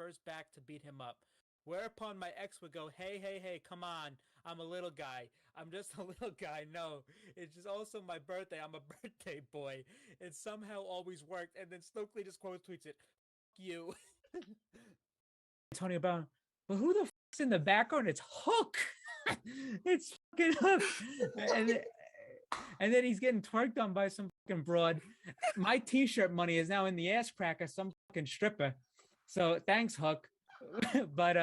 hers back to beat him up. Whereupon my ex would go, hey, come on. I'm a little guy. I'm just a little guy. No, it's just also my birthday. I'm a birthday boy. It somehow always worked. And then Stokely just quote tweets it. Fuck you. Tony Brown, but who the fuck's in the background? It's Hook. It's fucking Hook. And then he's getting twerked on by some fucking broad. My t-shirt money is now in the ass crack of some fucking stripper. So thanks, Hook. But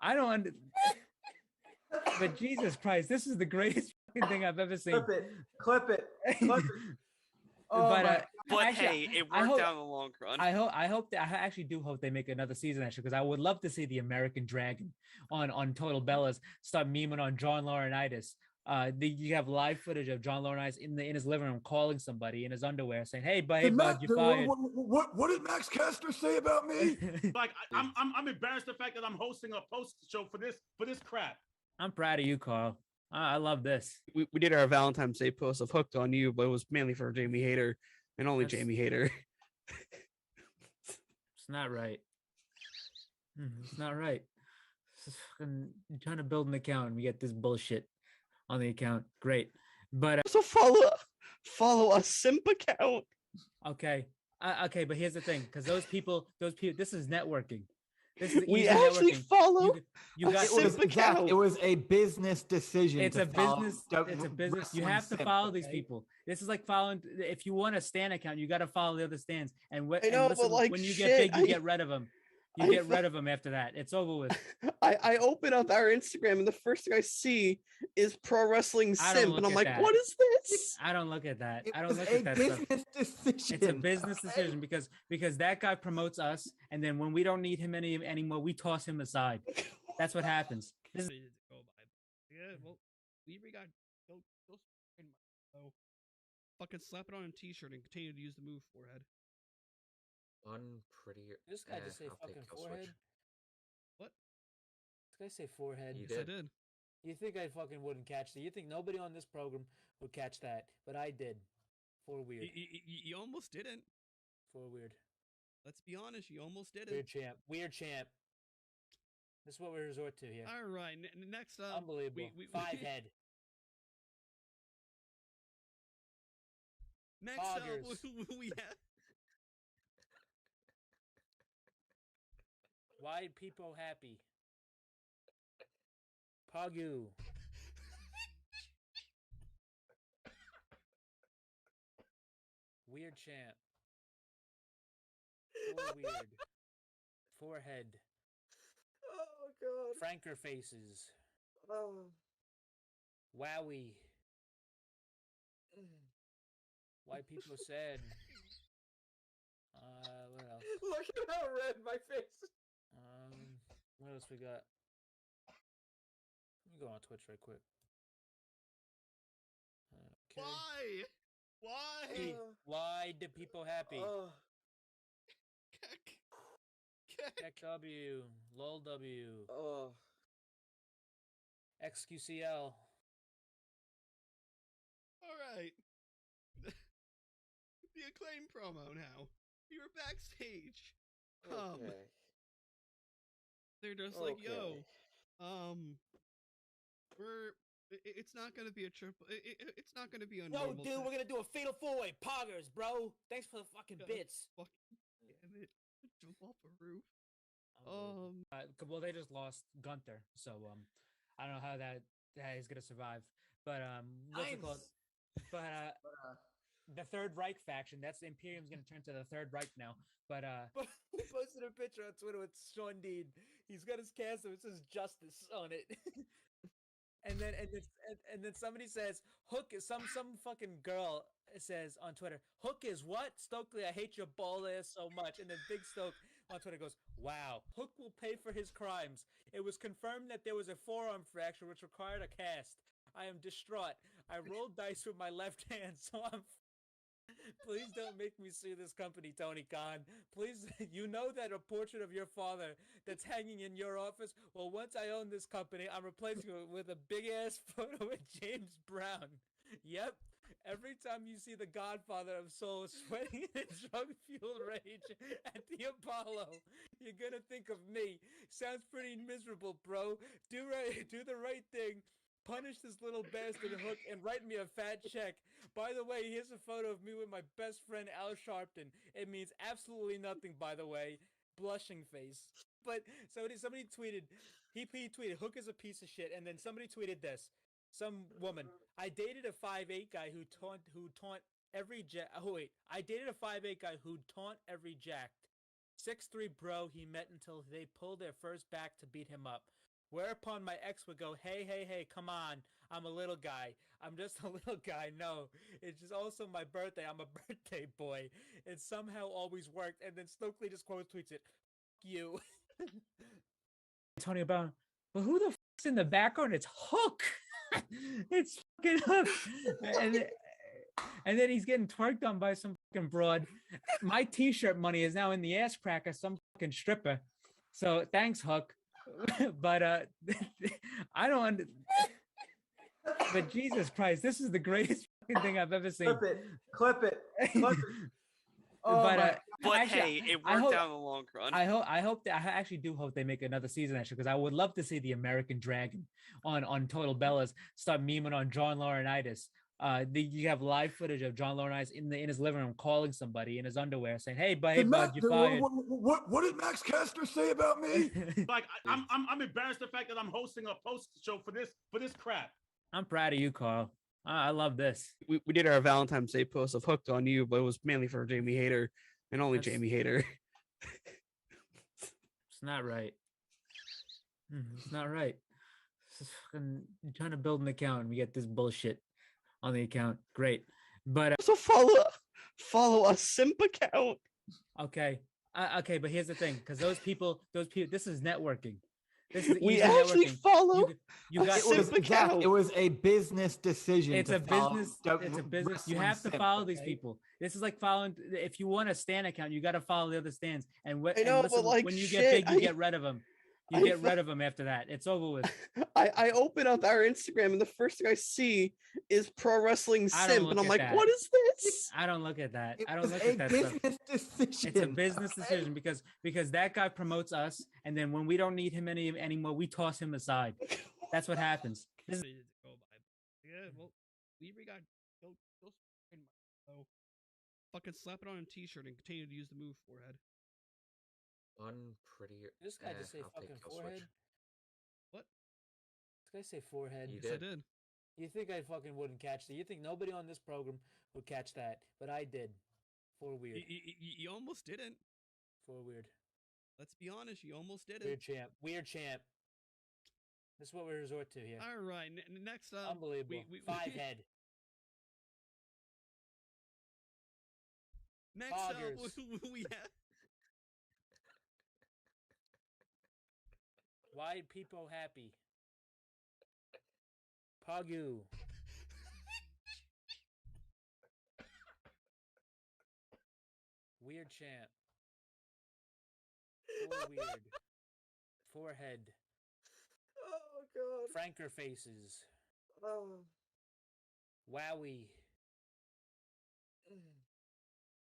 I don't but Jesus Christ, this is the greatest fucking thing I've ever seen. Clip it. Oh, but actually, hey, it worked out in the long run. I actually do hope they make another season, actually, because I would love to see the American Dragon on Total Bellas start memeing on John Laurinaitis. You have live footage of John Laurinaitis in his living room calling somebody in his underwear, saying, "Hey, bud, you're fired." What did Max Caster say about me? Like, I'm embarrassed the fact that I'm hosting a post show for this crap. I'm proud of you, Carl. I love this. We did our Valentine's Day post of Hooked on You, but it was mainly for Jamie Hayter and only Jamie Hayter. It's not right. It's not right. It's fucking trying to build an account and we get this bullshit on the account. Great. But so follow a simp account. Okay. Okay, but here's the thing, because those people, this is networking. We actually follow. You got it was a business decision. It's a business. You have to follow these people. This is like following. If you want a stan account, you got to follow the other stans. And when you get big, you get rid of them. You get rid of them after that. It's over with. I open up our Instagram and the first thing I see is Pro Wrestling Simp, and I'm like, what is this? I don't look at that. I don't look at that stuff. It's a business decision because that guy promotes us, and then when we don't need him anymore, we toss him aside. That's what happens. Yeah, well, we got go fucking slap it on a t-shirt and continue to use the move forehead. This guy just say fucking forehead. What? This guy say forehead. Yes, I did. You think I fucking wouldn't catch that? You think nobody on this program would catch that? But I did. For weird. You almost didn't. For weird. Let's be honest. You almost didn't. Weird champ. This is what we resort to here. All right. Next up. Unbelievable. Five head. Next up, we have. Why people happy? Pagu. Weird champ. Weird. Forehead. Oh god. Franker faces. Oh. Wowie. Why people sad. What else? Look at how red my face is. What else we got? Let me go on Twitch right quick. Okay. Why? Why do people happy? KW, LOLW, XQCL. All right. The Acclaim promo now. We were backstage. Okay. They're just like, yo, it's not gonna be a triple. It's not gonna be a normal. No, dude, we're gonna do a fatal four-way. Poggers, bro. Thanks for the fucking bits. Fuck damn it! Jump off a roof. Well, they just lost Gunther, so I don't know how that is gonna survive. But what's it called? But the Third Reich faction. That's Imperium's gonna turn to the Third Reich now. But he posted a picture on Twitter with Sean Dean. He's got his castle. It says justice on it. and then somebody says Hook is some fucking girl says on Twitter, Hook is what? Stokely, I hate your bald ass so much. And then Big Stoke on Twitter goes, wow, Hook will pay for his crimes. It was confirmed that there was a forearm fracture which required a cast. I am distraught. I rolled dice with my left hand, so I'm please don't make me sue this company, Tony Khan. Please, you know that a portrait of your father that's hanging in your office? Well, once I own this company, I'm replacing it with a big-ass photo of James Brown. Yep, Every time you see the Godfather of Soul sweating in drug-fueled rage at the Apollo, you're gonna think of me. Sounds pretty miserable, bro. Do the right thing. Punish this little bastard Hook and write me a fat check. By the way, here's a photo of me with my best friend Al Sharpton. It means absolutely nothing, by the way. Blushing face. But somebody tweeted, he tweeted, Hook is a piece of shit, and then somebody tweeted this. Some woman, I dated a 5'8" guy who taunt every I dated a 5'8" guy who taunt every jacked. 6'3" bro he met until they pulled their first back to beat him up. Whereupon my ex would go, hey, come on. I'm a little guy. I'm just a little guy. No, it's just also my birthday. I'm a birthday boy. It somehow always worked. And then Stokely just quote tweets it. F you. Tony Brown, but who the f***'s in the background? It's Hook. It's fucking Hook. And then he's getting twerked on by some fucking broad. My t-shirt money is now in the ass crack of some fucking stripper. So thanks, Hook. But I don't but Jesus Christ, this is the greatest fucking thing I've ever seen. Clip it. But actually, hey, it worked out in the long run. I actually do hope they make another season, actually, because I would love to see the American Dragon on Total Bellas start memeing on John Laurinaitis. You have live footage of John Laurinaitis in his living room calling somebody in his underwear saying, "Hey, bud, you fired." What did Max Caster say about me? Like I'm embarrassed the fact that I'm hosting a post show for this crap. I'm proud of you, Carl. I love this. We did our Valentine's Day post of Hooked on You, but it was mainly for Jamie Hayter and only Jamie Hayter. It's not right. It's not right. This is fucking trying to build an account and we get this bullshit on the account. Great. But So follow a simp account. Okay, but here's the thing, because those people, this is networking. This is we actually networking. follow. You got it was a business decision. It's a business. It's a business. You have to follow these people. This is like following. If you want a stan account, you got to follow the other stans. And when you get big, you get rid of them. You get rid of them after that. It's over with. I open up our Instagram and the first thing I see is Pro Wrestling Simp, and I'm like, what is this? I don't look at that. I don't look at that stuff. It's a business decision because that guy promotes us, and then when we don't need him anymore, we toss him aside. That's what happens. Yeah, well, we got go so fucking slap it on a t-shirt and continue to use the move forehead. Prettier. This guy just say fucking forehead. What? This guy say forehead. You Yes, did. I did. You think I fucking wouldn't catch that? You think nobody on this program would catch that? But I did. For weird. You almost didn't. For weird. Let's be honest, you almost didn't. Weird champ. Weird champ. This is what we resort to here. All right, next up. Unbelievable. Five head. Next Poggers. up, we have. Why people happy? Pagu. Weird champ. For weird. Forehead. Oh god. Franker faces. Oh. Wowie.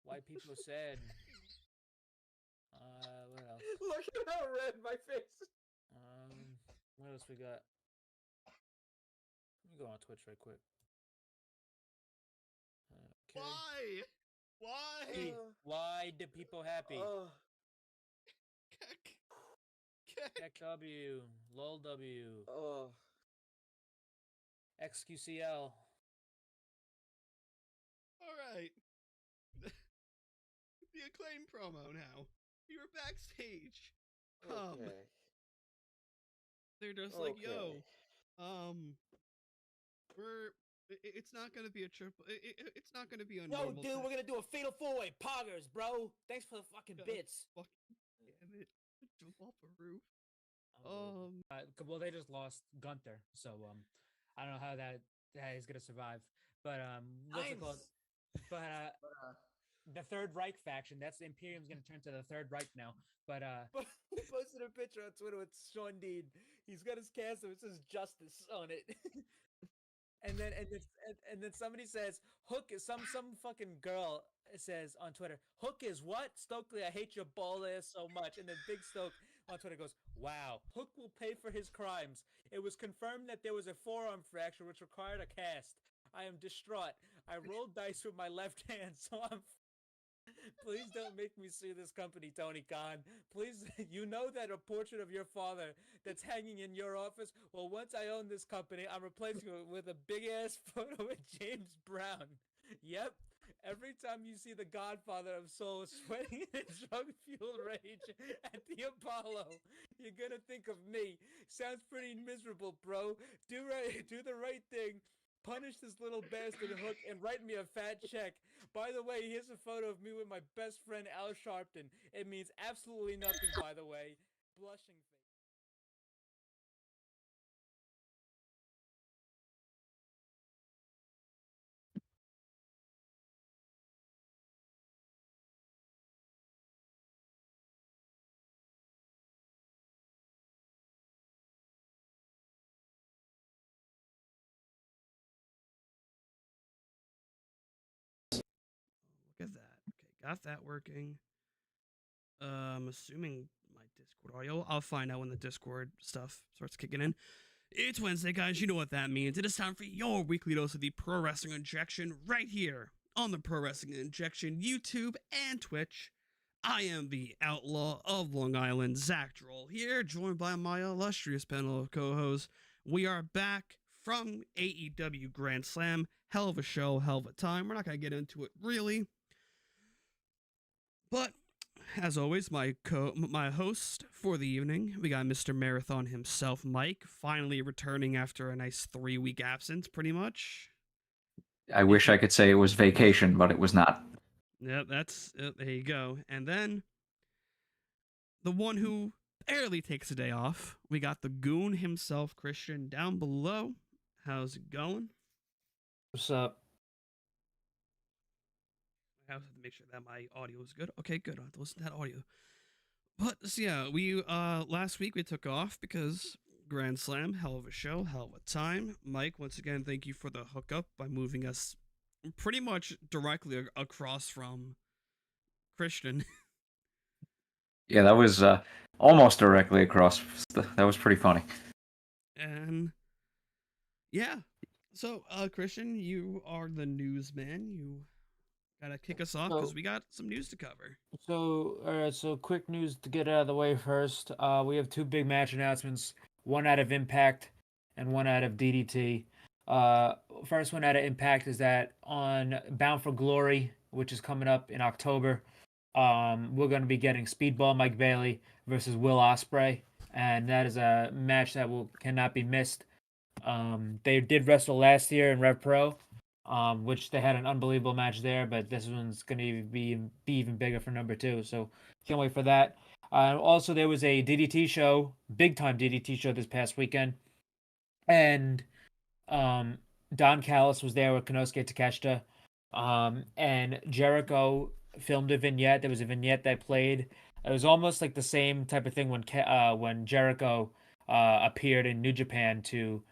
Why people sad? What else? Look at how red my face is. What else we got? Let me go on Twitch right quick. Okay. Why? Why do people happy? Keck W, LOL W, XQCL. All right. The Acclaim promo now. We were backstage. They're just like, yo, it's not gonna be a triple. It's not gonna be a No, normal. dude, we're gonna do a fatal four-way. Poggers, bro. Thanks for the fucking bits. Fuck, damn it! Jump off a roof. Well, they just lost Gunther, so I don't know how that is gonna survive. But what's it called? But the Third Reich faction. That's Imperium's gonna turn to the Third Reich now. But he posted a picture on Twitter with Sean Dean. He's got his castle. It says Justice on it. and then somebody says Hook is some fucking girl says on Twitter, Hook is what? Stokely, I hate your bald ass so much. And then Big Stoke on Twitter goes, wow, Hook will pay for his crimes. It was confirmed that there was a forearm fracture which required a cast. I am distraught. I rolled dice with my left hand, so I'm please don't make me sue this company, Tony Khan. Please, you know that a portrait of your father that's hanging in your office? Well, once I own this company, I'm replacing it with a big-ass photo of James Brown. Yep. Every time you see the Godfather of Soul sweating in drug-fueled rage at the Apollo, you're gonna think of me. Sounds pretty miserable, bro. Do the right thing. Punish this little bastard Hook and write me a fat check. By the way, here's a photo of me with my best friend Al Sharpton. It means absolutely nothing, by the way. Blushing face. Look at that. Okay, got that working. I'm assuming my Discord audio. I'll find out when the Discord stuff starts kicking in. It's Wednesday, guys. You know what that means. It is time for your weekly dose of the Pro Wrestling Injection right here on the Pro Wrestling Injection YouTube and Twitch. I am the outlaw of Long Island, Zach Droll, here, joined by my illustrious panel of co-hosts. We are back from AEW Grand Slam. Hell of a show, hell of a time. We're not going to get into it, really. But, as always, my host for the evening, we got Mr. Marathon himself, Mike, finally returning after a nice 3-week absence, pretty much. I wish I could say it was vacation, but it was not. Yep, that's there you go. And then the one who barely takes a day off, we got the goon himself, Christian, down below. How's it going? What's up? I have to make sure that my audio is good. Okay, good. I have to listen to that audio. But so yeah, we last week we took off because Grand Slam, hell of a show, hell of a time. Mike, once again, thank you for the hookup by moving us pretty much directly across from Christian. Yeah, that was almost directly across. That was pretty funny. And yeah, so Christian, you are the newsman. You gotta kick us off because we got some news to cover. So, all right. So, quick news to get out of the way first. We have 2 big match announcements. One out of Impact and one out of DDT. First one out of Impact is that on Bound for Glory, which is coming up in October, we're going to be getting Speedball Mike Bailey versus Will Ospreay, and that is a match that cannot be missed. They did wrestle last year in Rev Pro, which they had an unbelievable match there, but this one's going to be even bigger for number 2, so can't wait for that. Also, there was a DDT show, big-time DDT show this past weekend, and Don Callis was there with Konosuke Takeshita, and Jericho filmed a vignette. There was a vignette that played. It was almost like the same type of thing when Jericho appeared in New Japan to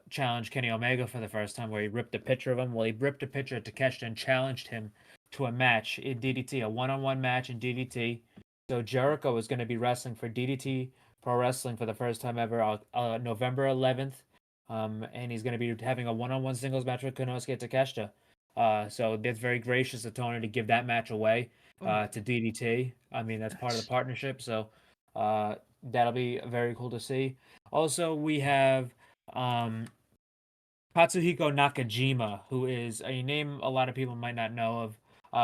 challenge Kenny Omega for the first time, where he ripped a picture of him. Well, he ripped a picture of Takeshita and challenged him to a match in DDT, a one-on-one match in DDT. So Jericho is going to be wrestling for DDT Pro Wrestling for the first time ever, November 11th. And he's going to be having a one-on-one singles match with Konosuke Takeshita. So that's very gracious of Tony to give that match away to DDT. I mean, that's part of the partnership. So that'll be very cool to see. Also, we have Katsuhiko Nakajima, who is a name a lot of people might not know of.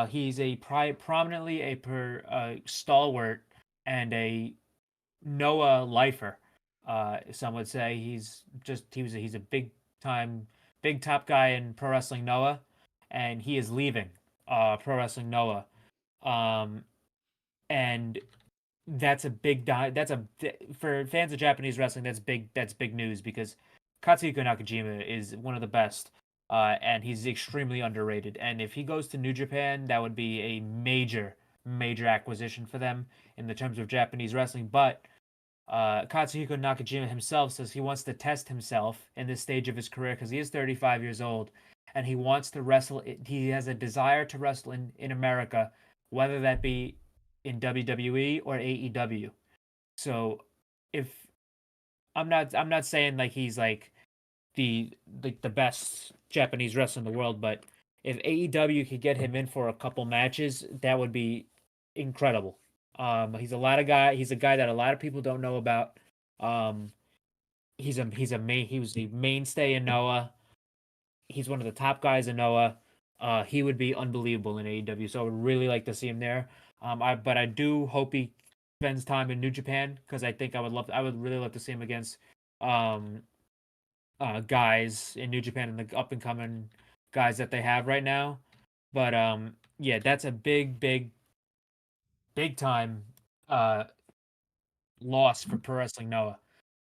He's a prominently a stalwart and a Noah lifer. Some would say he's a big top guy in Pro Wrestling Noah, and he is leaving Pro Wrestling Noah. And that's a big for fans of Japanese wrestling. That's big news because Katsuhiko Nakajima is one of the best. And he's extremely underrated. And if he goes to New Japan, that would be a major acquisition for them in the terms of Japanese wrestling. But Katsuhiko Nakajima himself says he wants to test himself in this stage of his career because he is 35 years old and he wants to wrestle. He has a desire to wrestle in America, whether that be in WWE or AEW. So if I'm not saying like he's like the best Japanese wrestler in the world, but if AEW could get him in for a couple matches, that would be incredible. He's a guy that a lot of people don't know about. He was the mainstay in Noah. He's one of the top guys in Noah. He would be unbelievable in AEW, so I would really like to see him there. But I do hope he spends time in New Japan because I think I would really love to see him against guys in New Japan and the up and coming guys that they have right now. But yeah, that's a big time loss for Pro Wrestling Noah.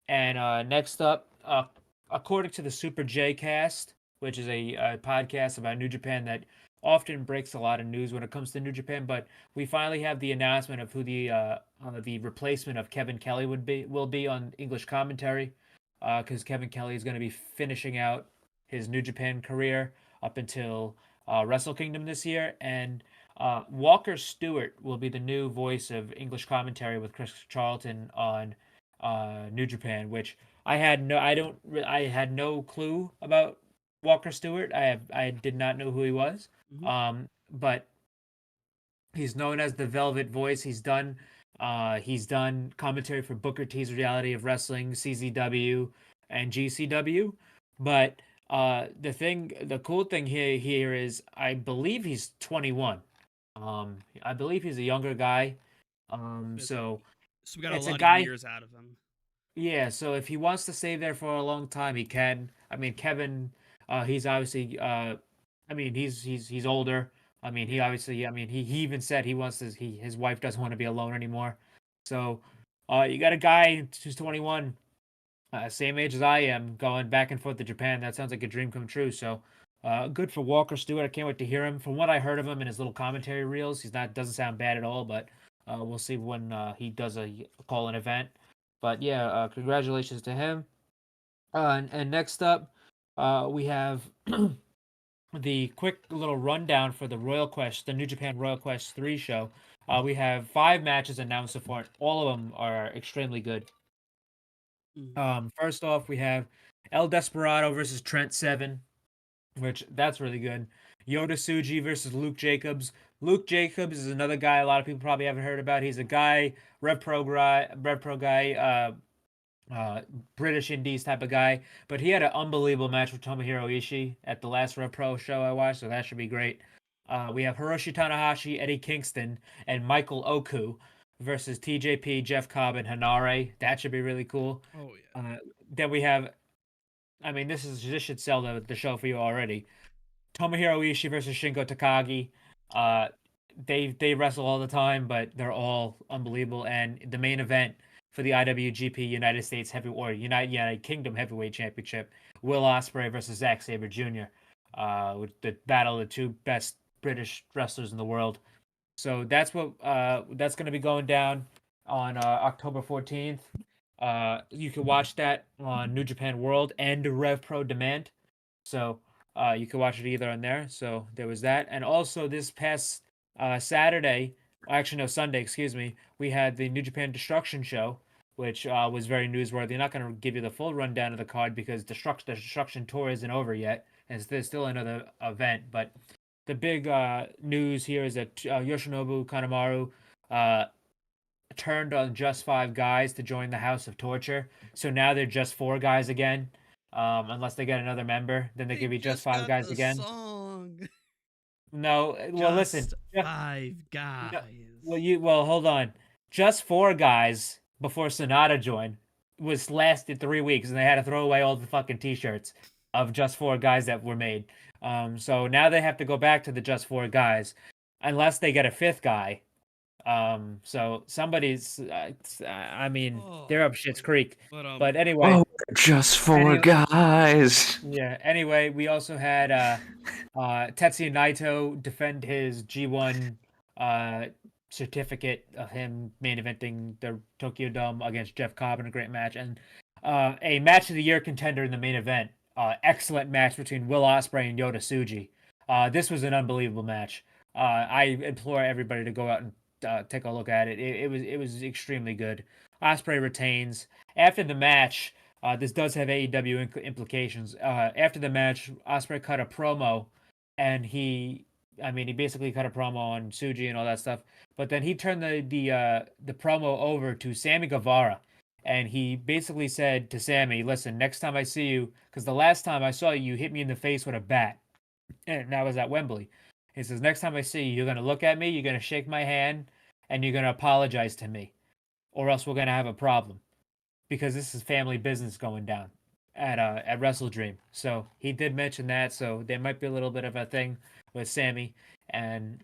And next up, according to the Super J Cast, which is a podcast about New Japan that often breaks a lot of news when it comes to New Japan, but we finally have the announcement of who the replacement of Kevin Kelly will be on English commentary, because Kevin Kelly is going to be finishing out his New Japan career up until Wrestle Kingdom this year, and Walker Stewart will be the new voice of English commentary with Chris Charlton on New Japan, which I had no clue about Walker Stewart. I did not know who he was. Mhm. But he's known as the Velvet Voice. He's done commentary for Booker T's Reality of Wrestling, CZW, and GCW. But the cool thing here is I believe he's 21. I believe he's a younger guy. So we got a it's lot guy. of years out of him. Yeah, so if he wants to stay there for a long time, he can. I mean, Kevin, he's obviously, he's older. I mean, he even said his wife doesn't want to be alone anymore. So, you got a guy who's 21, same age as I am, going back and forth to Japan. That sounds like a dream come true. So, good for Walker Stewart. I can't wait to hear him. From what I heard of him in his little commentary reels, doesn't sound bad at all. But we'll see when he does call an event. But yeah, congratulations to him. And next up, we have the quick little rundown for the New Japan Royal Quest 3 show. We have 5 matches announced so far. All of them are extremely good. First off, we have El Desperado versus Trent Seven, which that's really good. Yota Tsuji versus Luke Jacobs. Luke Jacobs is another guy a lot of people probably haven't heard about. He's a guy, Rev Pro guy, British Indies type of guy, but he had an unbelievable match with Tomohiro Ishii at the last Rev Pro show I watched, so that should be great. We have Hiroshi Tanahashi, Eddie Kingston, and Michael Oku versus TJP, Jeff Cobb, and Hanare. That should be really cool. Oh yeah. Then we have, this should sell the show for you already. Tomohiro Ishii versus Shingo Takagi. They wrestle all the time, but they're all unbelievable. And the main event for the IWGP United States United Kingdom Heavyweight Championship, Will Ospreay versus Zack Sabre Jr. With the battle of the two best British wrestlers in the world. So that's going to be going down on October 14th. You can watch that on New Japan World and Rev Pro Demand. So you can watch it either on there. So there was that. And also this past Sunday, excuse me, we had the New Japan Destruction show, which was very newsworthy. I'm not going to give you the full rundown of the card because the Destruction tour isn't over yet, and there's still another event. But the big news here is that Yoshinobu Kanemaru turned on just 5 guys to join the House of Torture. So now they're just 4 guys again, unless they get another member. Then they could be just 5 guys again. Song. No, well, listen. 5 guys. Well, hold on. Just 4 guys before Sonata joined lasted 3 weeks, and they had to throw away all the fucking t-shirts of just 4 guys that were made. So now they have to go back to the just 4 guys, unless they get a 5th guy. So somebody's, they're up shit's creek. But anyway, just 4 guys. Yeah. Anyway, we also had Tetsuya Naito defend his G1 certificate of him main eventing the Tokyo Dome against Jeff Cobb in a great match, and a match of the year contender in the main event. Excellent match between Will Ospreay and Yota Tsuji. This was an unbelievable match. I implore everybody to go out and take a look at it. It was extremely good. Ospreay retains. After the match, this does have AEW implications. After the match, Ospreay cut a promo, and he basically cut a promo on Tsuji and all that stuff. But then he turned the promo over to Sammy Guevara, and he basically said to Sammy, "Listen, next time I see you, because the last time I saw you, you hit me in the face with a bat, and that was at Wembley." He says, "Next time I see you, you're gonna look at me, you're gonna shake my hand, and you're gonna apologize to me, or else we're gonna have a problem, because this is family business going down at WrestleDream." So he did mention that, so there might be a little bit of a thing with Sammy and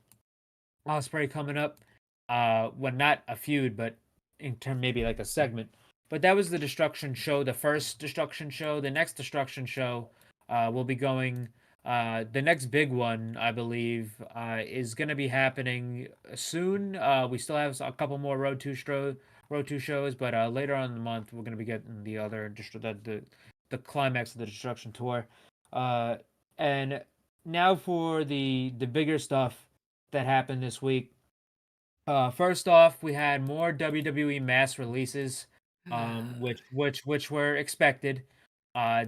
Ospreay coming up. Well, not a feud, but in term maybe like a segment. But that was the Destruction show, the first Destruction show. The next Destruction show will be going. The next big one, I believe, is going to be happening soon. We still have a couple more Road 2 shows, but later on in the month, we're going to be getting the other the climax of the Destruction tour. And now for the bigger stuff that happened this week. First off, we had more WWE mass releases, which were expected.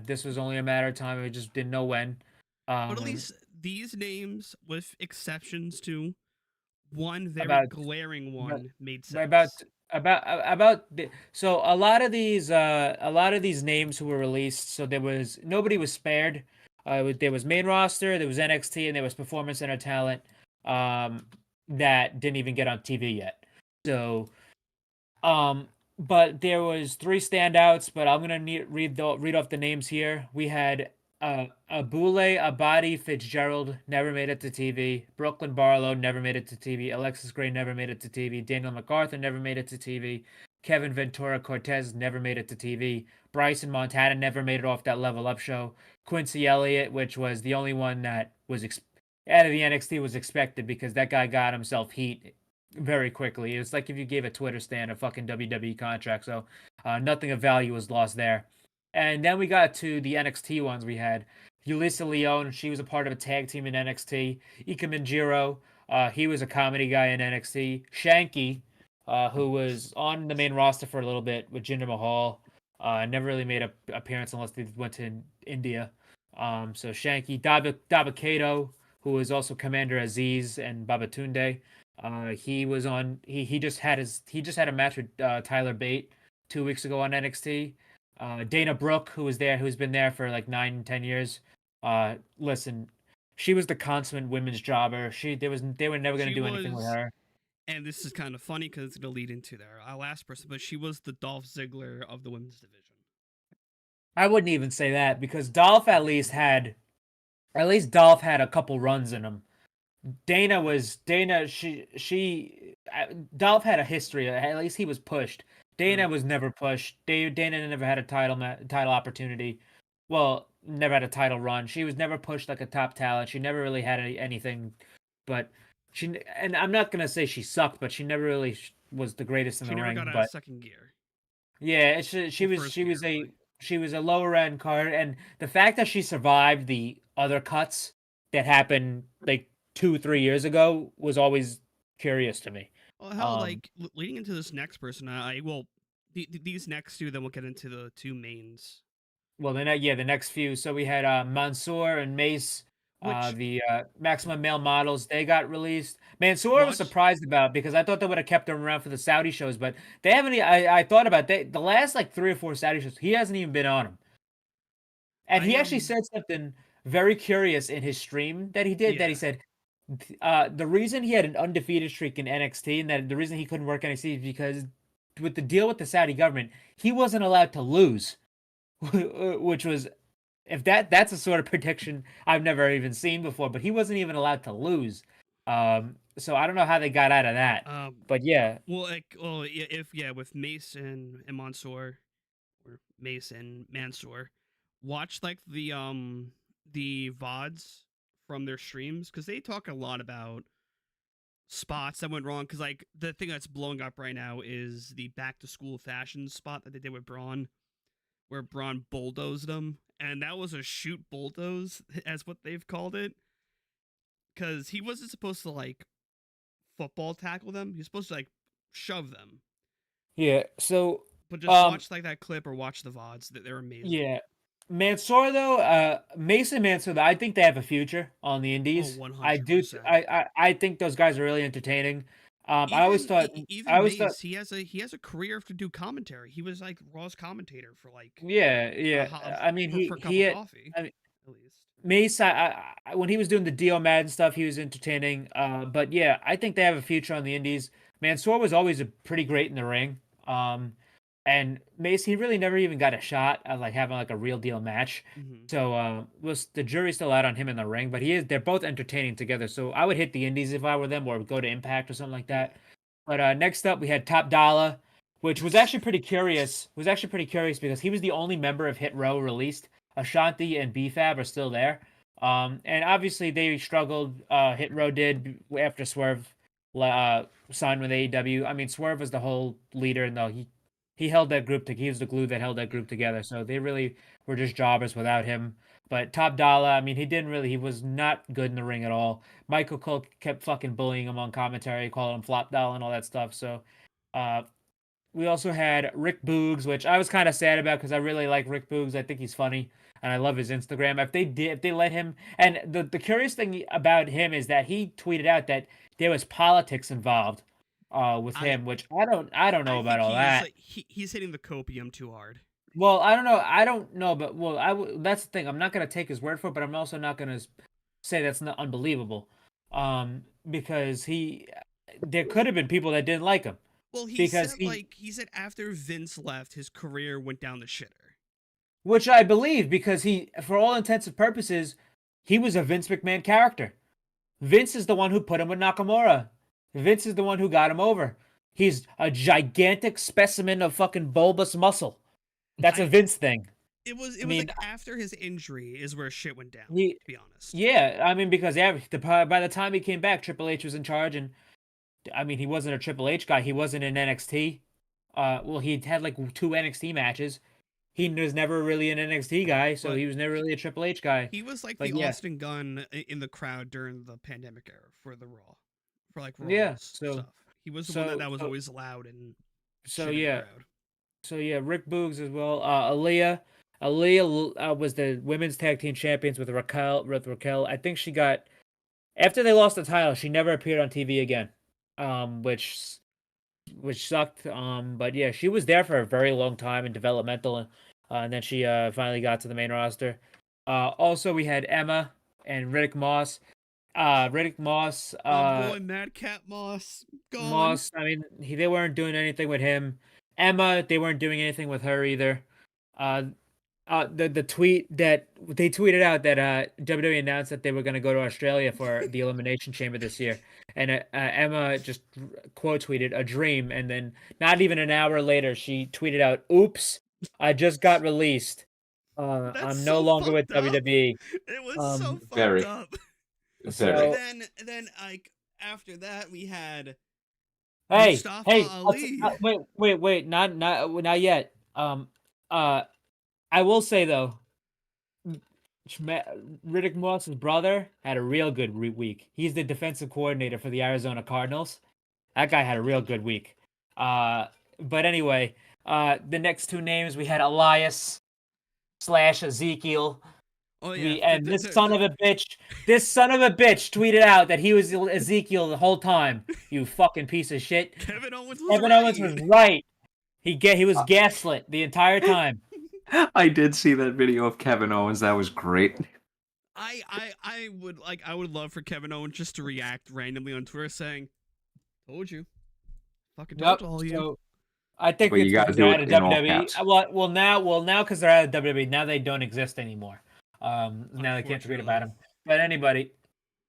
This was only a matter of time; we just didn't know when. But at least these names, with exceptions to one very glaring one, made sense. So a lot of these names who were released. So nobody was spared. There was main roster, there was NXT, and there was Performance Center talent. That didn't even get on TV yet. So, but there was 3 standouts. But I'm gonna read off the names here. We had Abule Abadi Fitzgerald never made it to TV. Brooklyn Barlow never made it to TV. Alexis Gray never made it to TV. Daniel MacArthur never made it to TV. Kevin Ventura Cortez never made it to TV. Bryson Montana never made it off that Level Up show. Quincy Elliott, which was the only one that was out of the NXT, was expected because that guy got himself heat very quickly. It's like if you gave a Twitter stan a fucking WWE contract. So nothing of value was lost there. And then we got to the NXT ones. We had Yulisa Leone. She was a part of a tag team in NXT. Ika Minjiro. He was a comedy guy in NXT. Shanky, who was on the main roster for a little bit with Jinder Mahal. Never really made an appearance unless they went to India. So Shanky. Dabakato, who was also Commander Aziz and Babatunde. He was on. He just had a match with Tyler Bate 2 weeks ago on NXT. Dana Brooke, who's been there for like 9-10 years. Listen, she was the consummate women's jobber. They were never going to do anything with her. And this is kind of funny because it's going to lead into their last person, but she was the Dolph Ziggler of the women's division. I wouldn't even say that, because Dolph at least had a couple runs in him. Dolph had a history. At least he was pushed. Dana was never pushed. Dana never had a title opportunity. Well, never had a title run. She was never pushed like a top talent. She never really had anything. But and I'm not gonna say she sucked, but she never really was the greatest in the ring. She never got out of second gear. Yeah, she was a lower end card, and the fact that she survived the other cuts that happened like 2-3 years ago was always curious to me. Well, hell, leading into this next person, these next two, then we'll get into the two mains. Well, the next few. So we had Mansoor and Mace, the Maximum Male Models. They got released. Mansoor I was surprised about, because I thought they would have kept him around for the Saudi shows, but they haven't. I thought about the last like 3 or 4 Saudi shows, he hasn't even been on them. And he actually said something very curious in his stream that he did. That he said, the reason he had an undefeated streak in NXT, and that the reason he couldn't work NXT is because with the deal with the Saudi government, he wasn't allowed to lose, which was, if that's a sort of prediction I've never even seen before, but he wasn't even allowed to lose. So I don't know how they got out of that. But yeah. With Mace and Mansoor, or Mace and Mansoor, watch like the VODs from their streams, because they talk a lot about spots that went wrong, because like the thing that's blowing up right now is the back to school fashion spot that they did with Braun, where Braun bulldozed them, and that was a shoot bulldoze, as what they've called it, because he wasn't supposed to like football tackle them. He's supposed to like shove them. Yeah. So, but just watch like that clip or watch the VODs. They're amazing. Yeah. Mansoor though, Mason Mansoor, I think they have a future on the Indies. 100%. I do. I think those guys are really entertaining. I always thought. Mace, he has a career to do commentary. He was like Raw's commentator for like. Yeah. I mean, for a cup of coffee. I mean, at least. Mace, when he was doing the Dio Madden stuff, he was entertaining. But yeah, I think they have a future on the Indies. Mansoor was always pretty great in the ring. And Mace, he really never even got a shot at like having like a real deal match. Mm-hmm. So the jury's still out on him in the ring, but they're both entertaining together. So I would hit the Indies if I were them, or go to Impact or something like that. But next up we had Top Dollar, which was actually pretty curious. Because he was the only member of Hit Row released. Ashanti and B-Fab are still there. And obviously they struggled. Hit Row did after Swerve signed with AEW. I mean, Swerve was the whole leader, and he held that group. He was the glue that held that group together. So they really were just jobbers without him. But Top Dollar, I mean, he was not good in the ring at all. Michael Cole kept fucking bullying him on commentary, calling him Flop Dollar and all that stuff. So we also had Rick Boogs, which I was kind of sad about because I really like Rick Boogs. I think he's funny and I love his Instagram. If they let him, and the curious thing about him is that he tweeted out that there was politics involved with him, which I don't know about all that. Like, he's hitting the copium too hard. Well, I don't know, but that's the thing. I'm not gonna take his word for it, but I'm also not gonna say that's not unbelievable, because there could have been people that didn't like him. Well, he said after Vince left, his career went down the shitter. Which I believe, because for all intents and purposes, he was a Vince McMahon character. Vince is the one who put him with Nakamura. Vince is the one who got him over. He's a gigantic specimen of fucking bulbous muscle. That's a Vince thing. It was like after his injury is where shit went down, to be honest. Yeah, I mean, because by the time he came back, Triple H was in charge, and I mean, he wasn't a Triple H guy. He wasn't in NXT. He had like 2 NXT matches. He was never really an NXT guy, so he was never really a Triple H guy. He was like the Austin Gunn in the crowd during the pandemic era for the Raw. For like Raw stuff. He was the one that was always loud and Rick Boogs as well. Aaliyah was the women's tag team champions with Raquel. I think she got, after they lost the title, she never appeared on TV again, which sucked. But yeah, she was there for a very long time in developmental, and then she finally got to the main roster. Also, we had Emma and Riddick Moss. Riddick Moss, boy, Madcap Moss, gone. Moss. I mean, they weren't doing anything with him. Emma, they weren't doing anything with her either. The tweet that they tweeted out that WWE announced that they were going to go to Australia for the Elimination Chamber this year, and Emma just quote tweeted a dream, and then not even an hour later, she tweeted out, "Oops, I just got released. I'm no longer with WWE." It was so fucked up. So, then like after that we had Mustafa Ali. Wait, not yet. I will say though, Riddick Moss's brother had a real good week. He's the defensive coordinator for the Arizona Cardinals. That guy had a real good week. But anyway, the next 2 names we had Elias / Ezekiel. Oh yeah, and this son of a bitch tweeted out that he was Ezekiel the whole time. You fucking piece of shit. Kevin Owens was right. He was gaslit the entire time. I did see that video of Kevin Owens. That was great. I would love for Kevin Owens just to react randomly on Twitter saying, "Told you, fucking told all you." So, I think you got to do it in all caps. Well, now because they're out of WWE, now they don't exist anymore. Now they can't tweet about him. But anyway,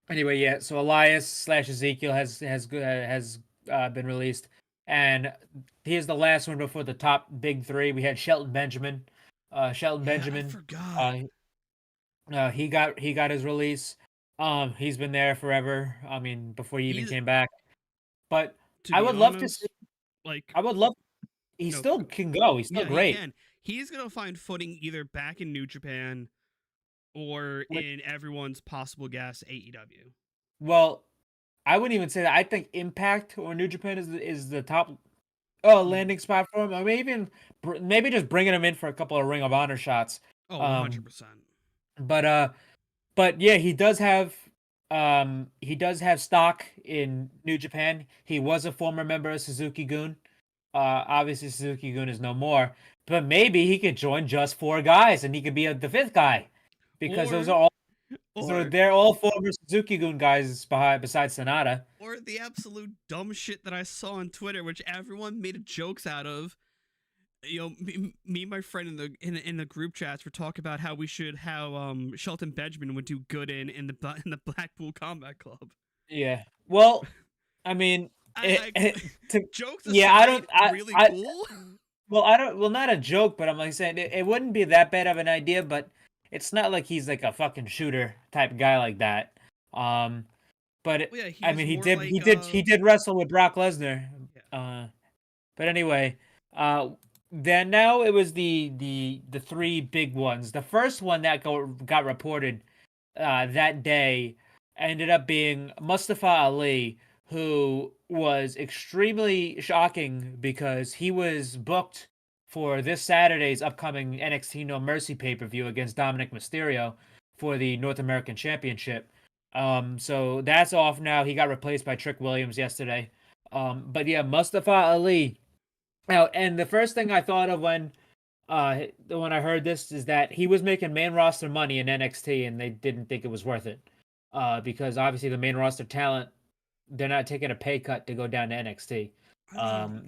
yeah. So Elias / Ezekiel has been released, and he is the last one before the top big 3. We had Shelton Benjamin. I forgot. He got his release. He's been there forever. I mean, before he even came back. But To I be would love to honest, see. like, I would love. He No, still can go. He's still yeah, great. he can. He's gonna find footing either back in New Japan or Like- in everyone's possible guess AEW. Well, I wouldn't even say that. I think Impact or New Japan is the top landing spot for him. Or maybe just bringing him in for a couple of Ring of Honor shots. Oh, 100%. But yeah, he does have stock in New Japan. He was a former member of Suzuki-gun. Obviously Suzuki-gun is no more, but maybe he could join just 4 guys and he could be the 5th guy, because those are all they're all former Suzuki-gun guys besides Sonata. Or the absolute dumb shit that I saw on Twitter, which everyone made jokes out of. You know, me and my friend in the group chats were talking about how Shelton Benjamin would do good in the Blackpool Combat Club. Yeah. Well, I mean, jokes aside, really cool. Well, not a joke, but I'm like saying it wouldn't be that bad of an idea, but it's not like he's like a fucking shooter type guy like that. But I mean, he did wrestle with Brock Lesnar. Yeah. But anyway, then now it was the 3 big ones. The first one that got reported that day ended up being Mustafa Ali, who was extremely shocking because he was booked for this Saturday's upcoming NXT No Mercy pay-per-view against Dominic Mysterio for the North American Championship. So that's off now. He got replaced by Trick Williams yesterday. But yeah, Mustafa Ali. Now, and the first thing I thought of when I heard this is that he was making main roster money in NXT and they didn't think it was worth it. Because obviously the main roster talent, they're not taking a pay cut to go down to NXT.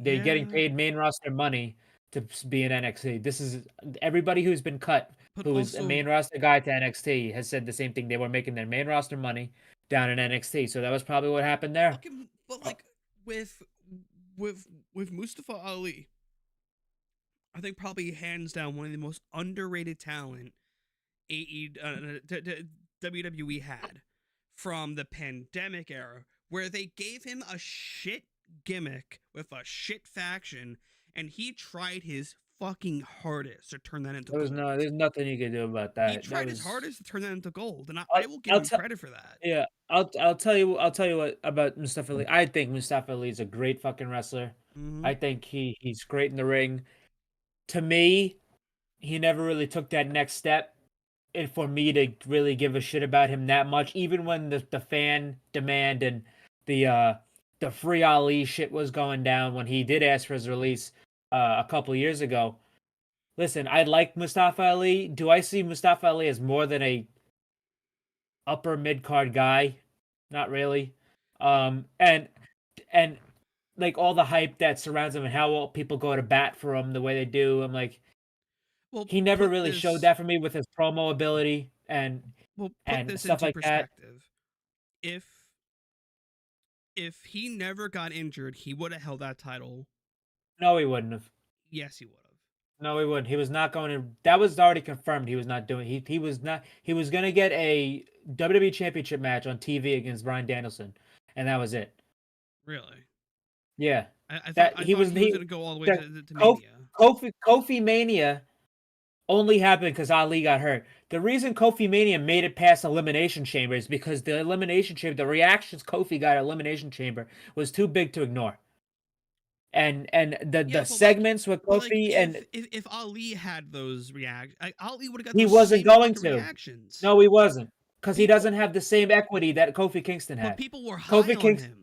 They're getting paid main roster money to be in NXT. This is everybody who's been cut, who was a main roster guy to NXT, has said the same thing. They were making their main roster money down in NXT, so that was probably what happened there. But like with Mustafa Ali, I think probably hands down one of the most underrated talent WWE had from the pandemic era, where they gave him a shit gimmick with a shit faction, and he tried his fucking hardest to turn that into gold. There's nothing you can do about that. He tried his hardest to turn that into gold, and I will give him credit for that. Yeah, I'll tell you what about Mustafa Ali. I think Mustafa Ali is a great fucking wrestler. Mm-hmm. I think he's great in the ring. To me, he never really took that next step. And for me to really give a shit about him that much, even when the fan demand and the free Ali shit was going down when he did ask for his release a couple years ago. Listen, I like Mustafa Ali. Do I see Mustafa Ali as more than a upper mid card guy? Not really. And like all the hype that surrounds him and how people go to bat for him the way they do, I'm like, well, he never really showed that for me with his promo ability and stuff like that. If he never got injured, he would have held that title. No, he wouldn't have. Yes, he would have. No, he wouldn't. He was not going to. That was already confirmed. He was not doing. He was not. He was going to get a WWE Championship match on TV against Bryan Danielson, and that was it. Really? Yeah. I thought he was going to go all the way to Mania. Kofi Mania only happened because Ali got hurt. The reason Kofi Mania made it past Elimination Chamber is because the Elimination Chamber, the reactions Kofi got at Elimination Chamber was too big to ignore. And the segments with Kofi if Ali had those reactions, Ali would have got. He wasn't going to. Reactions. No, he wasn't, because he doesn't have the same equity that Kofi Kingston had. But people were high on him.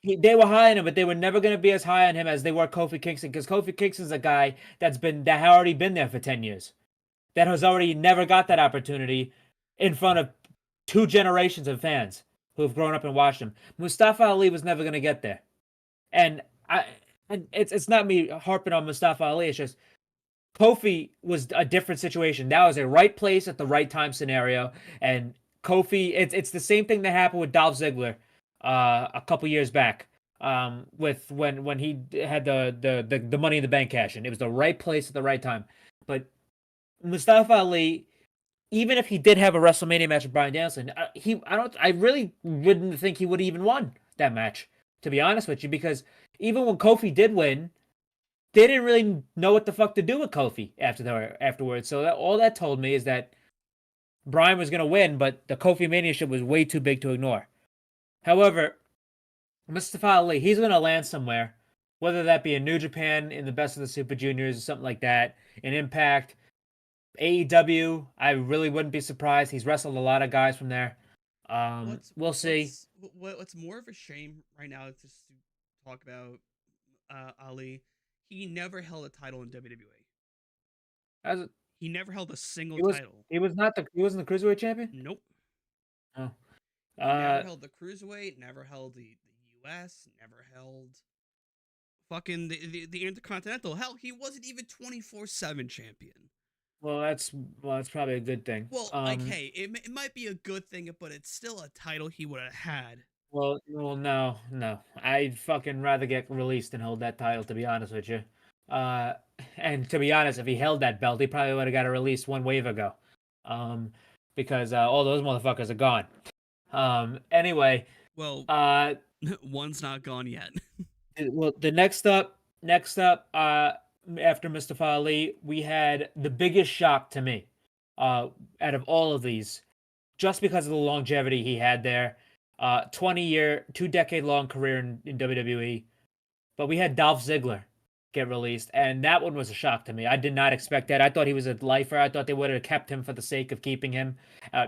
They were high on him, but they were never going to be as high on him as they were Kofi Kingston, because Kofi Kingston's a guy that had already been there for 10 years, that has already never got that opportunity in front of 2 generations of fans who have grown up and watched him. Mustafa Ali was never going to get there, and it's not me harping on Mustafa Ali. It's just Kofi was a different situation. That was a right place at the right time scenario, and Kofi. It's the same thing that happened with Dolph Ziggler a couple years back, with when he had the Money in the Bank cash in. It was the right place at the right time. But Mustafa Ali, even if he did have a WrestleMania match with Bryan Danielson, I really wouldn't think he would have even won that match, to be honest with you, because even when Kofi did win, they didn't really know what the fuck to do with Kofi afterwards. So all that told me is that Bryan was going to win, but the Kofi Mania shit was way too big to ignore. However, Mustafa Ali, he's going to land somewhere, whether that be in New Japan, in the Best of the Super Juniors, or something like that, in Impact, AEW. I really wouldn't be surprised. He's wrestled a lot of guys from there. We'll see. What's more of a shame right now, just to talk about Ali, he never held a title in WWE. He never held a single title. He wasn't the Cruiserweight champion? Nope. Oh. He never held the Cruiserweight, never held the US, never held fucking the Intercontinental. Hell, he wasn't even 24/7 champion. Well, that's probably a good thing. Well, hey, it might be a good thing, but it's still a title he would have had. Well, no. I'd fucking rather get released than hold that title, to be honest with you. And to be honest, if he held that belt, he probably would have got it released one wave ago. Because all those motherfuckers are gone. Anyway. Well, one's not gone yet. Well, the next up, after Mustafa Ali, we had the biggest shock to me, out of all of these, just because of the longevity he had there. 20-year, 2-decade-long career in WWE. But we had Dolph Ziggler get released, and that one was a shock to me. I did not expect that. I thought he was a lifer. I thought they would have kept him for the sake of keeping him.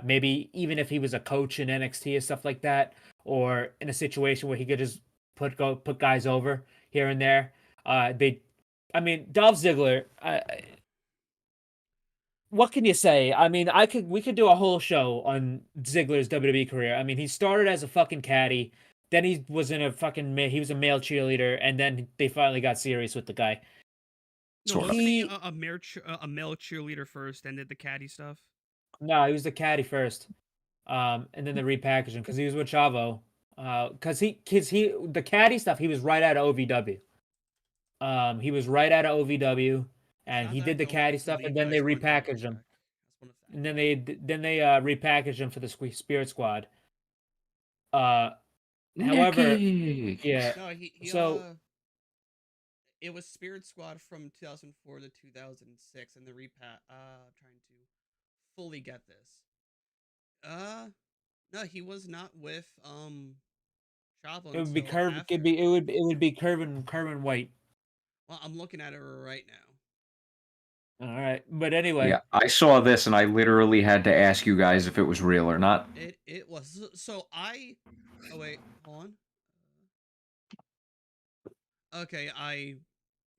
Maybe even if he was a coach in NXT or stuff like that, or in a situation where he could just put guys over here and there. Dolph Ziggler, what can you say? I mean, we could do a whole show on Ziggler's WWE career. I mean, he started as a fucking caddy, then he was he was a male cheerleader, and then they finally got serious with the guy. No, wasn't he a male cheerleader first, and did the caddy stuff? No, he was the caddy first, and then they repackaged him because he was with Chavo. Because the caddy stuff, he was right out of OVW. He was right out of OVW, and he did the caddy stuff, and then they repackaged him. And then they repackaged him for the Spirit Squad. However, yeah. No, it was Spirit Squad from 2004 to 2006, and the trying to fully get this. No, he was not with Chavo. It would be Curve. It would be Kerwin White. Well, I'm looking at it right now. All right, but anyway. Yeah, I saw this and I literally had to ask you guys if it was real or not. It was. So oh wait, hold on. Okay, I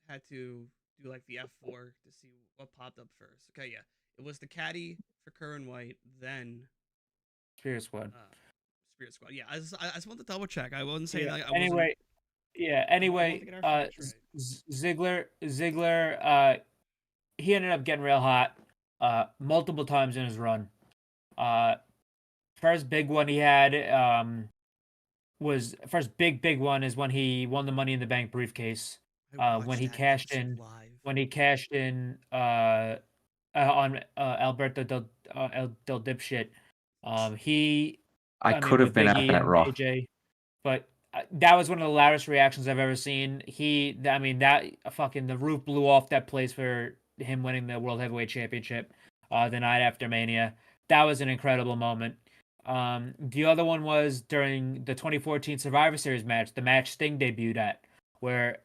had to do like the F4 to see what popped up first. Okay, yeah, it was the caddy for Kerwin White, then Spirit Squad. Spirit Squad. Yeah, I just want to double check. I wasn't saying like. Anyway, Ziggler, he ended up getting real hot, multiple times in his run. First big one he had, big one is when he won the Money in the Bank briefcase. When he cashed in on Alberto Del Dipshit. I could have been at that Raw. AJ, but that was one of the loudest reactions I've ever seen. The roof blew off that place for him winning the World Heavyweight Championship the night after Mania. That was an incredible moment. The other one was during the 2014 Survivor Series match, the match Sting debuted at, where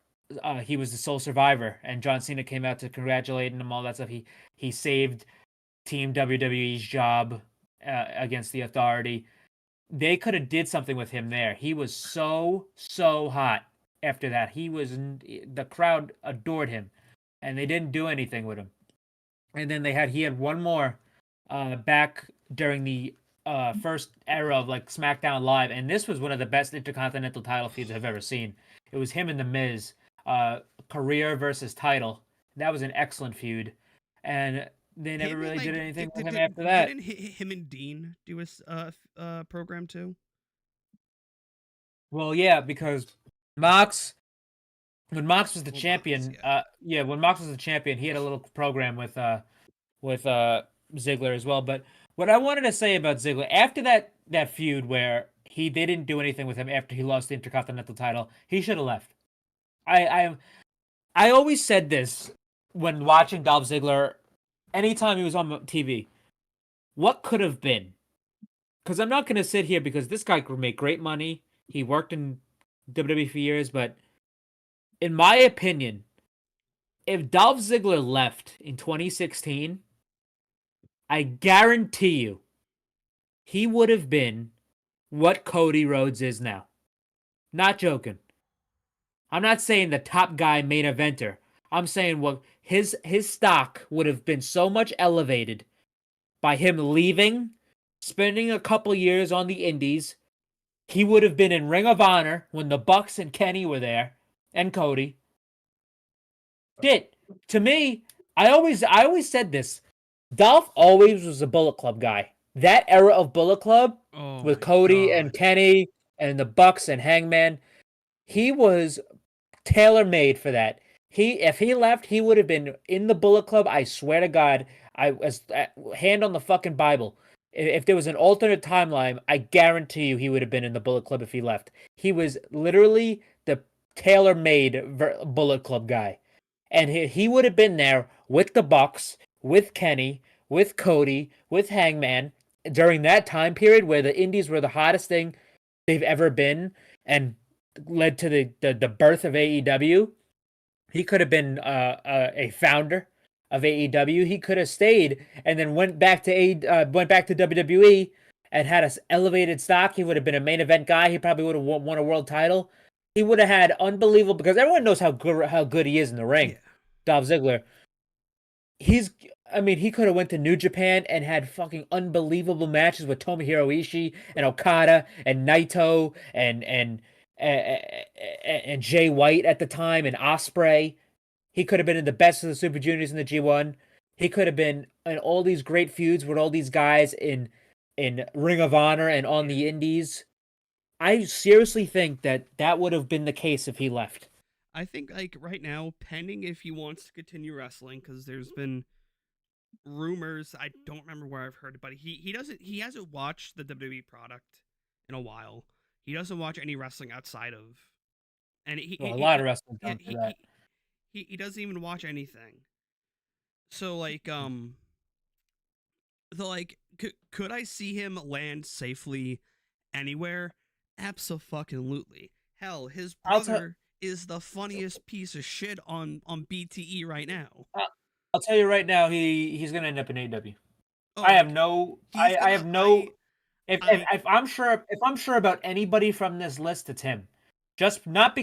he was the sole survivor, and John Cena came out to congratulate him, all that stuff. He saved Team WWE's job against the Authority. They could have did something with him there. He was so hot after that. The crowd adored him, and they didn't do anything with him. And then he had one more back during the first era of like SmackDown Live, and this was one of the best Intercontinental title feuds I've ever seen. It was him and The Miz, career versus title. That was an excellent feud, and they never really did anything with him after that. Didn't him and Dean do a program too? Well, yeah, because when Mox was the champion, when Mox was the champion, he had a little program with Ziggler as well. But what I wanted to say about Ziggler after that feud where they didn't do anything with him after he lost the Intercontinental title. He should have left. I always said this when watching Dolph Ziggler, anytime he was on TV. What could have been? Because I'm not going to sit here because this guy could make great money. He worked in WWE for years, but in my opinion, if Dolph Ziggler left in 2016, I guarantee you he would have been what Cody Rhodes is now. Not joking. I'm not saying the top guy main eventer. I'm saying what his stock would have been so much elevated by him leaving, spending a couple years on the indies. He would have been in Ring of Honor when the Bucks and Kenny were there, and Cody. Shit, to me, I always said this. Dolph always was a Bullet Club guy. That era of Bullet Club with Cody and Kenny and the Bucks and Hangman, he was tailor-made for that. If he left, he would have been in the Bullet Club. I swear to God, I was hand on the fucking Bible. If there was an alternate timeline, I guarantee you he would have been in the Bullet Club if he left. He was literally the tailor-made Bullet Club guy. And he would have been there with the Bucks, with Kenny, with Cody, with Hangman during that time period where the Indies were the hottest thing they've ever been and led to the birth of AEW. He could have been a founder of AEW. He could have stayed and then went back to WWE and had an elevated stock. He would have been a main event guy. He probably would have won a world title. He would have had unbelievable, because everyone knows how good he is in the ring. Yeah. Dolph Ziggler. He could have went to New Japan and had fucking unbelievable matches with Tomohiro Ishii and Okada and Naito and Jay White at the time and Ospreay. He could have been in the best of the Super Juniors in the G1. He could have been in all these great feuds with all these guys in Ring of Honor and on the Indies. I seriously think that would have been the case if he left. I think, like, right now, pending if he wants to continue wrestling, because there's been rumors, I don't remember where I've heard it, but he hasn't watched the WWE product in a while. He doesn't watch any wrestling outside of, and a lot of wrestling. He doesn't even watch anything. So could I see him land safely anywhere? Absolutely. Hell, his brother is the funniest piece of shit on BTE right now. I'll tell you right now, he's gonna end up in AEW. If I'm sure about anybody from this list, it's him. Not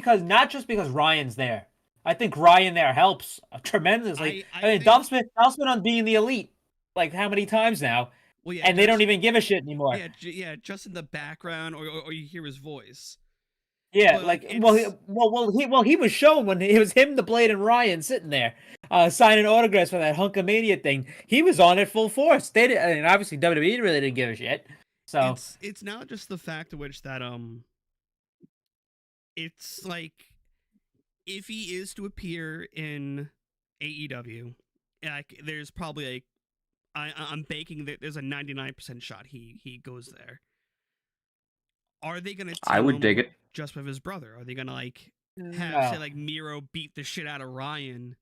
just because Ryan's there. I think Ryan there helps tremendously. Dolph's been on being the elite like how many times now? Well, yeah, and they don't even give a shit anymore. Yeah, just in the background, or you hear his voice. Yeah, he was shown when it was him, the Blade, and Ryan sitting there, signing autographs for that Hunkamania thing. He was on it full force. They did, and obviously WWE really didn't give a shit. So it's now just the fact of which that it's like if he is to appear in AEW, like there's probably I'm baking that there's a 99% shot he goes there. Are they gonna? I would dig it. Just with his brother, are they gonna say Miro beat the shit out of Ryan,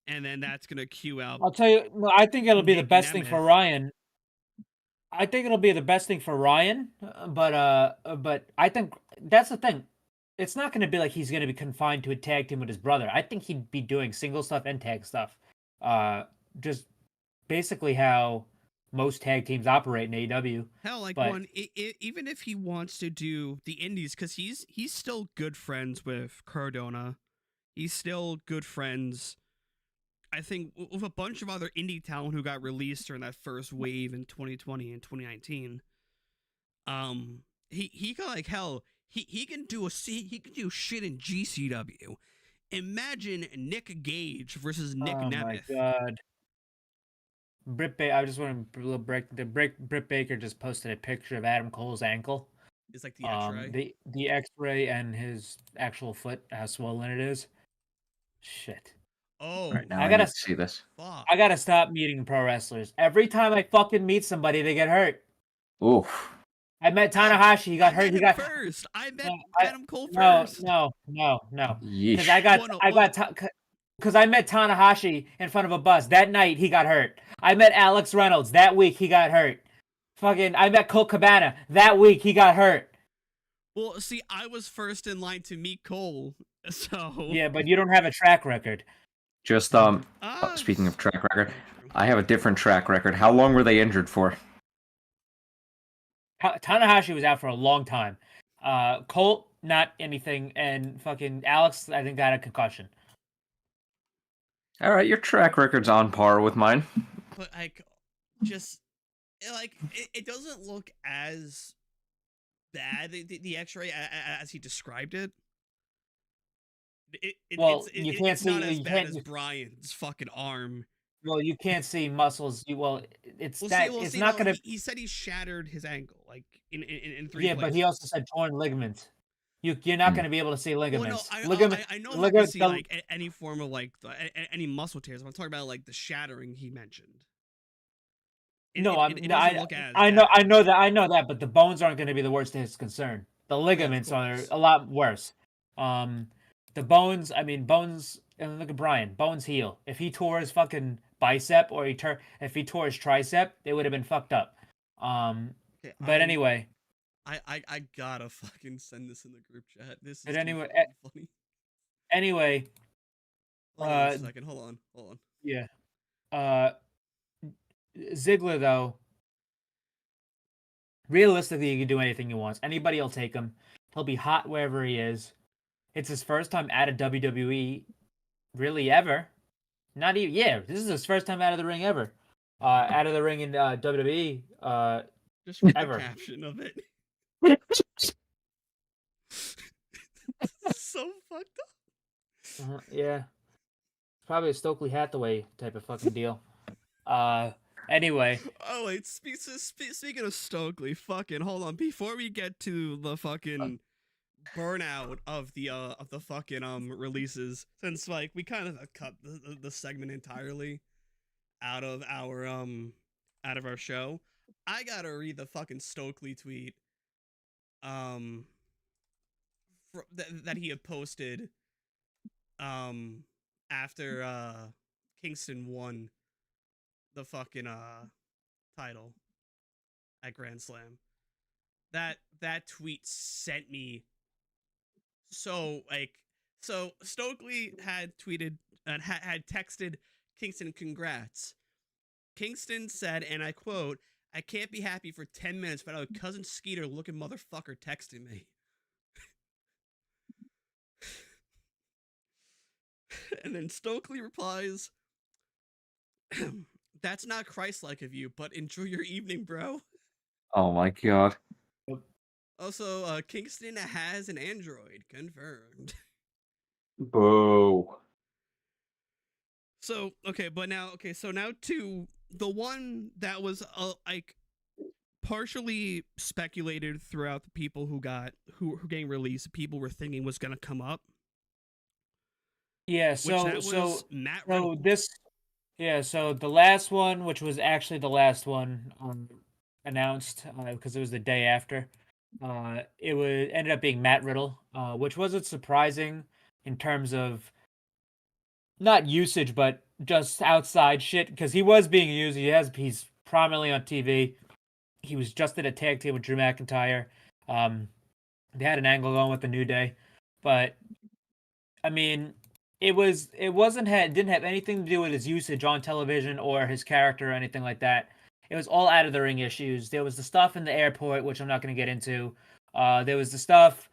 and then that's gonna cue out? I'll tell you, I think it'll be the best thing for Ryan. I think it'll be the best thing for Ryan, but I think that's the thing. It's not going to be like he's going to be confined to a tag team with his brother. I think he'd be doing single stuff and tag stuff. Just basically how most tag teams operate in AEW. Hell, even if he wants to do the indies, because he's still good friends with Cardona. He's still good friends, I think, with a bunch of other indie talent who got released during that first wave in 2020 and 2019. He got hell. He can do shit in GCW. Imagine Nick Gage versus Nick Nemeth. Oh my god. I just want to break. Britt Baker just posted a picture of Adam Cole's ankle. It's like the X-ray. The X-ray and his actual foot, how swollen it is. Shit. Oh, right now I gotta see this. Fuck. I gotta stop meeting pro wrestlers. Every time I fucking meet somebody, they get hurt. Oof. I met Tanahashi. He got I hurt. met He him got first. I met no, Adam Cole no, first. no, no. Because Yeesh. because I met Tanahashi in front of a bus that night. He got hurt. I met Alex Reynolds that week. He got hurt. Fucking, I met Colt Cabana that week. He got hurt. Well, see, I was first in line to meet Cole, so Yeah, but you don't have a track record. Just speaking of track record, true. I have a different track record. How long were they injured for? Tanahashi was out for a long time. Colt, not anything, and fucking Alex, I think, got a concussion. All right, your track record's on par with mine. But it doesn't look as bad the X-ray as he described it. It's not as bad as Brian's fucking arm. Well, you can't see muscles. It's not gonna. He said he shattered his ankle, like in 3 places. Yeah, but he also said torn ligaments. You're not going to be able to see ligaments. Well, no, I know I'm not going to see like any form of like any muscle tears. I'm talking about like the shattering he mentioned. I know that, but the bones aren't going to be the worst of his concern. The ligaments are a lot worse. The bones, and look at Brian. Bones heal. If he tore his fucking bicep or if he tore his tricep, it would have been fucked up. But anyway, I gotta fucking send this in the group chat. This is funny. Anyway, hold on a second. Hold on. Yeah. Ziggler, though, realistically, he can do anything he wants. Anybody will take him. He'll be hot wherever he is. It's his first time out of WWE, really ever. Not even, yeah, this is his first time out of the ring ever. Out of the ring in WWE, just read ever. The caption of it. So fucked up. Yeah. Probably a Stokely Hathaway type of fucking deal. Anyway. Oh wait, speaking of Stokely, fucking hold on. Before we get to the fucking burnout of the fucking releases, since like we kind of cut the segment entirely out of our show, I gotta read the fucking Stokely tweet that he had posted after Kingston won the fucking title at Grand Slam. That tweet sent me so Stokely had tweeted and had texted Kingston congrats. Kingston said, and I quote, "I can't be happy for 10 minutes without a cousin Skeeter looking motherfucker texting me." And then Stokely replies, "That's not Christ-like of you, but enjoy your evening, bro." Oh my god. Also, Kingston has an android, confirmed. Boo. So now to the one that was like partially speculated throughout the people who getting released, people were thinking was gonna come up. Yeah, so Matt Riddle. So the last one, which was actually the last one announced because it was the day after, ended up being Matt Riddle, which wasn't surprising in terms of not usage, but just outside shit, because he was being used. He's prominently on TV. He was just in a tag team with Drew McIntyre. They had an angle going with the New Day, but I mean, it didn't have anything to do with his usage on television or his character or anything like that. It was all out of the ring issues. There was the stuff in the airport, which I'm not going to get into. There was the stuff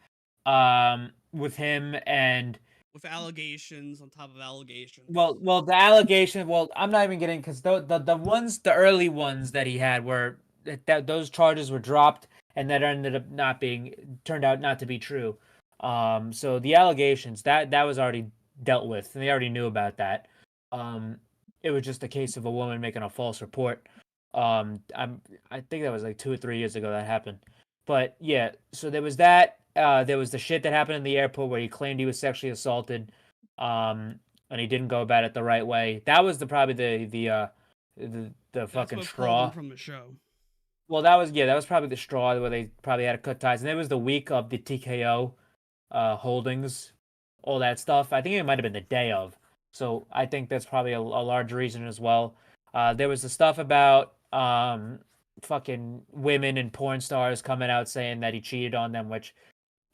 with him and with allegations on top of allegations. Well, the allegation. Well, I'm not even getting, because the early ones that he had were that those charges were dropped, and that turned out not to be true. So the allegations that was already dealt with, and they already knew about that. It was just a case of a woman making a false report. I think that was like 2 or 3 years ago that happened. But yeah, so there was that. There was the shit that happened in the airport where he claimed he was sexually assaulted, and he didn't go about it the right way. That was probably the fucking straw from the show. Well, that was probably the straw where they probably had to cut ties, and it was the week of the TKO holdings, all that stuff. I think it might have been the day of. So I think that's probably a large reason as well. There was the stuff about fucking women and porn stars coming out saying that he cheated on them, which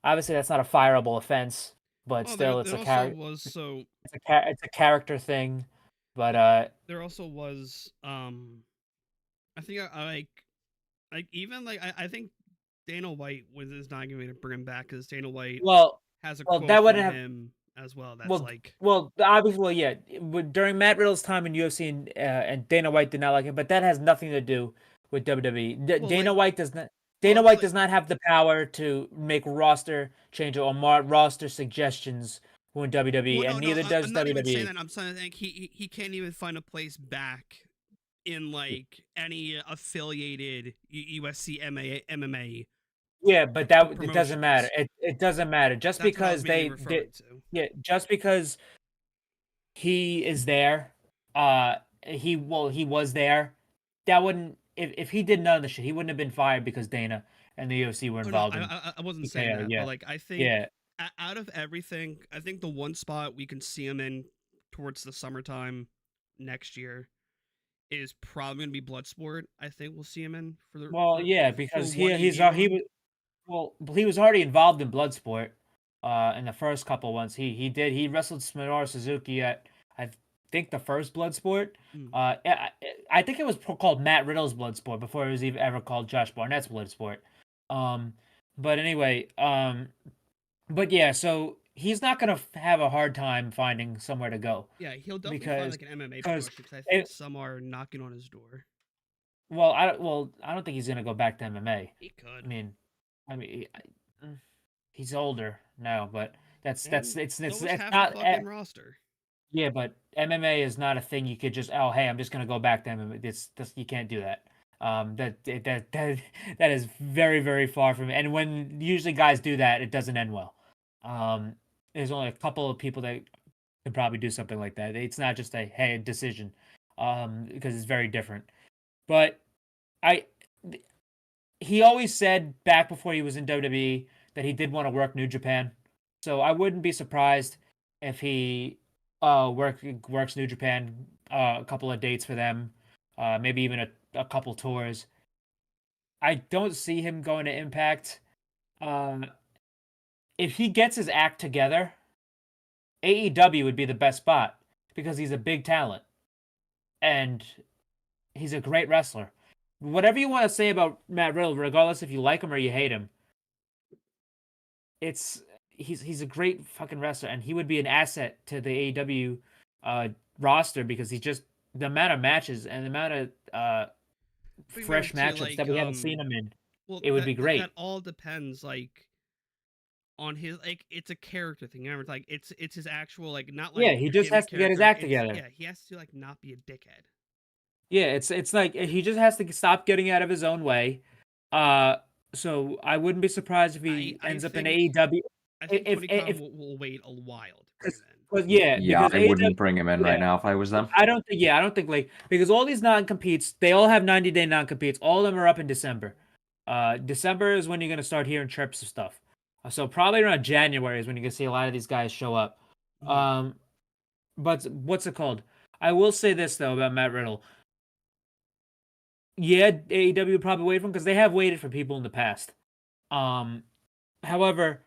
obviously that's not a fireable offense, but Well, still there it's a also was it's a character thing. But there also was I think like even like I think Dana White is not going to bring him back because Dana White has a quote that from wouldn't have him as well. That's like obviously, well, yeah. During Matt Riddle's time in UFC, and Dana White did not like him, but that has nothing to do with WWE. Dana White does not. Dana White does not have the power to make roster change or roster suggestions when WWE, and neither does I'm not WWE. even saying that. I'm saying like he can't even find a place back in like any affiliated UFC MMA. Yeah, but it doesn't matter. It doesn't matter. Just That's because just because he is there, he was there. That wouldn't if he did none of the shit, he wouldn't have been fired because Dana and the UFC were involved. I wasn't saying that, but like I think out of everything, I think the one spot we can see him in towards the summertime next year is probably going to be Bloodsport. I think we'll see him in for the because he was already involved in Bloodsport in the first couple ones. He wrestled Minoru Suzuki at I think the first Bloodsport. I think it was called Matt Riddle's Bloodsport before it was even ever called Josh Barnett's Bloodsport. But anyway, but yeah, so he's not gonna have a hard time finding somewhere to go. Yeah, he'll definitely find like an MMA push because I think some are knocking on his door. Well, I don't think he's gonna go back to MMA. He could. I mean, he's older now, but it's not fucking roster. Yeah, but MMA is not a thing you could just hey, I'm just gonna go back to MMA. This you can't do that. That is very, very far from it. And when usually guys do that, it doesn't end well. There's only a couple of people that can probably do something like that. It's not just a decision, because it's very different. But he always said back before he was in WWE that he did want to work New Japan. So I wouldn't be surprised if he works New Japan, a couple of dates for them, maybe even a couple tours. I don't see him going to Impact. If he gets his act together, AEW would be the best spot because he's a big talent and he's a great wrestler. Whatever you want to say about Matt Riddle, regardless if you like him or you hate him, he's a great fucking wrestler, and he would be an asset to the AEW roster because he's just the amount of matches and the amount of fresh matches that we haven't seen him in. It would be great. That all depends, like, on his it's a character thing. Remember, like it's his actual not like he just has to get his act together. Yeah, he has to not be a dickhead. Yeah, it's like he just has to stop getting out of his own way. So I wouldn't be surprised if he ends up in AEW. I think Tony Khan will wait a while. But yeah, I wouldn't bring him in right now if I was them. I don't think like because all these non-competes, they all have 90-day non-competes. All of them are up in December. December is when you're gonna start hearing chirps of stuff. So probably around January is when you're gonna see a lot of these guys show up. But what's it called? I will say this though about Matt Riddle. Yeah, AEW would probably wait for him because they have waited for people in the past. However,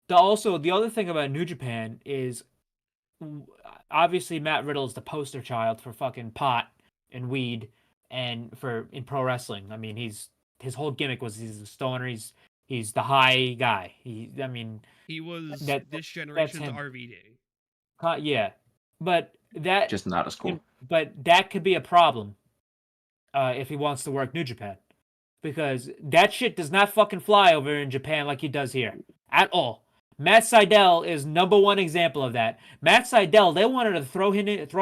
the other thing about New Japan is obviously Matt Riddle is the poster child for fucking pot and weed and in pro wrestling. I mean, his whole gimmick was he's a stoner. He's the high guy. He was this generation's RVD. Yeah, but that just not as cool. But that could be a problem if he wants to work New Japan, because that shit does not fucking fly over in Japan like he does here at all. Matt Sydal is number one example of that. Matt Sydal, they wanted to throw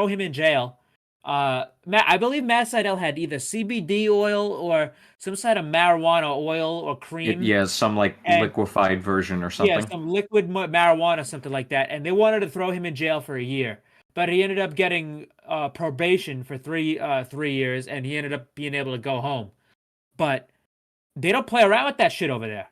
him in jail. I believe Matt Sydal had either CBD oil or some sort of marijuana oil or cream. Some liquefied version or something. Yeah, some liquid marijuana, something like that. And they wanted to throw him in jail for a year. But he ended up getting probation for 3 years, and he ended up being able to go home. But they don't play around with that shit over there.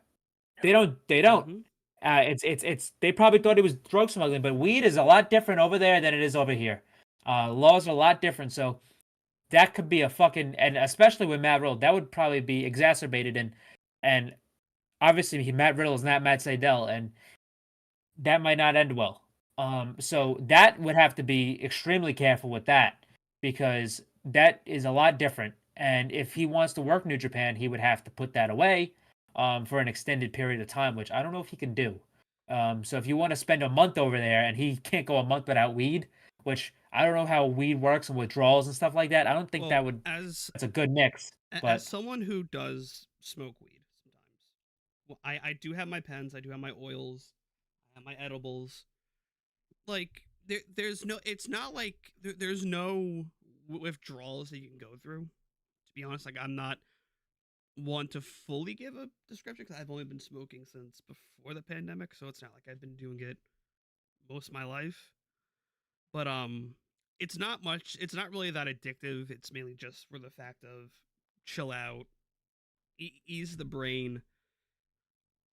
They don't. Mhm. It's. They probably thought it was drug smuggling, but weed is a lot different over there than it is over here. Laws are a lot different, so that could be a fucking, and especially with Matt Riddle, that would probably be exacerbated, and obviously Matt Riddle is not Matt Sydal, and that might not end well. So that would have to be extremely careful with that because that is a lot different. And if he wants to work New Japan, he would have to put that away for an extended period of time, which I don't know if he can do. So if you want to spend a month over there and he can't go a month without weed, which I don't know how weed works and withdrawals and stuff like that. I don't think that would. That's a good mix. But As someone who does smoke weed sometimes, well, I do have my pens, I do have my oils, I have my edibles. Like there's no, it's not like there's no withdrawals that you can go through. To be honest, like I'm not one to fully give a description because I've only been smoking since before the pandemic, so it's not like I've been doing it most of my life. But it's not much. It's not really that addictive. It's mainly just for the fact of chill out, ease the brain.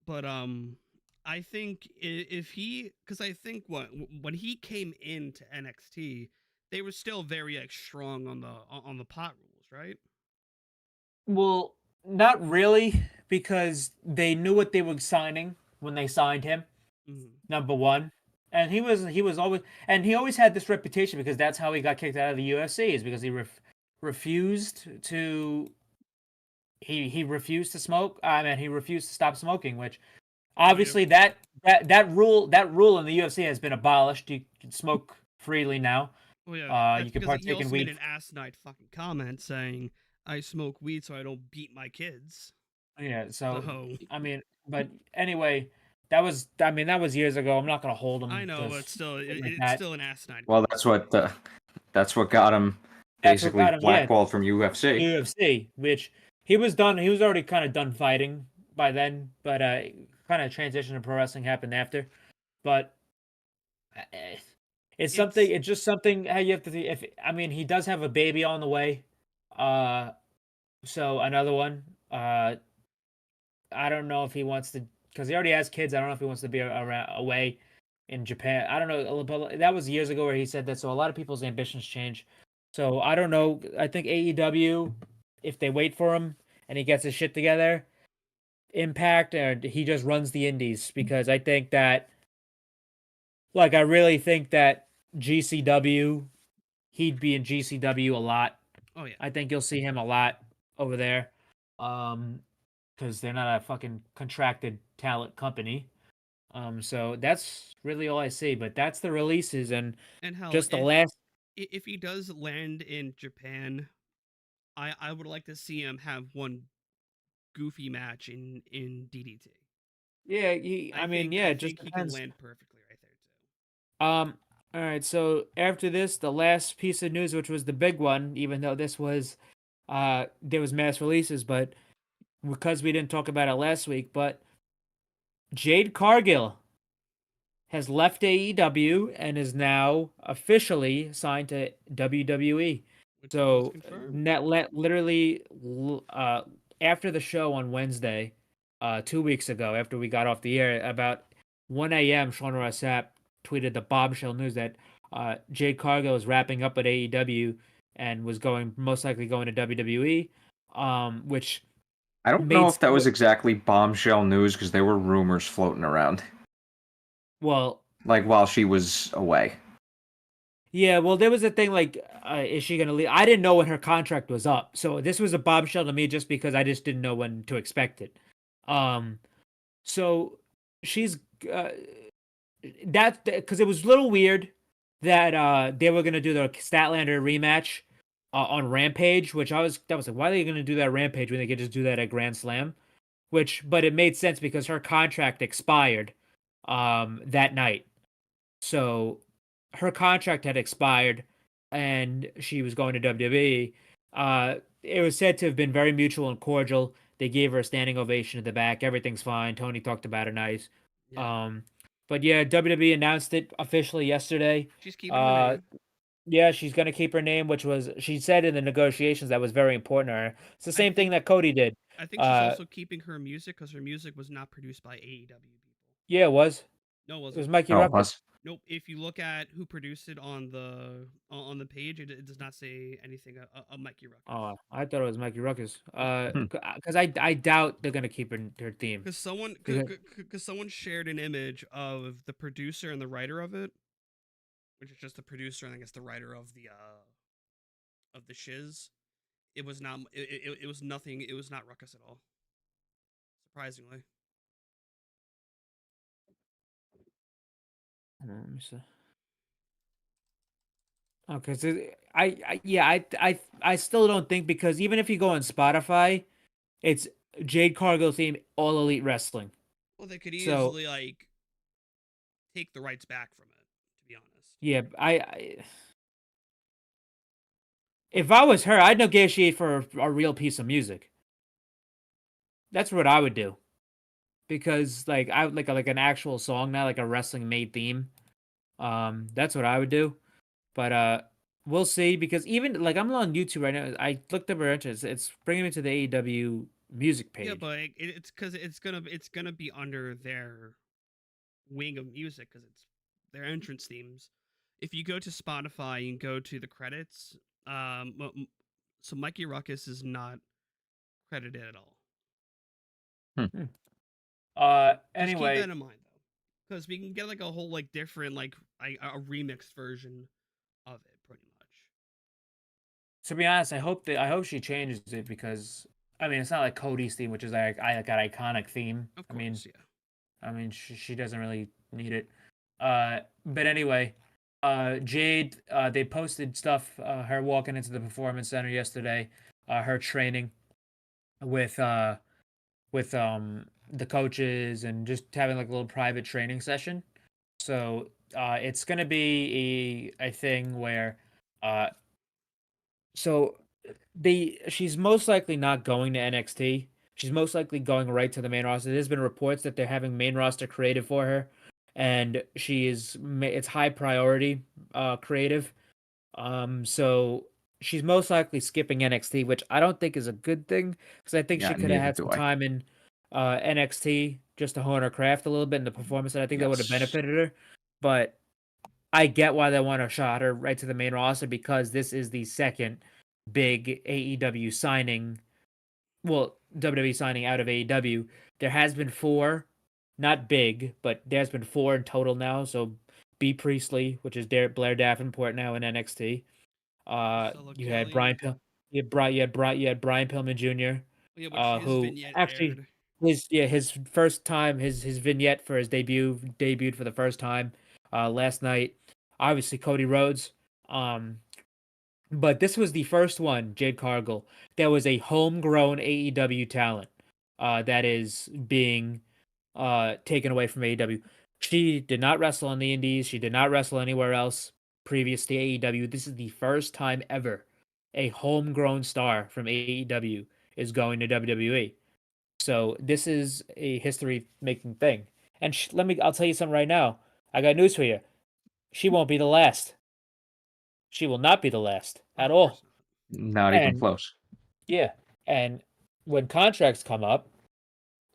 But I think if he, because I think when he came into NXT, they were still very like strong on the pot rules, right? well, not really because they knew what they were signing when they signed him. Mhm. Number one, and he was always, and he always had this reputation because that's how he got kicked out of the UFC is because he refused to he refused to smoke. I mean, he refused to stop smoking, which obviously that rule in the UFC has been abolished. You can smoke freely now. Oh yeah, You can because he partake in also made weed. an assigned fucking comment saying, "I smoke weed so I don't beat my kids." Yeah, so So I mean, but anyway, that was years ago. I'm not gonna hold him. I know, to but still, something like it's that. still an asinine. Well, that's what got him That's what basically got him, blackballed from UFC. UFC, which he was done. He was already kind of done fighting by then, but kind of transition to pro wrestling happened after. But it's something. It's just something. How you have to. If I mean, he does have a baby on the way. So another one. I don't know if he wants to because he already has kids. I don't know if he wants to be around away in Japan. I don't know, but that was years ago where he said that. So a lot of people's ambitions change. So I don't know. I think AEW, if they wait for him and he gets his shit together, Impact, or he just runs the Indies because I think that, like, I really think that GCW, he'd be in GCW a lot. Oh yeah, I think you'll see him a lot over there. Because they're not a fucking contracted talent company. So that's really all I see. But that's the releases and hell, just the last. if he does land in Japan, I would like to see him have one goofy match in DDT. Yeah, I mean, I it just think he can depends. land perfectly right there too. All right. So after this, the last piece of news, which was the big one, even though this was, there was mass releases, but because we didn't talk about it last week, but Jade Cargill has left AEW and is now officially signed to WWE. Which So was confirmed. literally after the show on Wednesday, 2 weeks ago, after we got off the air, about 1 a.m., Sean Ross Sapp tweeted the bombshell news that Jade Cargill is wrapping up at AEW and was most likely going to WWE, which I don't know if that was exactly bombshell news because there were rumors floating around. Well, like while she was away. Yeah, well, there was a thing like, is she going to leave? I didn't know when her contract was up. So this was a bombshell to me just because I just didn't know when to expect it. So she's, because it was a little weird that they were going to do the Statlander rematch on Rampage, which that was like, why are they going to do that Rampage when they could just do that at Grand Slam? But it made sense because her contract expired that night. So her contract had expired and she was going to WWE. It was said to have been very mutual and cordial. They gave her a standing ovation at the back. Everything's fine. Tony talked about it nice. Yeah. But yeah, WWE announced it officially yesterday. She's keeping her name. Yeah, she's gonna keep her name, which was she said in the negotiations that was very important to her. It's the same thing that Cody did. I think she's also keeping her music because her music was not produced by AEW people. Yeah, it was. No, it It wasn't. was Mikey Oh, it Ruckus. was. Nope. If you look at who produced it on the page, it does not say anything of Mikey Ruckus. Oh, I thought it was Mikey Ruckus. Hmm. Because I doubt they're gonna keep her theme. Because someone shared an image of the producer and the writer of it, which is just the producer and I guess the writer of the shiz. It was not. It was nothing. It was not Ruckus at all. Surprisingly. Let me see. Okay, I still don't think because even if you go on Spotify, it's Jade Cargill theme, All Elite Wrestling. Well, they could So- easily like take the rights back from it. To be honest. Yeah, if I was her, I'd negotiate for a real piece of music. That's what I would do. Because like I like an actual song, not like a wrestling made theme. That's what I would do. But we'll see because even like I'm on YouTube right now. I looked up her entrance. It's bringing me to the AEW music page. Yeah, but it's because it's gonna be under their wing of music because it's their entrance themes. If you go to Spotify and go to the credits, so Mikey Ruckus is not credited at all. Just Anyway, keep that in mind though, because we can get like a whole like different like a remixed version of it, pretty much. to be honest, I hope she changes it because I mean it's not like Cody's theme, which is like I like an iconic theme. Of course, I mean, yeah. I mean she doesn't really need it. But anyway, Jade, they posted stuff her walking into the performance center yesterday, her training with the coaches and just having like a little private training session. So it's gonna be a thing where so she's most likely not going to NXT. She's most likely going right to the main roster. There's been reports that they're having main roster creative for her, and it's high priority creative. So she's most likely skipping NXT, which I don't think is a good thing because I think Yeah, she could have neither had do some I. time in NXT just to hone her craft a little bit in the performance, and I think that would have Yes. benefited her. But I get why they want to shot her right to the main roster because this is the second big AEW signing. Well, WWE signing out of AEW. There has been four, not big, but there's been four in total now. So B Priestley, which is Blair Davenport now in NXT. Priscilla You had Kelly. you had Brian Pillman Jr. Yeah, which his Who vignette actually aired. his first time his vignette for his debuted for the first time last night. Obviously Cody Rhodes. But this was the first one, Jade Cargill. There was a homegrown AEW talent that is being taken away from AEW. She did not wrestle on the Indies. She did not wrestle anywhere else previous to AEW. This is the first time ever a homegrown star from AEW is going to WWE. So this is a history-making thing. And I'll tell you something right now. I got news for you. She won't be the last. She will not be the last at all. Not even And- close. Yeah. And when contracts come up,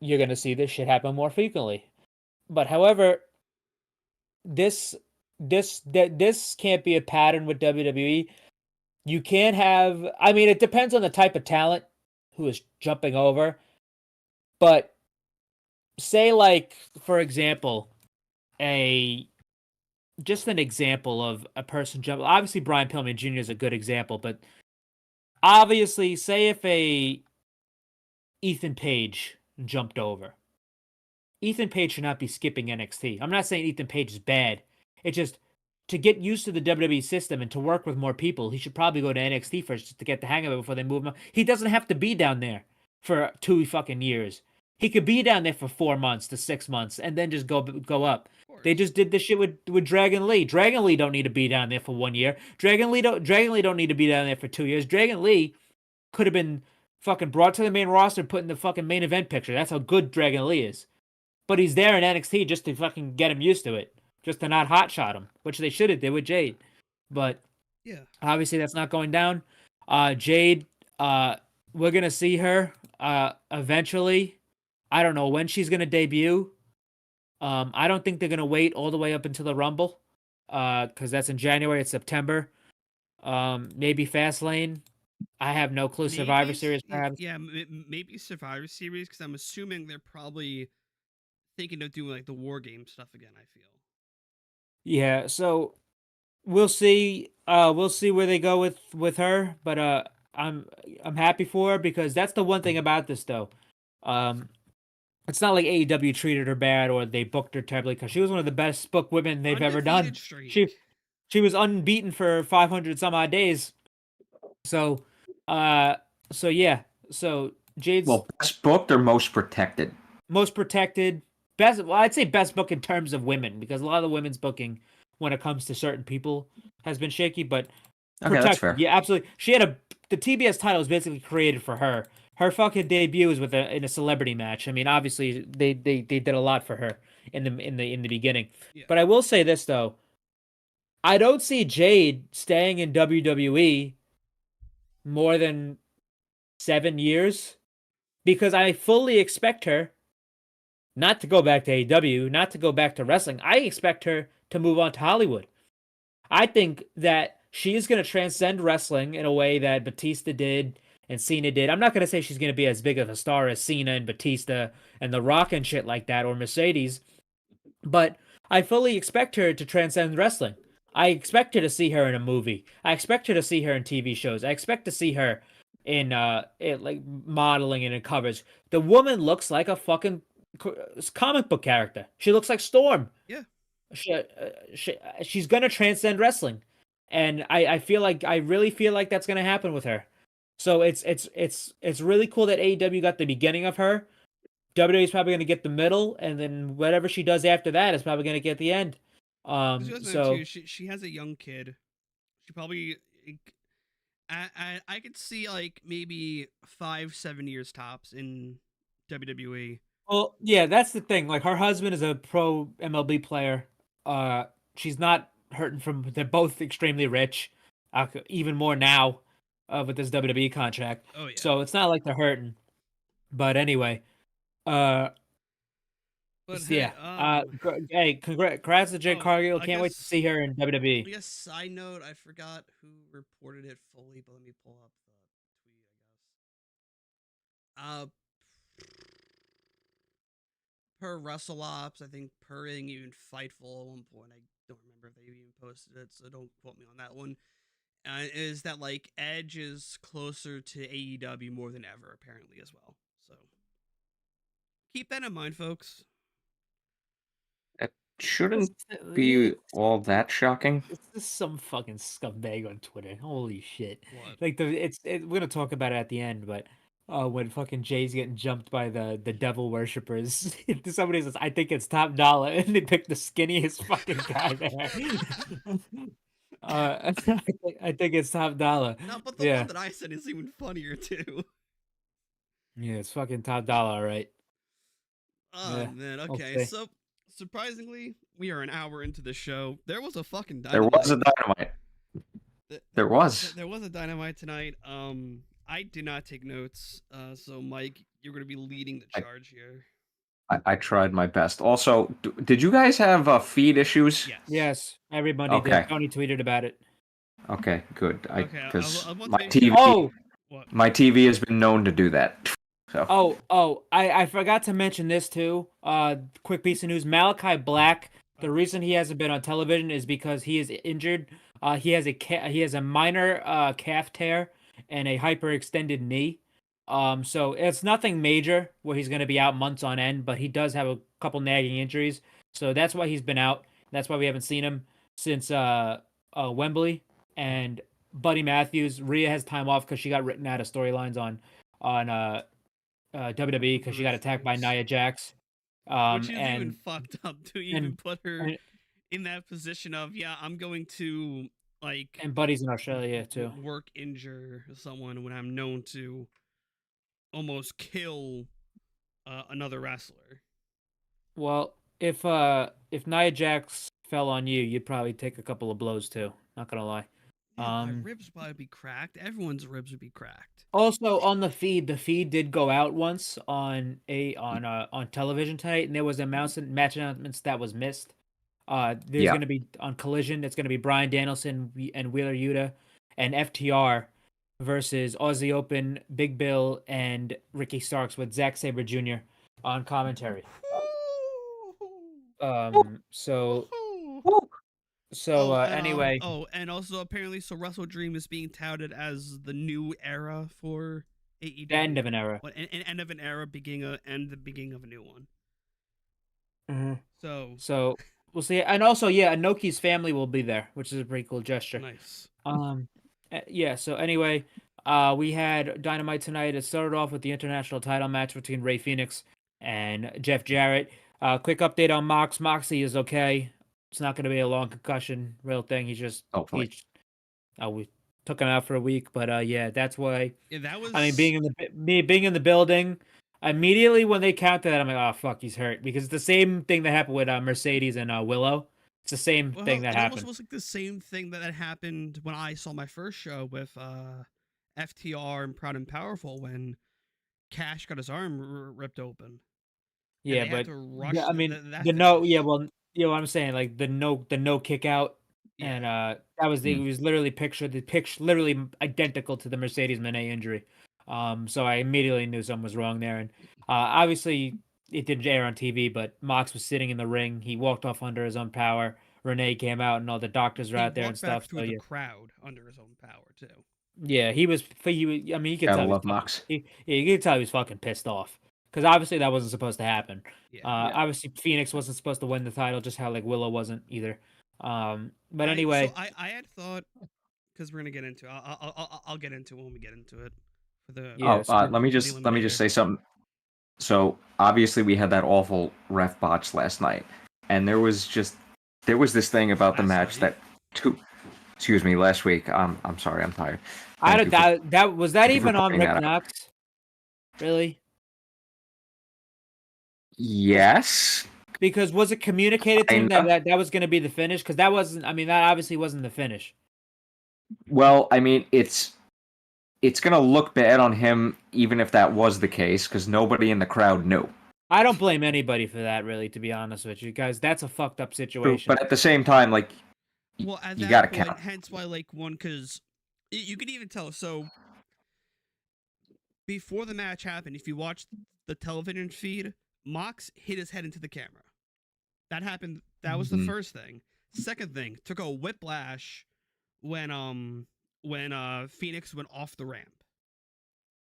you're going to see this shit happen more frequently. But however, this can't be a pattern with WWE. You can't have, I mean, it depends on the type of talent who is jumping over. But say like, for example, just an example of a person jumping. Obviously, Brian Pillman Jr. is a good example, but obviously, say if a Ethan Page jumped over. Ethan Page should not be skipping NXT. I'm not saying Ethan Page is bad. It's just to get used to the WWE system and to work with more people, he should probably go to NXT first just to get the hang of it before they move him. He doesn't have to be down there for 2 fucking years. He could be down there for 4 months to 6 months and then just go up. They just did this shit with Dragon Lee. Dragon Lee don't need to be down there for 1 year. Dragon Lee don't need to be down there for 2 years. Dragon Lee could have been fucking brought to the main roster and put in the fucking main event picture. That's how good Dragon Lee is. But he's there in NXT just to fucking get him used to it. Just to not hotshot him, which they should have did with Jade. But Yeah. Obviously, that's not going down. Jade, we're gonna see her eventually. I don't know when she's gonna debut. I don't think they're gonna wait all the way up until the Rumble, because that's in January. It's September. Maybe Fastlane. I have no clue. Survivor Series, perhaps. Yeah, maybe Survivor Series, because I'm assuming they're probably thinking of doing like the War Game stuff again. I feel. Yeah, so we'll see. We'll see where they go with her, but I'm happy for her because that's the one thing about this though. It's not like AEW treated her bad or they booked her terribly because she was one of the best booked women they've ever done. Undefeated streak. She was unbeaten for 500 some odd days. So, so yeah, so Jade's best booked or most protected? most protected, best. Well, I'd say best book in terms of women because a lot of the women's booking when it comes to certain people has been shaky, but Okay, that's fair. yeah, absolutely. She had the TBS title was basically created for her. Her fucking debut was in a celebrity match. I mean, obviously they did a lot for her in the beginning. Yeah. But I will say this though. I don't see Jade staying in WWE more than 7 years because I fully expect her not to go back to AEW, not to go back to wrestling. I expect her to move on to Hollywood. I think that she is going to transcend wrestling in a way that Batista did and Cena did. I'm not going to say she's going to be as big of a star as Cena and Batista and The Rock and shit like that or Mercedes, but I fully expect her to transcend wrestling. I expect her to see her in a movie. I expect her to see her in TV shows. I expect to see her in like modeling and in covers. The woman looks like a fucking comic book character. She looks like Storm. Yeah. She's gonna transcend wrestling, and I really feel like that's gonna happen with her. So it's really cool that AEW got the beginning of her. WWE is probably gonna get the middle, and then whatever she does after that is probably gonna get the end. So she has a young kid. She probably I could see like maybe 5-7 years tops in WWE. Well, yeah, that's the thing. Like her husband is a pro MLB player. She's not hurting from. They're both extremely rich, even more now, with this WWE contract. Oh yeah. So it's not like they're hurting. But anyway, But yeah. Hey, congrats to Jade Cargill. Can't wait to see her in WWE. I guess side note, I forgot who reported it fully, but let me pull up the tweet. I guess. Per WrestleOps, I think per even Fightful at one point. I don't remember if they even posted it, so don't quote me on that one. Is that like Edge is closer to AEW more than ever, apparently, as well. So keep that in mind, folks. It shouldn't be all that shocking. This is some fucking scumbag on Twitter. Holy shit! What? Like we're gonna talk about it at the end, but when fucking Jay's getting jumped by the devil worshippers, somebody says, "I think it's Top Dollar," and they pick the skinniest fucking guy there. I think it's Top Dollar. No, but the one that I said is even funnier too. Yeah, it's fucking Top Dollar, right? Oh man, okay. So surprisingly, we are an hour into the show. There was a fucking Dynamite. There was a Dynamite. There was a Dynamite tonight. I did not take notes. So Mike, you're going to be leading the charge here. I tried my best. Also, did you guys have feed issues? Yes, everybody did. Tony tweeted about it. Okay, good. Because my TV, TV has been known to do that. So. I forgot to mention this too. Quick piece of news: Malachi Black. The reason he hasn't been on television is because he is injured. He has a minor calf tear and a hyperextended knee. So it's nothing major where he's going to be out months on end, but he does have a couple nagging injuries. So that's why he's been out. That's why we haven't seen him since Wembley. And Buddy Matthews, Rhea has time off because she got written out of storylines on WWE because she got attacked by Nia Jax. Which is even fucked up to even put her in that position of, I'm going to like. And Buddy's in Australia too. Work injure someone when I'm known to almost kill another wrestler. Well, if Nia Jax fell on you, you'd probably take a couple of blows too. Not gonna lie. Yeah, my ribs would probably be cracked. Everyone's ribs would be cracked. Also on the feed did go out once on television tonight, and there was a match announcements that was missed. There's going to be on Collision. It's going to be Bryan Danielson and Wheeler Yuta and FTR versus Aussie Open, Big Bill, and Ricky Starks with Zack Sabre Jr. on commentary. Anyway. And also apparently, so WrestleDream is being touted as the new era for AEW. The end of an era. An end of an era, the beginning of a new one. Mm-hmm. So we'll see. And also, Inoki's family will be there, which is a pretty cool gesture. Nice. So anyway, we had Dynamite tonight. It started off with the international title match between Rey Fenix and Jeff Jarrett. Quick update on Mox. Moxie is okay. It's not going to be a long concussion, real thing. He just we took him out for a week, but that's why. Yeah, that was. I mean, being in the building, immediately when they counted that, I'm like, oh fuck, he's hurt, because it's the same thing that happened with Mercedes and Willow. It's the same thing that happened. It almost looks like the same thing that happened when I saw my first show with FTR and Proud and Powerful when Cash got his arm ripped open. Yeah, but I mean, what I'm saying, like the no kick out, and that was it was literally literally identical to the Mercedes Moné injury. So I immediately knew something was wrong there, and obviously it didn't air on TV, but Mox was sitting in the ring. He walked off under his own power. Renee came out, and all the doctors were out there and stuff. Through the crowd under his own power too. Yeah, he was. I mean, you could tell. Love Mox. You could tell he was fucking pissed off. Because obviously that wasn't supposed to happen. Obviously Phoenix wasn't supposed to win the title, just how like Willow wasn't either. But anyway, so I had thought, because we're gonna get into it, I'll get into it when we get into it. For the let me just say something. So obviously we had that awful ref botch last night, and there was this thing about the match last week. I'm sorry, I'm tired. Was that even on Rick Knox? Really? Yes. Because was it communicated to him that was going to be the finish? Because that obviously wasn't the finish. Well, I mean, it's going to look bad on him even if that was the case, because nobody in the crowd knew. I don't blame anybody for that, really, to be honest with you guys. That's a fucked up situation. But at the same time, like, you got to count. Hence why, like, because you could even tell. So before the match happened, if you watch the television feed, Mox hit his head into the camera. That happened. That was the first thing. Second thing, took a whiplash when Phoenix went off the ramp.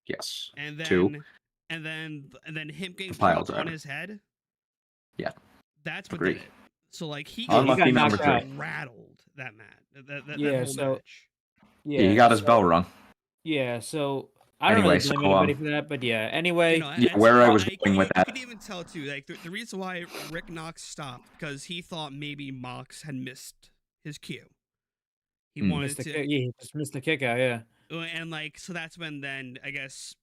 Yes. And then him getting piled on his head. Yeah. That's what Agreed. did it. So like he got rattled that match. That whole match. Yeah, he got his bell rung. Yeah, so I don't really blame anybody for that, but yeah. Anyway, where I was going with that. You could even tell too, like the reason why Rick Knox stopped, because he thought maybe Mox had missed his cue. He wanted to. He just missed the kick out, yeah. And like, so that's when then I guess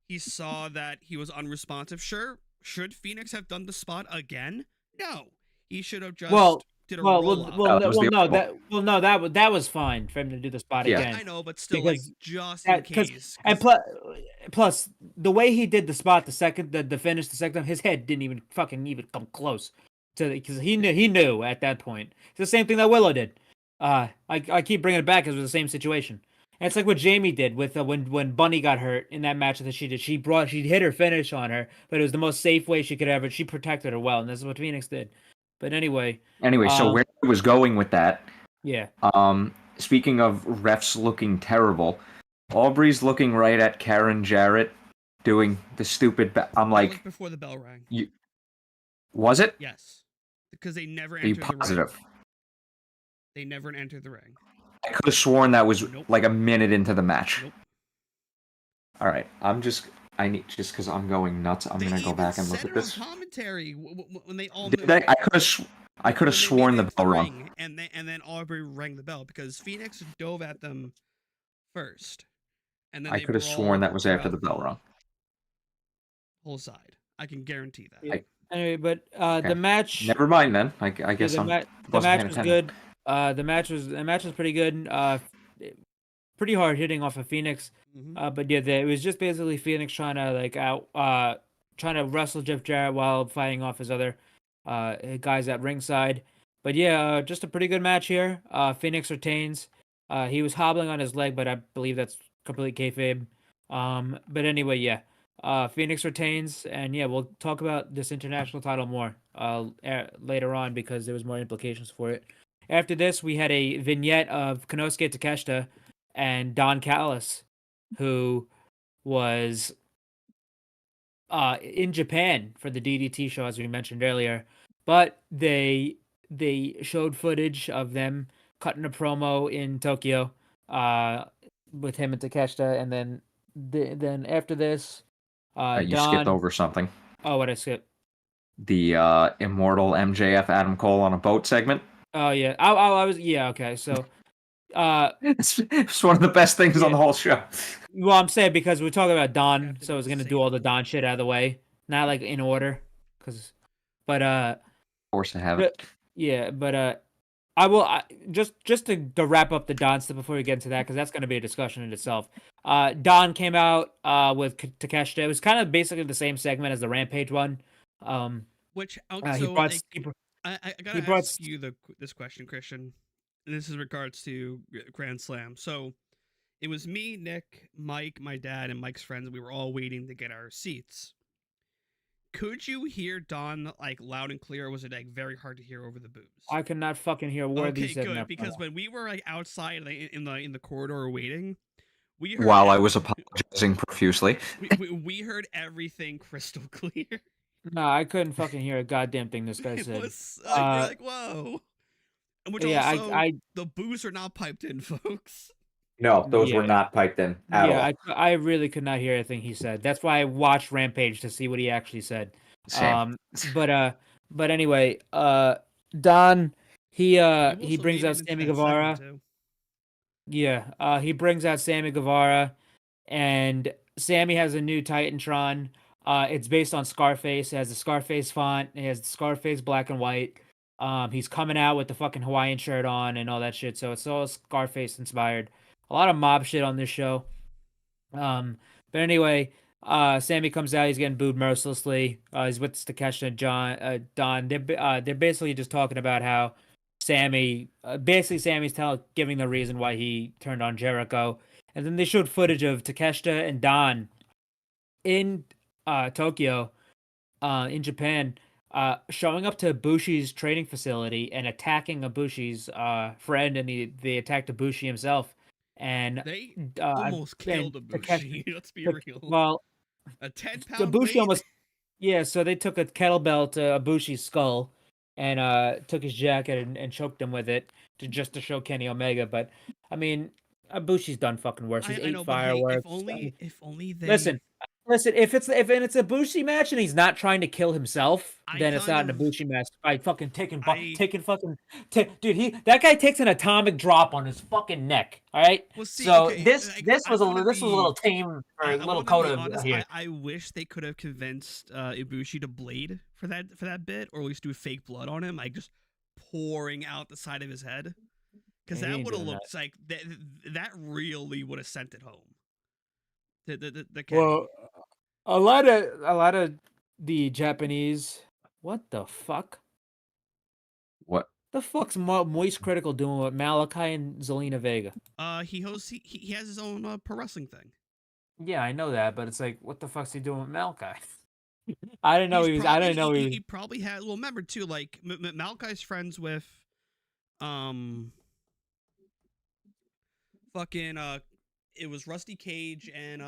he saw that he was unresponsive. Sure, should Phoenix have done the spot again? No, he should have just. Did a roll up. That was fine for him to do the spot again. I know, but still, because, like, just in case. And plus, the way he did the spot, the finish, the second time, his head didn't even come close to because he knew at that point. It's the same thing that Willow did. I keep bringing it back because it was the same situation. And it's like what Jamie did with when Bunny got hurt in that match that she did. She hit her finish on her, but it was the most safe way she could ever. She protected her well, and this is what Phoenix did. But anyway, so where I was going with that? Yeah. Speaking of refs looking terrible, Aubrey's looking right at Karen Jarrett doing the stupid. I'm like, before the bell rang. Was it? Yes, because they never entered the ring. Positive? They never entered the ring. I could have sworn that was like a minute into the match. Nope. All right, because I'm going nuts. I'm gonna go back and look at this. Commentary when they all. I could have sworn the bell rang. And then Aubrey rang the bell because Phoenix dove at them first, and then I could have sworn that was after the bell rung. Whole side, I can guarantee that. Anyway, but the match. Never mind then. I guess the match was good. The match was pretty good. Pretty hard hitting off of Phoenix. But yeah, it was just basically Phoenix trying to wrestle Jeff Jarrett while fighting off his other guys at ringside. But yeah, just a pretty good match here. Phoenix retains. He was hobbling on his leg, but I believe that's complete kayfabe. But anyway, yeah. Phoenix retains, and yeah, we'll talk about this international title more later on because there was more implications for it. After this, we had a vignette of Konosuke Takeshita and Don Callis, who was in Japan for the DDT show, as we mentioned earlier. But they showed footage of them cutting a promo in Tokyo with him and Takeshita, and then after this, You Don. skipped over something. Oh, what I skip? The immortal MJF Adam Cole on a boat segment. Oh yeah, I was okay. So, it's one of the best things on the whole show. Well, I'm saying because we're talking about Don, so I was gonna do all the Don shit out of the way, not like in order, but Of course I have it. Yeah, but I will just to wrap up the Don stuff before we get into that because that's gonna be a discussion in itself. Don came out with Takeshita. It was kind of basically the same segment as the Rampage one. Which I gotta ask you this question, Christian. And this is in regards to Grand Slam. So it was me, Nick, Mike, my dad, and Mike's friends. We were all waiting to get our seats. Could you hear Don like loud and clear, or was it like very hard to hear over the boos? I could not fucking hear a word he said. Okay, good, because when we were like outside in the corridor waiting, we heard while I was apologizing profusely, we heard everything crystal clear. No, I couldn't fucking hear a goddamn thing this guy said. It was we're like, whoa. Which yeah, also, the boos are not piped in, folks. No, those were not piped in at all. I really could not hear anything he said. That's why I watched Rampage to see what he actually said. Same. But anyway, Don, he brings out Sammy Guevara. Yeah, he brings out Sammy Guevara, and Sammy has a new Titantron. It's based on Scarface. It has the Scarface font. It has the Scarface black and white. He's coming out with the fucking Hawaiian shirt on and all that shit. So it's all Scarface inspired. A lot of mob shit on this show. But anyway, Sammy comes out. He's getting booed mercilessly. He's with Takeshita and Don. They're basically just talking about how Sammy's giving the reason why he turned on Jericho. And then they showed footage of Takeshita and Don in Tokyo, in Japan, showing up to Ibushi's training facility and attacking Ibushi's friend, and they attacked Ibushi himself. And they almost killed Ibushi. Let's be real. Well, a 10-pound Ibushi weight? almost. Yeah, so they took a kettlebell to Ibushi's skull and took his jacket and choked him with it to show Kenny Omega. But I mean, Ibushi's done fucking worse. He's ate fireworks. Hey, if only they Listen, if it's a Ibushi match and he's not trying to kill himself, then it's not an Ibushi match. I fucking dude, that guy takes an atomic drop on his fucking neck. All right. Well, see, so okay, this was a little tame for a little coda here. I wish they could have convinced Ibushi to blade for that bit, or at least do fake blood on him, like just pouring out the side of his head, because that would have looked like that really would have sent it home. Well, a lot of the Japanese. What the fuck? What the fuck's Moist Critical doing with Malachi and Zelina Vega? He hosts. He has his own pro wrestling thing. Yeah, I know that, but it's like, what the fuck's he doing with Malachi? I didn't know he was. I didn't know he was. He probably had. Well, remember too, like Malachi's friends with, fucking it was Rusty Cage and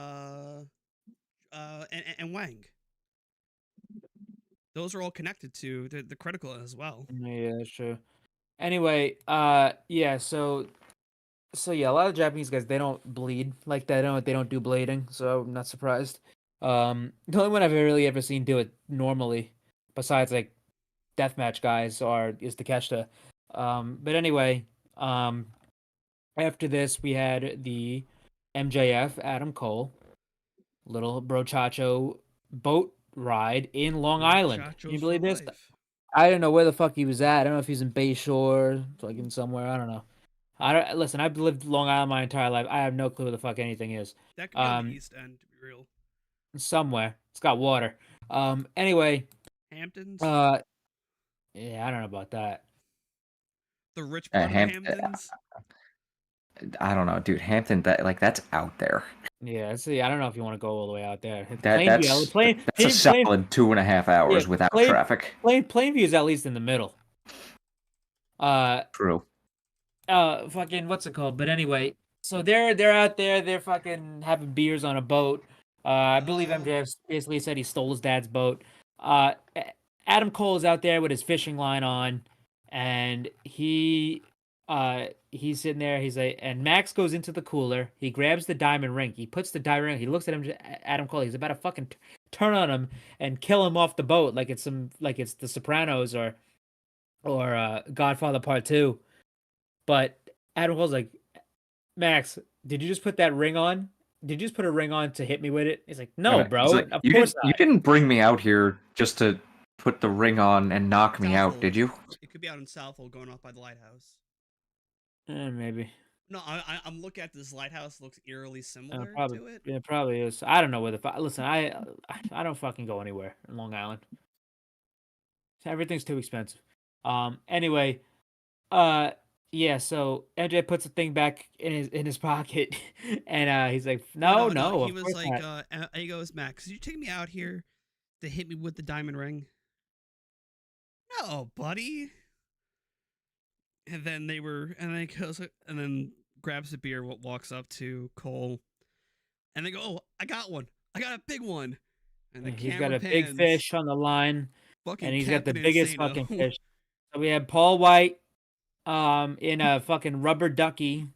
Wang. Those are all connected to the Critical as well. Yeah, sure. Anyway, yeah, so yeah, a lot of Japanese guys, they don't bleed like that. They don't do blading, so I'm not surprised. The only one I've really ever seen do it normally, besides like deathmatch guys, is Takeshita. But anyway, after this we had the MJF Adam Cole little brochacho boat ride in Long Island. Can you believe this? I don't know where the fuck he was at. I don't know if he's in Bayshore, like in somewhere. I don't know. Listen. I've lived Long Island my entire life. I have no clue where the fuck anything is. That could be on the East End, to be real. Somewhere. It's got water. Anyway. Hamptons. Yeah, I don't know about that. The rich part of the Hamptons. I don't know, dude. Hampton, that's out there. Yeah, see, I don't know if you want to go all the way out there. That's a solid 2.5 hours without traffic. Plainview is at least in the middle. True. Fucking what's it called? But anyway, so they're out there. They're fucking having beers on a boat. I believe MJF basically said he stole his dad's boat. Adam Cole is out there with his fishing line on, and he's sitting there. He's like, and Max goes into the cooler. He grabs the diamond ring. He puts the diamond ring. He looks at him, Adam Cole. He's about to fucking turn on him and kill him off the boat, like it's The Sopranos or Godfather Part 2. But Adam Cole's like, Max, did you just put that ring on? Did you just put a ring on to hit me with it? He's like, no, bro. Like, of course not. You didn't bring me out here just to put the ring on and knock me out, did you? It could be out in Southhold going off by the lighthouse. Maybe. No, I'm looking at this lighthouse. It looks eerily similar probably, to it. Yeah, probably is. I don't know where listen, I don't fucking go anywhere in Long Island. Everything's too expensive. Anyway, yeah, so MJ puts the thing back in his pocket, and he's like, no. He was like, he goes, Max, could you take me out here to hit me with the diamond ring? No, buddy. And then and then grabs a beer, walks up to Cole, and they go, oh, I got one. I got a big one. And the he's camera got a pans, big fish on the line, and he's got the biggest fucking fish. So we have Paul White, in a fucking rubber ducky,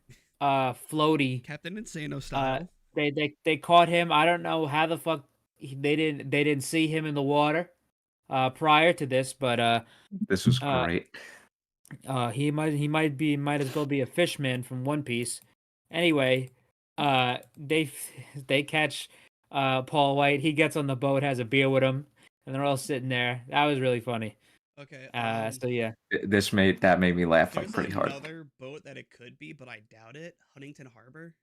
floaty, Captain Insano style. They caught him. I don't know how the fuck they didn't see him in the water, prior to this, but this was great. He might as well be a fishman from One Piece. Anyway, they catch Paul White. He gets on the boat, has a beer with him, and they're all sitting there. That was really funny. Okay. So yeah, that made me laugh like pretty hard. Another boat that it could be, but I doubt it. Huntington Harbor.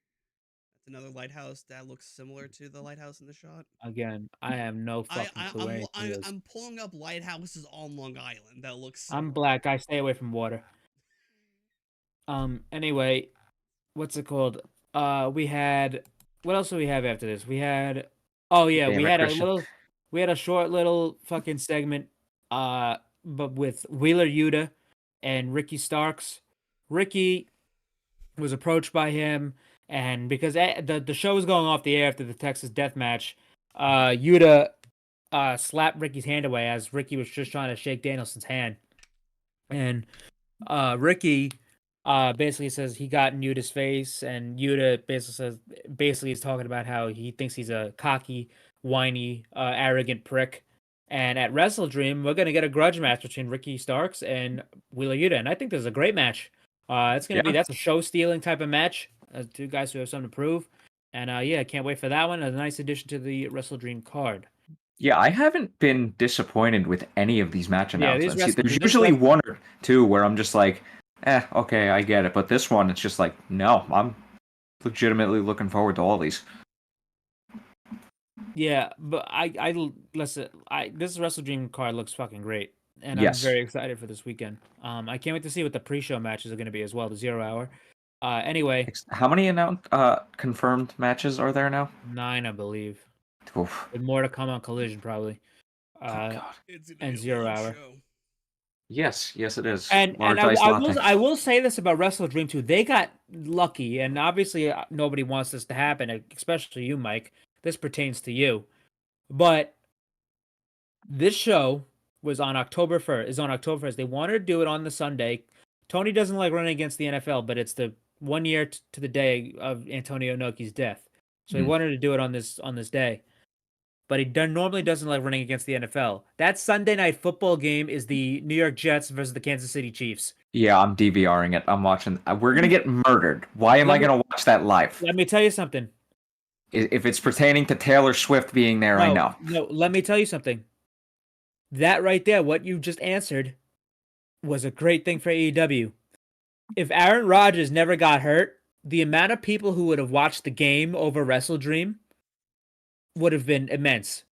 That's another lighthouse that looks similar to the lighthouse in the shot. Again, I have no fucking clue. I'm pulling up lighthouses on Long Island that looks similar. I'm black. I stay away from water. Anyway, what's it called? We had, what else do we have after this? We had, we had a short little fucking segment, but with Wheeler Yuta and Ricky Starks. Ricky was approached by him, and because the show was going off the air after the Texas Death Match, Yuta slapped Ricky's hand away as Ricky was just trying to shake Danielson's hand, and Ricky basically says he got in Yuta's face, and Yuta basically is talking about how he thinks he's a cocky, whiny, arrogant prick. And at WrestleDream, we're gonna get a grudge match between Ricky Starks and Wheeler Yuta, and I think this is a great match. That's a show stealing type of match. Two guys who have something to prove, and I can't wait for that one. A nice addition to the WrestleDream card. Yeah, I haven't been disappointed with any of these match announcements. There's usually one or two where I'm just like, okay, I get it. But this one, it's just like, no, I'm legitimately looking forward to all these. Yeah, but this WrestleDream card looks fucking great, and I'm very excited for this weekend. I can't wait to see what the pre-show matches are going to be as well. The 0 Hour. Anyway, how many confirmed matches are there now? 9, I believe. Oof. With more to come on Collision probably. God. And 0 Hour. Show. Yes, it is. And I will say this about WrestleDream too. They got lucky, and obviously nobody wants this to happen, especially you, Mike. This pertains to you. But this show was on October 1st. They wanted to do it on the Sunday. Tony doesn't like running against the NFL, but it's the 1 year to the day of Antonio Inoki's death. So he wanted to do it on this day. But he normally doesn't like running against the NFL. That Sunday night football game is the New York Jets versus the Kansas City Chiefs. Yeah, I'm DVRing it. I'm watching. We're going to get murdered. Why am I going to watch that live? Let me tell you something. If it's pertaining to Taylor Swift being there, I know. No, let me tell you something. That right there, what you just answered, was a great thing for AEW. If Aaron Rodgers never got hurt, the amount of people who would have watched the game over WrestleDream would have been immense.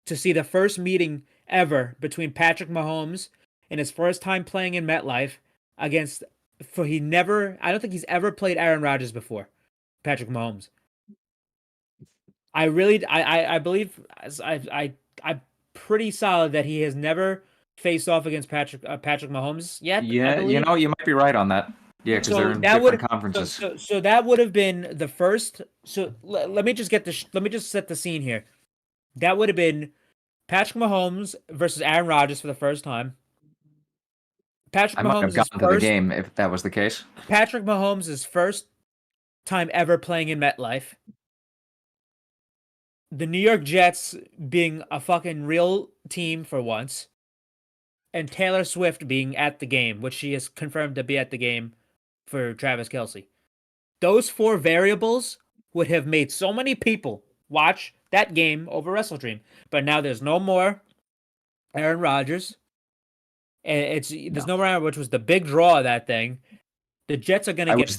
To see the first meeting ever between Patrick Mahomes in his first time playing in MetLife against, I don't think he's ever played Aaron Rodgers before, Patrick Mahomes. I believe, I'm pretty solid that he has never faced off against Patrick Mahomes yet. Yeah, you might be right on that. Yeah, because they're in different conferences. So that would have been the first. So let me just set the scene here. That would have been Patrick Mahomes versus Aaron Rodgers for the first time. I might have gotten to the game if that was the case. Patrick Mahomes' first time ever playing in MetLife. The New York Jets being a fucking real team for once. And Taylor Swift being at the game, which she has confirmed to be at the game for Travis Kelce. Those 4 variables would have made so many people watch that game over WrestleDream. But now there's no more Aaron Rodgers. There's no more, which was the big draw of that thing. The Jets are gonna get.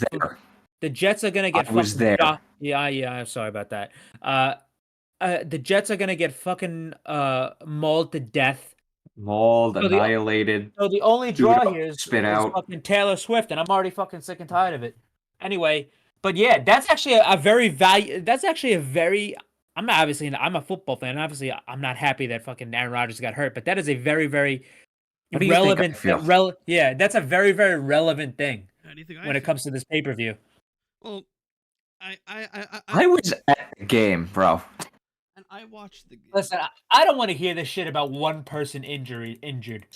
The Jets are gonna get. I was there. Yeah. I'm sorry about that. The Jets are gonna get fucking mauled to death. Annihilated. So the only draw here is out. Fucking Taylor Swift, and I'm already fucking sick and tired of it. Anyway, but yeah, that's actually a very I'm a football fan. Obviously, I'm not happy that fucking Aaron Rodgers got hurt, but that is a very, very relevant. That's a very, very relevant thing when it comes to this pay-per-view. Well, I was at the game, bro. And I watched the game. Listen, I don't want to hear this shit about one person injured.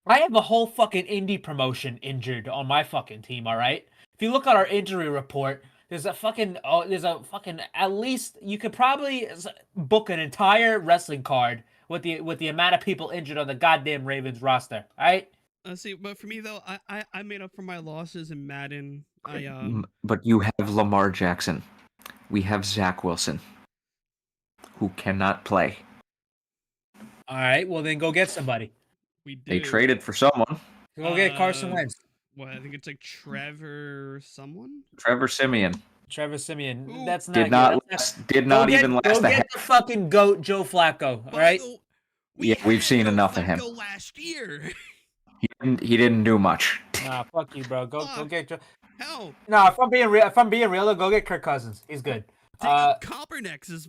I have a whole fucking indie promotion injured on my fucking team, all right? If you look at our injury report, there's a fucking at least you could probably book an entire wrestling card with the amount of people injured on the goddamn Ravens roster, all right? See, but for me though, I made up for my losses in Madden. But you have Lamar Jackson. We have Zach Wilson, who cannot play. All right, well then go get somebody. They traded for someone. Go get Carson Wentz. Well, I think it's like Trevor someone. Trevor Siemian. Ooh. That's not did not even last. Go get the fucking goat, Joe Flacco. All right. We've seen enough of him. Last year. He didn't do much. Nah, fuck you, bro. Go get Joe. Hell. No, if I'm being real, go get Kirk Cousins. He's good. Kaepernick's is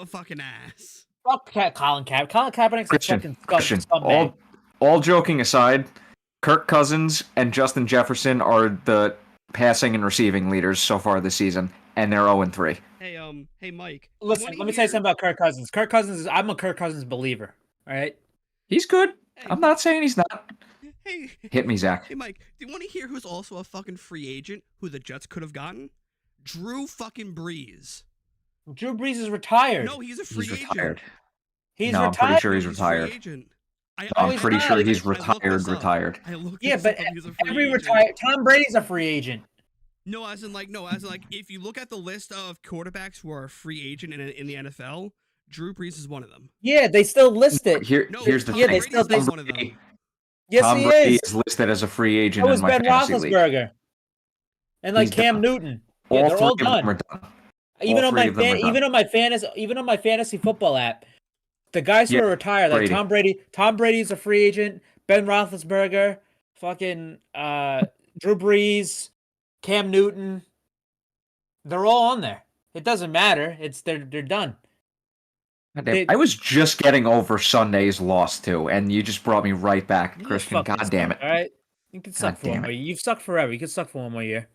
fucking ass. Fuck Colin Kaepernick. Colin Kaepernick's a fucking scumbag. All joking aside, Kirk Cousins and Justin Jefferson are the passing and receiving leaders so far this season, and they're 0-3. Hey, Mike. Listen, let me tell you something about Kirk Cousins. I'm a Kirk Cousins believer. All right. He's good. Hey. I'm not saying he's not. Hey. Hit me, Zach. Hey, Mike. Do you want to hear who's also a fucking free agent who the Jets could have gotten? Drew fucking Brees. Drew Brees is retired. No, he's a free agent. Retired. He's no, retired. I'm pretty sure he's retired. I'm pretty sure he's retired. Yeah, but every retired Tom Brady's a free agent. No, as in if you look at the list of quarterbacks who are a free agent in the NFL, Drew Brees is one of them. Yeah, they still list it. Here's the thing. They still one of them. Yes, Tom he Brady is. is listed as a free agent That was in my Ben fantasy league. Roethlisberger. And like He's Cam done. Newton. Yeah, they're all done. Even on my fantasy football app, the guys who are retired, like Brady. Tom Brady's a free agent, Ben Roethlisberger, fucking Drew Brees, Cam Newton, they're all on there. It doesn't matter. They're done. I was just getting over Sunday's loss too, and you just brought me right back, Christian. God damn it! All right, you can suck for 1 more year. You've sucked forever. You can suck for 1 more year.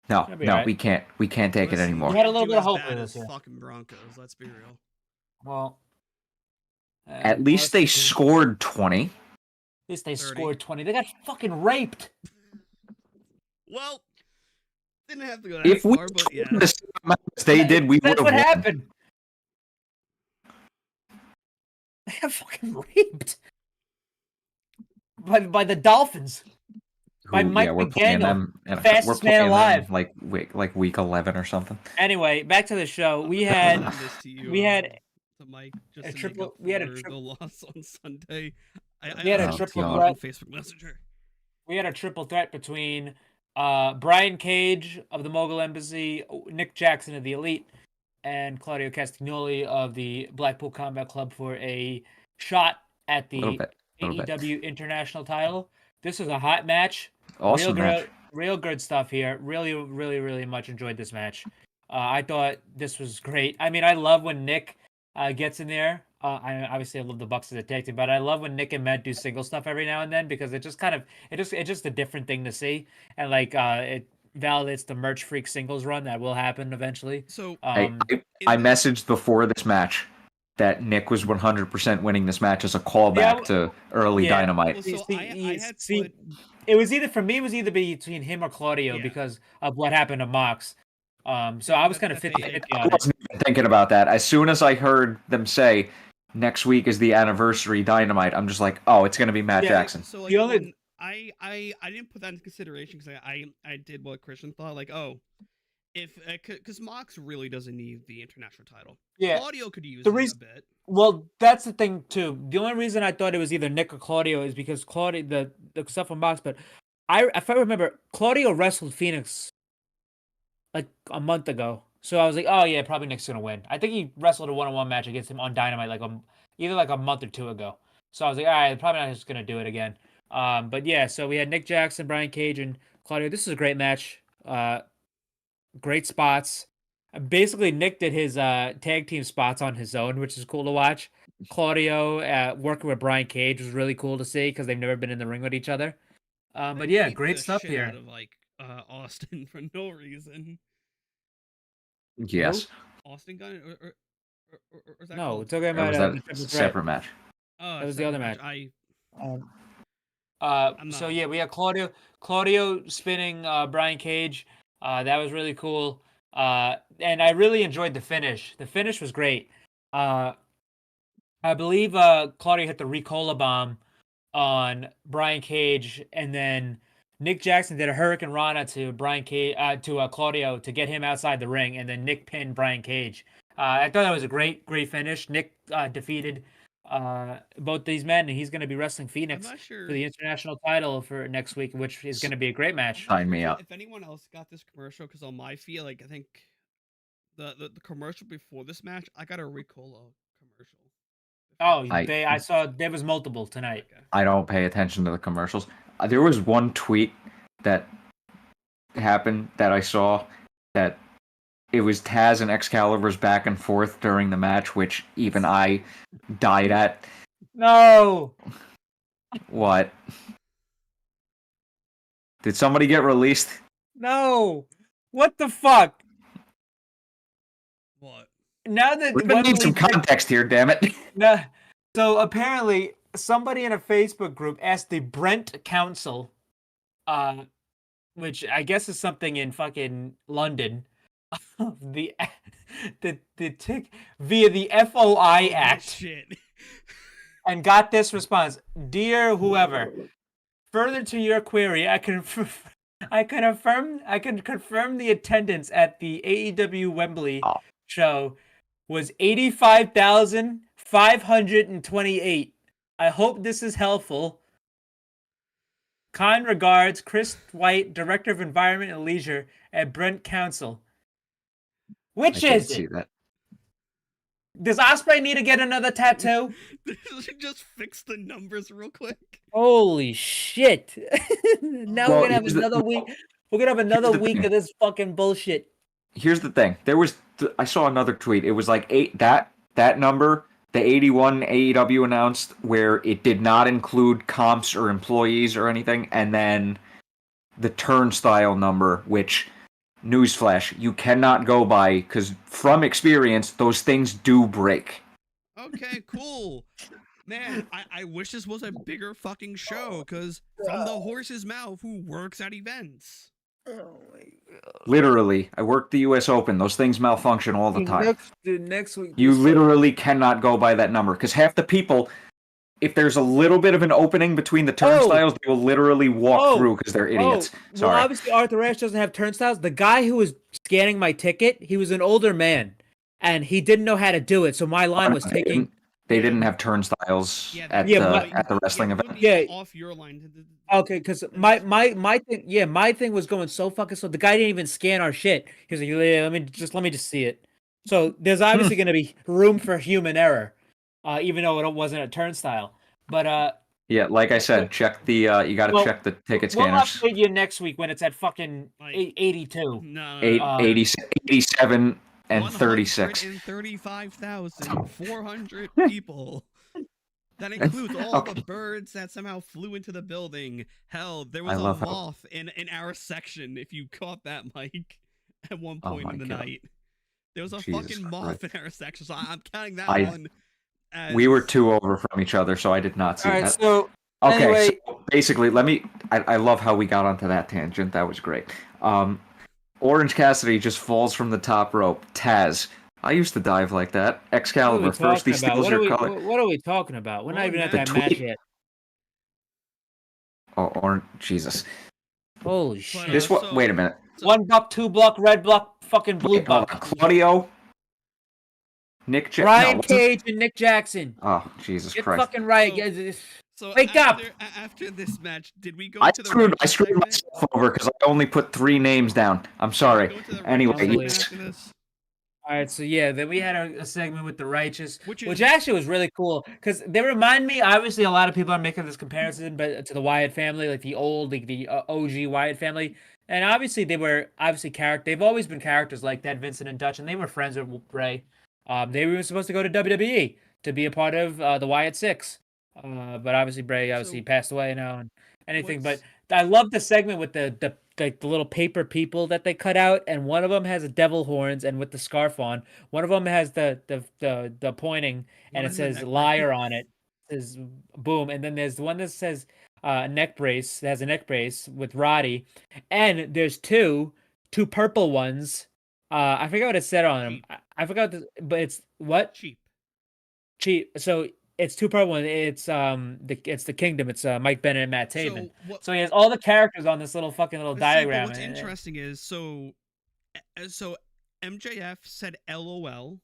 No, right. we can't. We can't take it anymore. We had a little bit of hope for this year. Fucking Broncos. Let's be real. Well, at least they scored 20. At least they scored 20. They got fucking raped. Well, didn't have to go that if far, we but yeah. The same amount as they did, we would have won. That's what happened. They got fucking raped by the Dolphins. By Mike McDaniel, fastest man alive. Like week 11 or something. Anyway, back to the show. We had to Mike just A to triple- make up we had a for tri- the loss on Sunday. We had a I triple saw it threat. on Facebook Messenger. We had a triple threat between Brian Cage of the Mogul Embassy, Nick Jackson of the Elite, and Claudio Castagnoli of the Blackpool Combat Club for a shot at Little the bit. Little bit. AEW International title. This was a hot match. Awesome match. Real good stuff here. Really, really, really much enjoyed this match. I thought this was great. I mean, I love when Nick gets in there. I obviously love the Bucks as a tag team, but I love when Nick and Matt do single stuff every now and then because it just kind of it's just a different thing to see, and like it validates the Merch Freak singles run that will happen eventually. So I messaged before this match that Nick was 100% winning this match as a callback to early Dynamite. Well, so I had put... It was either for me. It was either between him or Claudio because of what happened to Mox. So I was kind of 50-50 I on it. wasn't even thinking about that. As soon as I heard them say next week is the anniversary Dynamite, I'm just like, oh, it's gonna be Matt Jackson. So like, I didn't put that into consideration because I did what Christian thought. Like, oh, if because Mox really doesn't need the international title. Yeah, Claudio could use it a bit. Well, that's the thing too. The only reason I thought it was either Nick or Claudio is because Claudio the stuff from Mox. But if I remember, Claudio wrestled Phoenix like a month ago. So I was like, oh yeah, probably Nick's gonna win. I think he wrestled a 1-on-1 match against him on Dynamite either like a month or two ago. So I was like, all right, probably not just gonna do it again. But yeah, so we had Nick Jackson, Brian Cage, and Claudio. This is a great match. Great spots. Basically, Nick did his tag team spots on his own, which is cool to watch. Claudio working with Brian Cage was really cool to see because they've never been in the ring with each other. But yeah, great stuff here. Out of like Austin for no reason. Yes. Austin Gunn or is that no, we're talking about a separate match. Oh, that was the other match. So yeah, we had Claudio spinning Brian Cage. That was really cool. And I really enjoyed the finish. The finish was great. I believe Claudio hit the Ricola bomb on Brian Cage, and then Nick Jackson did a Hurricane Rana to Claudio to get him outside the ring, and then Nick pinned Brian Cage. I thought that was a great finish. Nick defeated both these men, and he's going to be wrestling Phoenix for the international title for next week, which is going to be a great match. Sign me up. If anyone else got this commercial, because on my feed, like I think the commercial before this match, I got a Ricola commercial. Oh, I saw there was multiple tonight. Okay. I don't pay attention to the commercials. There was one tweet that happened that I saw that it was Taz and Excalibur's back and forth during the match, which even I died at. No. What? Did somebody get released? No. What the fuck? What? Now that we're gonna need some context here, damn it. Nah. So apparently, somebody in a Facebook group asked the Brent Council, which I guess is something in fucking London, via the FOI Act, shit. and got this response: "Dear whoever, further to your query, I can confirm the attendance at the AEW Wembley show was 85,528. I hope this is helpful. Kind regards, Chris White, Director of Environment and Leisure at Brent Council." Which is it? That. Does Ospreay need to get another tattoo? Just fix the numbers real quick. Holy shit! Now we're gonna have another week. We're gonna have another week of this fucking bullshit. Here's the thing. I saw another tweet. It was like that number, the 81 AEW announced, where it did not include comps or employees or anything, and then the turnstile number, which, newsflash, you cannot go by, because from experience, those things do break. Okay, cool. Man, I wish this was a bigger fucking show, because from the horse's mouth who works at events. Oh my god. Literally, I worked the US Open. Those things malfunction all the time. Next week. You literally cannot go by that number, because half the people, if there's a little bit of an opening between the turnstiles, they will literally walk through because they're idiots. Sorry. Well, obviously Arthur Ashe doesn't have turnstiles. The guy who was scanning my ticket, he was an older man. and he didn't know how to do it. So my line was taking. They didn't have turnstiles Yeah, at the wrestling event. Yeah, off your line. Okay, because my thing, my thing was going so fucking slow. The guy didn't even scan our shit. He was like, yeah, let me just see it. So there's obviously going to be room for human error, even though it wasn't a turnstile. But yeah, like I said, check the you got to check the ticket scanners. We'll update you next week when it's at fucking 82. No. 87 and 36. 135,400 people. That includes all the birds that somehow flew into the building. Hell, there was a moth in our section, if you caught that, Mike, at one point in the night. There was a fucking moth in our section, so I'm counting that one. We were 2 over from each other, so I did not see that. So, okay, anyway, so basically, I love how we got onto that tangent. That was great. Orange Cassidy just falls from the top rope. Taz, I used to dive like that. Excalibur, first he steals your color. What are we talking about? We're not even at that match yet. Oh, Jesus. Holy shit. This what? Wait a minute. $1, $2, red block, fucking blue buck. Claudio, Nick Jackson. Ryan Cage and Nick Jackson. Oh, Jesus Get Christ. fucking right. So wake up. After this match, did we go I to the screwed myself over because I only put 3 names down. I'm sorry. Anyway, yes. All right, so yeah, then we had a segment with the Righteous, which actually was really cool because they remind me. Obviously, a lot of people are making this comparison, but to the Wyatt family, like the old, like the OG Wyatt family, and obviously they were They've always been characters like that, Vincent and Dutch, and they were friends with Bray. They were supposed to go to WWE to be a part of the Wyatt Six, but obviously Bray passed away now and anything. But I love the segment with the little paper people that they cut out, and one of them has a devil horns and with the scarf on. One of them has the pointing, and it says liar on it. It says boom, and then there's the one that says neck brace. That has a neck brace with Roddy, and there's two purple ones. I forgot what it said on them. I forgot, but it's what? Cheap. So it's 2 purple ones. It's the Kingdom. It's Mike Bennett and Matt Taven. So he has all the characters on this little diagram. What's interesting is so MJF said LOL.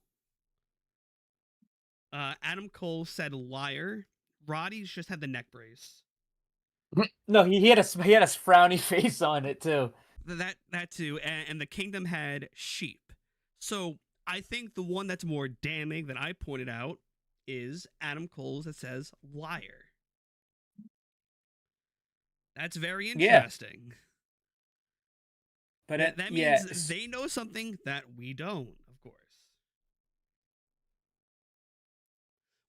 Adam Cole said liar. Roddy's just had the neck brace. No, he had a frowny face on it too. That too, and the Kingdom had sheep. So I think the one that's more damning that I pointed out is Adam Cole's that says liar. That's very interesting. Yeah. But that means they know something that we don't, of course.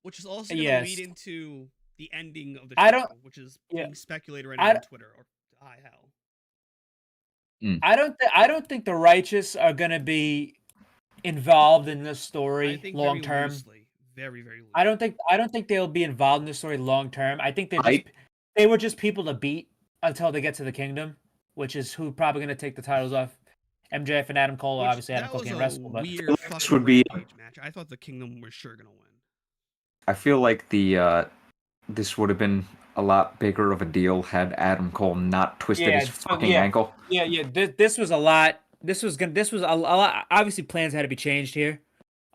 Which is also going to lead into the ending of the show, which is being speculated right now on Twitter or high hell. I don't think the Righteous are going to be involved in this story long term. Very, very loosely. I don't think they'll be involved in this story long term. I think they were just people to beat until they get to the Kingdom, which is who probably going to take the titles off. MJF and Adam Cole, obviously Adam Cole can't wrestle, but this would be match. I thought the Kingdom was sure going to win. I feel like this would have been a lot bigger of a deal had Adam Cole not twisted his fucking ankle. This was a lot. This was a lot. Obviously, plans had to be changed here.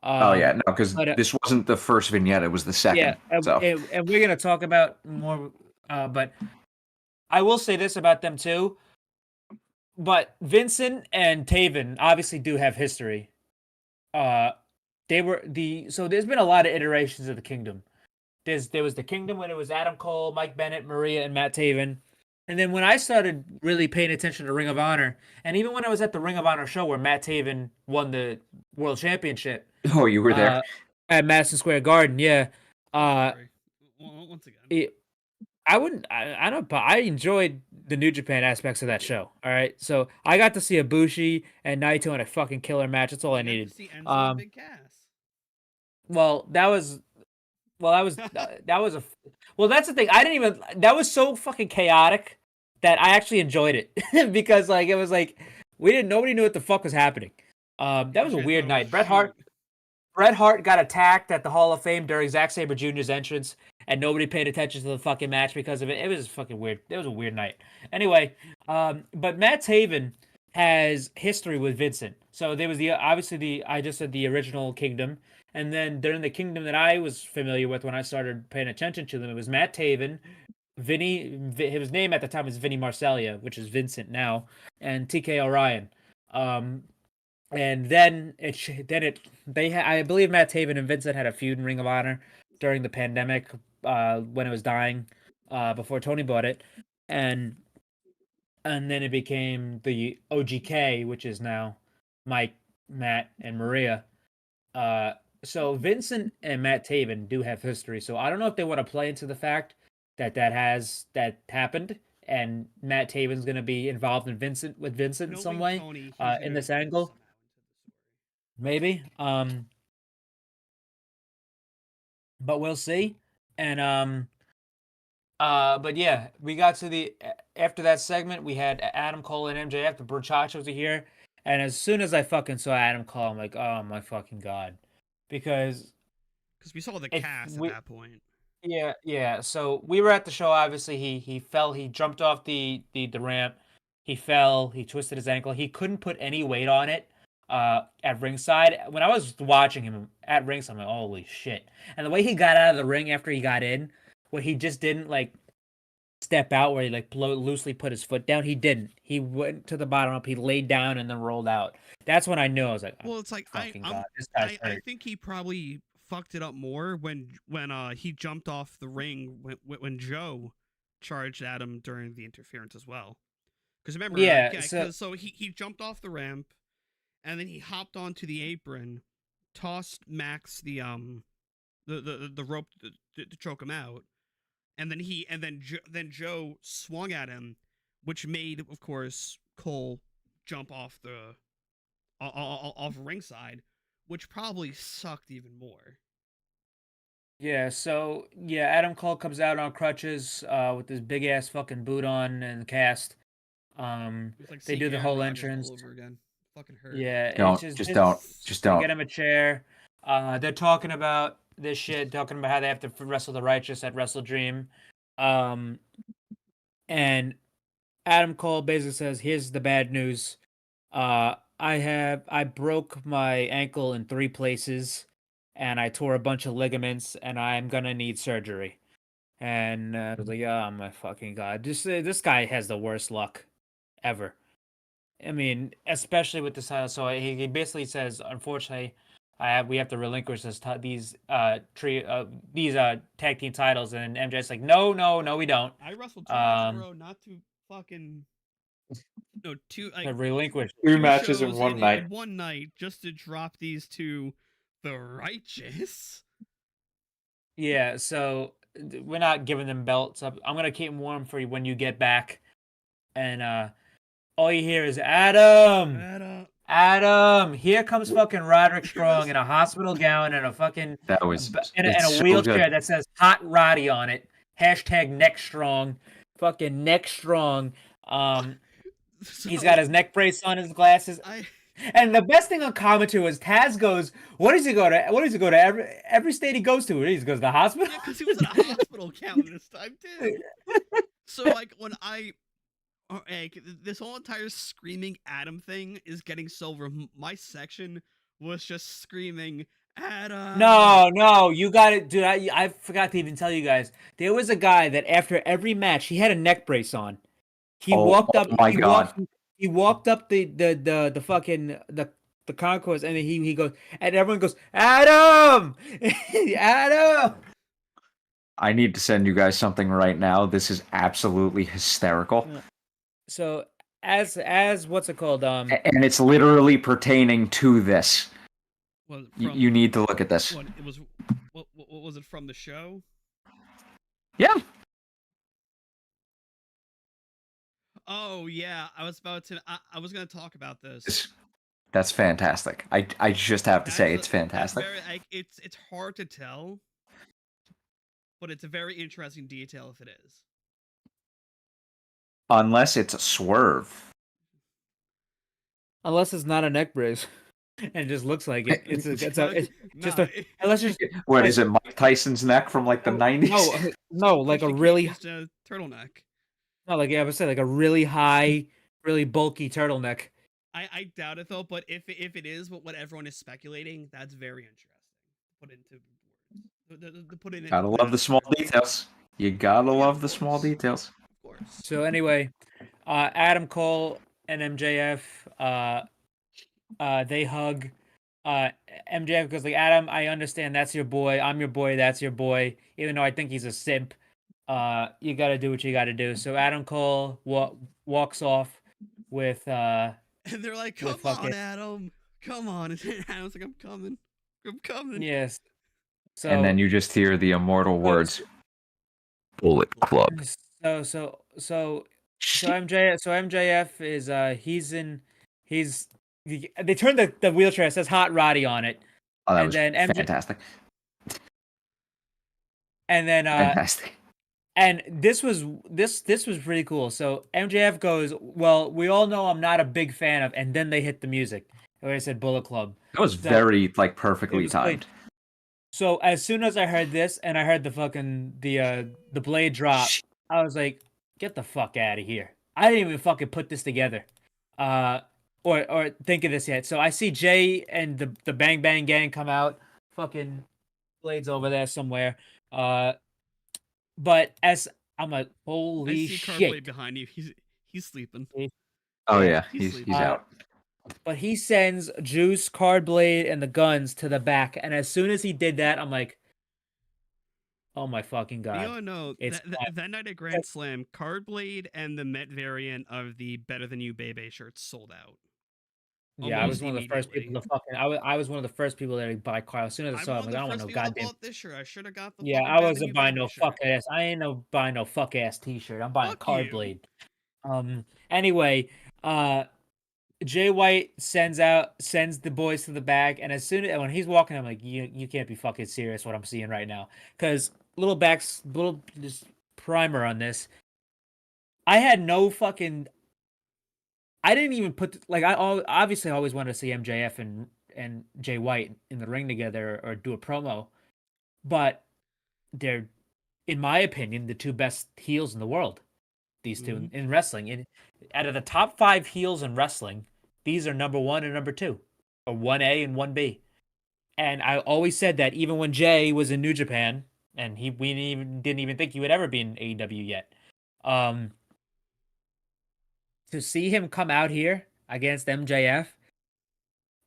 Because this wasn't the first vignette; it was the second. Yeah, and we're gonna talk about more. But I will say this about them too. But Vincent and Taven obviously do have history. So there's been a lot of iterations of the Kingdom. There was the Kingdom when it was Adam Cole, Mike Bennett, Maria, and Matt Taven. And then when I started really paying attention to Ring of Honor, and even when I was at the Ring of Honor show where Matt Taven won the World Championship. Oh, you were there? At Madison Square Garden, yeah. Once again. I enjoyed the New Japan aspects of that show. All right, so I got to see Ibushi and Naito in a fucking killer match. That's all I needed. That's the thing. That was so fucking chaotic that I actually enjoyed it because it was like nobody knew what the fuck was happening. That was a weird night. Bret Hart got attacked at the Hall of Fame during Zack Sabre Jr.'s entrance, and nobody paid attention to the fucking match because of it. It was fucking weird. It was a weird night. Anyway, but Matt Taven, has history with Vincent. So there was I just said the original Kingdom, and then during the Kingdom that I was familiar with when I started paying attention to them, it was Matt Taven, his name at the time was Vinny Marcellia, which is Vincent now, and TK Orion. And then I believe Matt Taven and Vincent had a feud in Ring of Honor during the pandemic when it was dying before Tony bought it, and then it became the OGK, which is now Mike, Matt, and Maria. So Vincent and Matt Taven do have history. So I don't know if they want to play into the fact that that happened, and Matt Taven's going to be involved in Vincent in some way in this angle. Maybe. But we'll see. And but yeah, we got to after that segment, we had Adam Cole and MJF. The Burchachos are here, and as soon as I fucking saw Adam Cole, I'm like, oh my fucking god, because we saw the cast at that point. Yeah. So we were at the show. Obviously, he fell. He jumped off the ramp. He fell. He twisted his ankle. He couldn't put any weight on it. At ringside, when I was watching him at ringside, I'm like, holy shit! And the way he got out of the ring after he got in, where he just didn't like step out, where he like loosely put his foot down. He didn't. He went to the bottom up. He laid down and then rolled out. That's when I knew. I was like, well, it's like I think he probably fucked it up more when he jumped off the ring when Joe charged at him during the interference as well. Because remember, so he jumped off the ramp, and then he hopped onto the apron, tossed Max the rope to choke him out, and then Joe swung at him, which made, of course, Cole jump off ringside, which probably sucked even more. Yeah, so Adam Cole comes out on crutches with this big ass fucking boot on and cast. They do the whole entrance over again. Fucking hurt. Yeah, don't. Get him a chair. They're talking about this shit, talking about how they have to wrestle the righteous at WrestleDream. And Adam Cole basically says, "Here's the bad news. I broke my ankle in 3 places, and I tore a bunch of ligaments, and I'm gonna need surgery." And I was like, "Oh my fucking god! This guy has the worst luck ever." I mean, especially with this title. So he basically says, "Unfortunately, we have to relinquish these tag team titles." And MJ's like, "No, we don't." I wrestled 2 matches in a row, not to fucking relinquish 2 matches in one night. One night, just to drop these to the righteous. Yeah, so we're not giving them belts. I'm gonna keep them warm for you when you get back, and all you hear is Adam. Here comes fucking Roderick Strong in a hospital gown and a fucking in a wheelchair that says Hot Roddy on it. # neck strong. Fucking neck strong. He's got his neck brace on, his glasses. And the best thing on commentary was Taz goes, "What does he go to? Every state he goes to? He goes to the hospital." Yeah, because he was in a hospital count this time too. So like when this whole entire screaming Adam thing is getting so over. My section was just screaming Adam. No, you got it, dude. I forgot to even tell you guys. There was a guy that after every match he had a neck brace on. He walked up. My God. He walked up the fucking the concourse, and then he goes, and everyone goes, Adam, Adam. I need to send you guys something right now. This is absolutely hysterical. So as what's it called? And it's literally pertaining to this. Well, you need to look at this. What was it from the show? Yeah. Oh yeah, I was going to talk about this. That's fantastic. I just have to say it's fantastic. It's hard to tell, but it's a very interesting detail if it is. Unless it's a swerve. Unless it's not a neck brace, and it just looks like it. Unless it's what is it? Mike Tyson's neck from like the 90s? No, like a really just a turtleneck. No, like I would say, like a really high, really bulky turtleneck. I doubt it though. But if it is what everyone is speculating, that's very interesting. Put into words. To put it. Gotta love the small details. You gotta love the small details. Of course. So anyway, Adam Cole and MJF, they hug. MJF goes like, Adam, I understand that's your boy. I'm your boy. That's your boy. Even though I think he's a simp, you got to do what you got to do. So Adam Cole walks off with. And they're like, come with on, fucking- Adam. Come on. And Adam's like, I'm coming. I'm coming. Yes. So And then you just hear the immortal words, Bullet Club. So MJF is they turned the wheelchair. It says Hot Roddy on it. Oh, that And was then fantastic. Fantastic. And this was pretty cool. So MJF goes, well, we all know I'm not a big fan of, and then they hit the music. Where I said Bullet Club. That was very perfectly timed. So as soon as I heard this and I heard the fucking the blade drop, I was like, get the fuck out of here. I didn't even fucking put this together. Or think of this yet. So I see Jay and the Bang Bang Gang come out. Fucking Blade's over there somewhere. But as I'm like, holy I see shit. Cardblade behind you. He's sleeping. Oh yeah, He's he's out. But he sends Juice, Cardblade, and the Guns to the back. And as soon as he did that, I'm like, oh my fucking god. You don't know, that night at Grand Slam, Cardblade and the Met variant of the Better Than You Bebe shirts sold out. Yeah, I was one of the first people to fucking. I was one of the first people that would buy cards. As soon as I saw it, I'm like, I don't want no goddamn. This shirt. I should have got the. Yeah, I wasn't buying no fuck ass. I ain't no buying no fuck ass T-shirt. I'm buying Cardblade. Anyway, Jay White sends the boys to the back, and as soon as when he's walking, I'm like, you can't be fucking serious. What I'm seeing right now, because little just primer on this. I had no fucking. I didn't even put like I obviously always wanted to see MJF and Jay White in the ring together or do a promo, but they're, in my opinion, the two best heels in the world. These two in wrestling. Out of the top 5 heels in wrestling, these are number 1 and number 2, or 1A and 1B. And I always said that even when Jay was in New Japan, and we didn't even think he would ever be in AEW yet. To see him come out here against MJF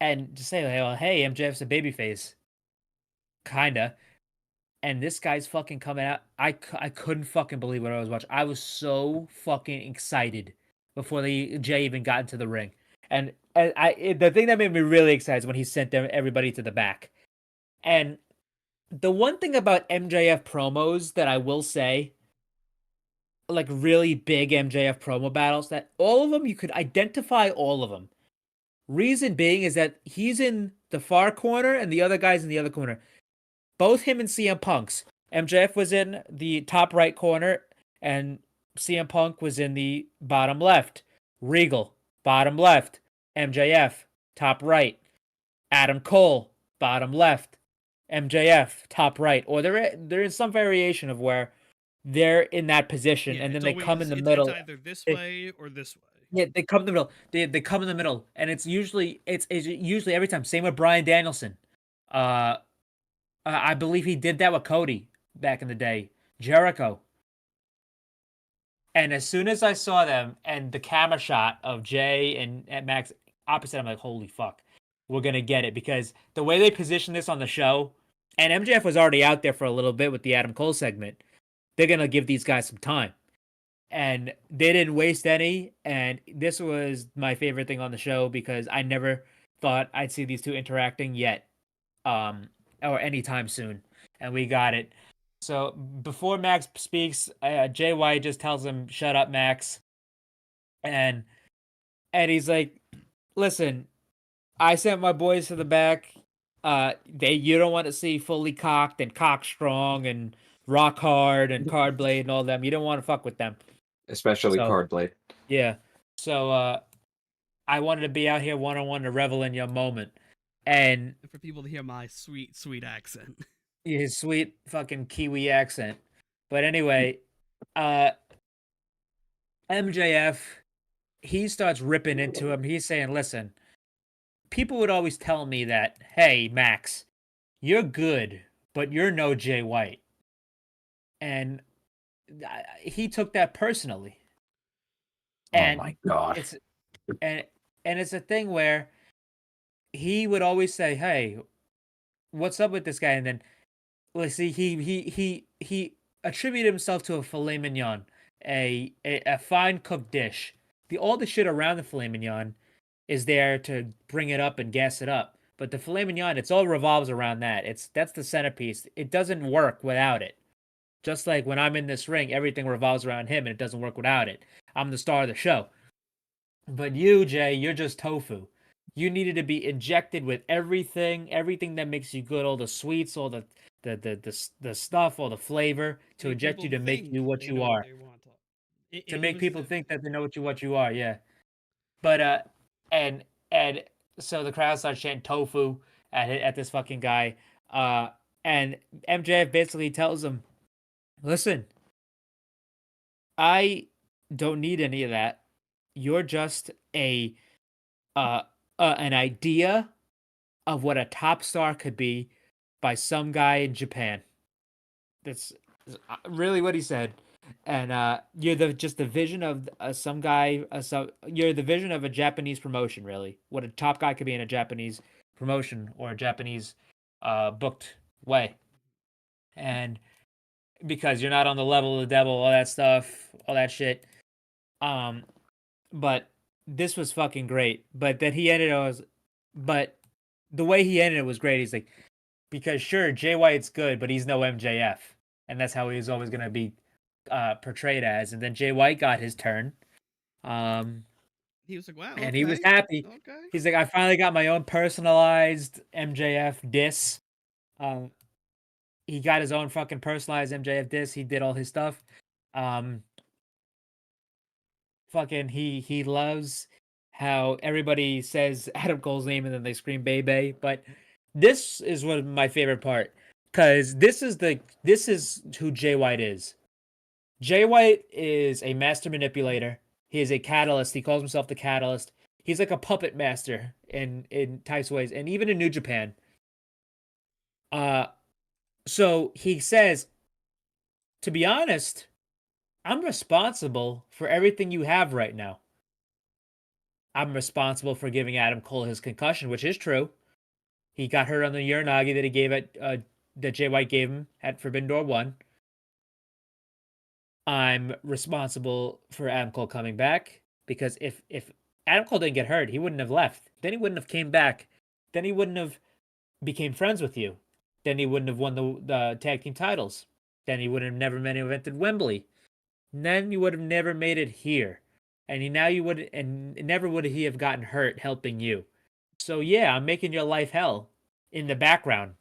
and to say, well, hey, MJF's a babyface. Kinda. And this guy's fucking coming out. I couldn't fucking believe what I was watching. I was so fucking excited before Jay even got into the ring. And the thing that made me really excited is when he sent everybody to the back. And the one thing about MJF promos that I will say, like really big MJF promo battles, that all of them, you could identify all of them. Reason being is that he's in the far corner and the other guy's in the other corner. Both him and CM Punk's. MJF was in the top right corner and CM Punk was in the bottom left. Regal, bottom left. MJF, top right. Adam Cole, bottom left. MJF, top right. Or they're in some variation of where they're in that position, and then they come in the middle. It's either this way or this way. Yeah, they come in the middle. They come in the middle, and it's usually every time. Same with Bryan Danielson. I believe he did that with Cody back in the day. Jericho. And as soon as I saw them and the camera shot of Jay and Max opposite, I'm like, holy fuck, we're gonna get it, because the way they position this on the show, and MJF was already out there for a little bit with the Adam Cole segment. They're going to give these guys some time. And they didn't waste any. And this was my favorite thing on the show because I never thought I'd see these two interacting yet. Or anytime soon. And we got it. So before Max speaks, Jay White just tells him, shut up, Max. And he's like, listen, I sent my boys to the back. You don't want to see Fully Cocked and Cock Strong and Rock Hard and Cardblade and all them. You don't want to fuck with them. Especially Cardblade. Yeah. So I wanted to be out here one-on-one to revel in your moment. And for people to hear my sweet, sweet accent. His sweet fucking Kiwi accent. But anyway, MJF he starts ripping into him. He's saying, listen, people would always tell me that, hey, Max, you're good, but you're no Jay White. And he took that personally. And oh my god! It's and it's a thing where he would always say, "Hey, what's up with this guy?" And then, let's see, he attributed himself to a filet mignon, a fine cooked dish. All the shit around the filet mignon is there to bring it up and gas it up. But the filet mignon, it's all revolves around that. That's the centerpiece. It doesn't work without it. Just like when I'm in this ring, everything revolves around him and it doesn't work without it. I'm the star of the show. But you, Jay, you're just tofu. You needed to be injected with everything that makes you good, all the sweets, all the stuff, all the flavor to inject you to make you what you are. To make people think that they know what you are, yeah. But and so the crowd starts chanting tofu at this fucking guy. And MJF basically tells him, listen, I don't need any of that. You're just an idea of what a top star could be by some guy in Japan. That's really what he said. And you're just the vision of some guy. You're the vision of a Japanese promotion, really. What a top guy could be in a Japanese promotion or a Japanese booked way. And because you're not on the level of the devil, all that stuff, all that shit. But this was fucking great. But that he ended but the way he ended it was great. He's like, because sure, Jay White's good, but he's no MJF, and that's how he's always gonna be portrayed as. And then Jay White got his turn. He was like, wow, and he was happy. Okay. He's like, I finally got my own personalized MJF diss. He got his own fucking personalized MJF diss. He did all his stuff. Fucking he loves how everybody says Adam Cole's name and then they scream Bebe. But this is one of my favorite part, because this is who Jay White is. Jay White is a master manipulator. He is a catalyst. He calls himself the Catalyst. He's like a puppet master in types of ways, and even in New Japan. So he says, to be honest, I'm responsible for everything you have right now. I'm responsible for giving Adam Cole his concussion, which is true. He got hurt on the Uranagi that he gave that Jay White gave him at Forbidden Door 1. I'm responsible for Adam Cole coming back, because if Adam Cole didn't get hurt, he wouldn't have left. Then he wouldn't have came back. Then he wouldn't have became friends with you. Then he wouldn't have won the tag team titles. Then he would have never main evented Wembley. And then you would have never made it here. And never would he have gotten hurt helping you. So yeah, I'm making your life hell in the background.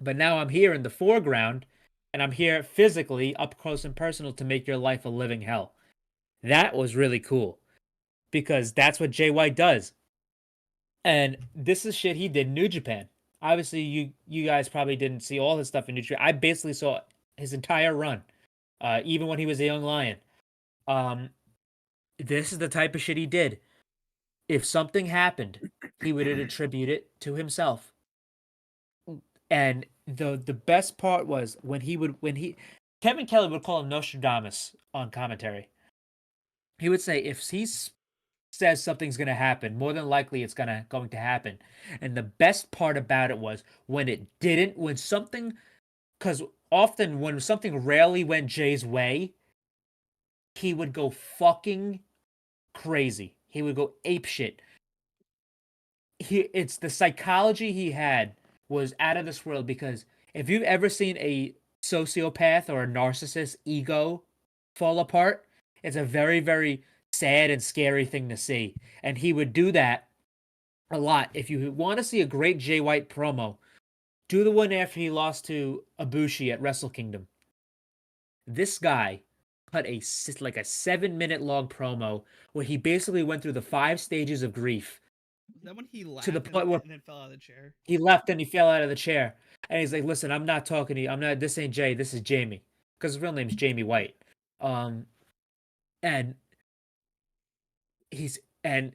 But now I'm here in the foreground, and I'm here physically up close and personal to make your life a living hell. That was really cool, because that's what Jay White does. And this is shit he did in New Japan. Obviously, you guys probably didn't see all his stuff in New Japan. I basically saw his entire run, even when he was a young lion. This is the type of shit he did. If something happened, he would attribute it to himself. And the best part was when Kevin Kelly would call him Nostradamus on commentary. He would say, if he says something's going to happen, more than likely it's going to happen. And the best part about it was when it didn't, because often when something rarely went Jay's way, he would go fucking crazy. He would go apeshit. It's the psychology he had was out of this world, because if you've ever seen a sociopath or a narcissist ego fall apart, it's a very, very sad and scary thing to see. And he would do that a lot. If you want to see a great Jay White promo, do the one after he lost to Ibushi at Wrestle Kingdom. This guy cut a 7-minute long promo where he basically went through the 5 stages of grief. Was that when he left to the point where and then fell out of the chair? He left and he fell out of the chair. And he's like, listen, I'm not talking to you. This ain't Jay, this is Jamie. Because his real name's Jamie White. And and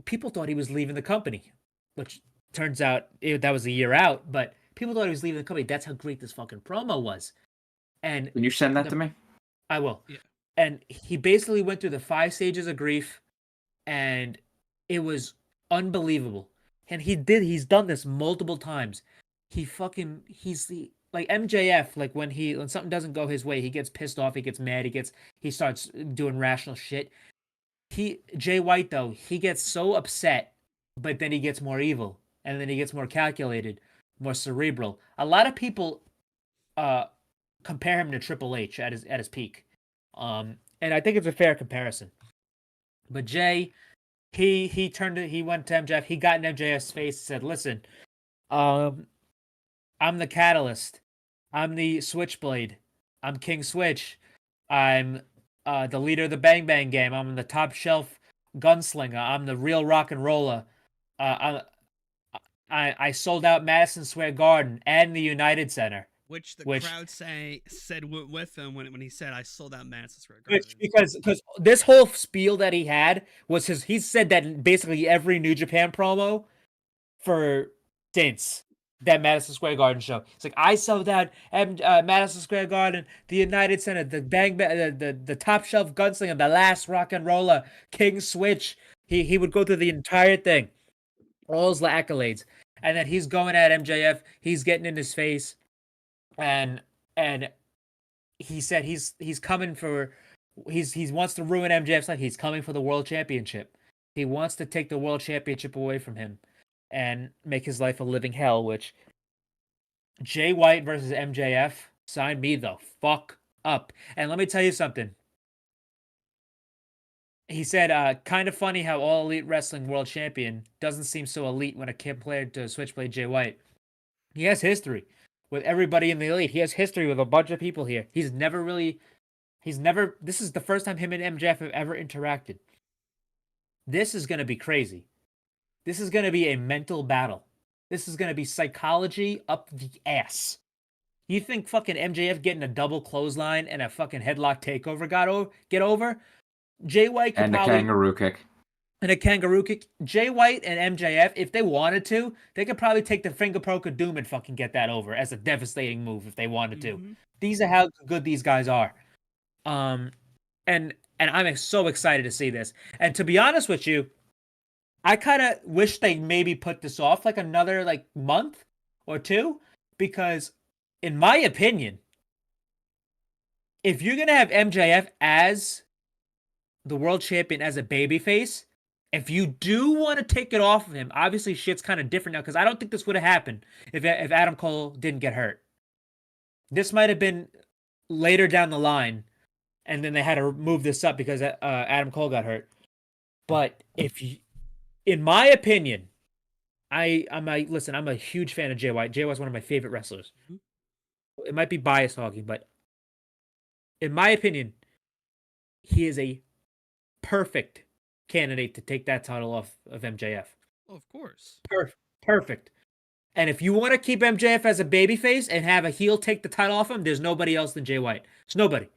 people thought he was leaving the company, which turns out that was a year out, but people thought he was leaving the company. That's how great this fucking promo was. And Can you send that to me? I will. Yeah. And he basically went through the 5 stages of grief, and it was unbelievable. And he's done this multiple times. He's like MJF, like when something doesn't go his way, he gets pissed off, he gets mad, he starts doing rational shit. Jay White though, he gets so upset, but then he gets more evil, and then he gets more calculated, more cerebral. A lot of people compare him to Triple H at his peak. And I think it's a fair comparison. But Jay, he went to MJF, he got in MJF's face and said, "Listen, I'm the Catalyst. I'm the Switchblade. I'm King Switch. I'm the leader of the Bang Bang Gang. I'm the top shelf gunslinger. I'm the real rock and roller. I sold out Madison Square Garden and the United Center." Which the crowd said with him when he said, "I sold out Madison Square Garden." Because this whole spiel that he had was he said that in basically every New Japan promo since that Madison Square Garden show. It's like, I sold out Madison Square Garden, the United Center, the the top shelf gunslinger, the last rock and roller, King Switch. He would go through the entire thing, all his accolades, and then he's going at MJF. He's getting in his face. And he said he's coming for he wants to ruin MJF's life. He's coming for the world championship. He wants to take the world championship away from him and make his life a living hell, which Jay White versus MJF, sign me the fuck up. And let me tell you something. He said, kind of funny how All Elite Wrestling world champion doesn't seem so elite when compared to Switchblade Jay White. He has history with everybody in the elite. He has history with a bunch of people here. This is the first time him and MJF have ever interacted. This is going to be crazy. This is going to be a mental battle. This is going to be psychology up the ass. You think fucking MJF getting a double clothesline and a fucking headlock takeover get over? Jay White could probably... And a kangaroo kick. And a kangaroo kick. Jay White and MJF, if they wanted to, they could probably take the finger poke of doom and fucking get that over as a devastating move if they wanted to. Mm-hmm. These are how good these guys are. And I'm so excited to see this. And to be honest with you, I kind of wish they maybe put this off like another month or two, because in my opinion, if you're going to have MJF as the world champion as a babyface, if you do want to take it off of him, obviously shit's kind of different now, because I don't think this would have happened if Adam Cole didn't get hurt. This might have been later down the line, and then they had to move this up because Adam Cole got hurt. But in my opinion, I'm a huge fan of Jay White. Jay White's one of my favorite wrestlers. It might be bias talking, but in my opinion, he is a perfect candidate to take that title off of MJF. Oh, of course. Perfect. And if you want to keep MJF as a babyface and have a heel take the title off him, there's nobody else than Jay White. It's nobody.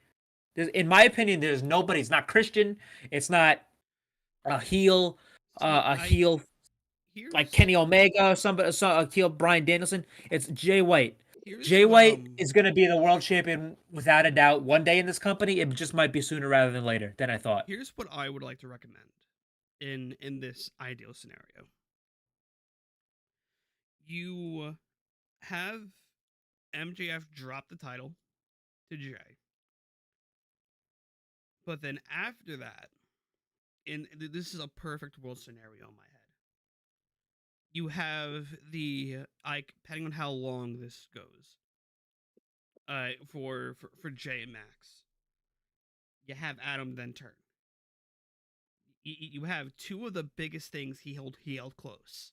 In my opinion, there's nobody. It's not Christian. It's not a heel. Heel like Kenny Omega or somebody. A heel Bryan Danielson. It's Jay White. Jay White is going to be the world champion without a doubt one day in this company. It just might be sooner rather than later than I thought. Here's what I would like to recommend in this ideal scenario. You have MJF drop the title to Jay. But then after that, this is a perfect world scenario in my head. You have depending on how long this goes, for Jay and Max, you have Adam then turn. You have two of the biggest things he held close.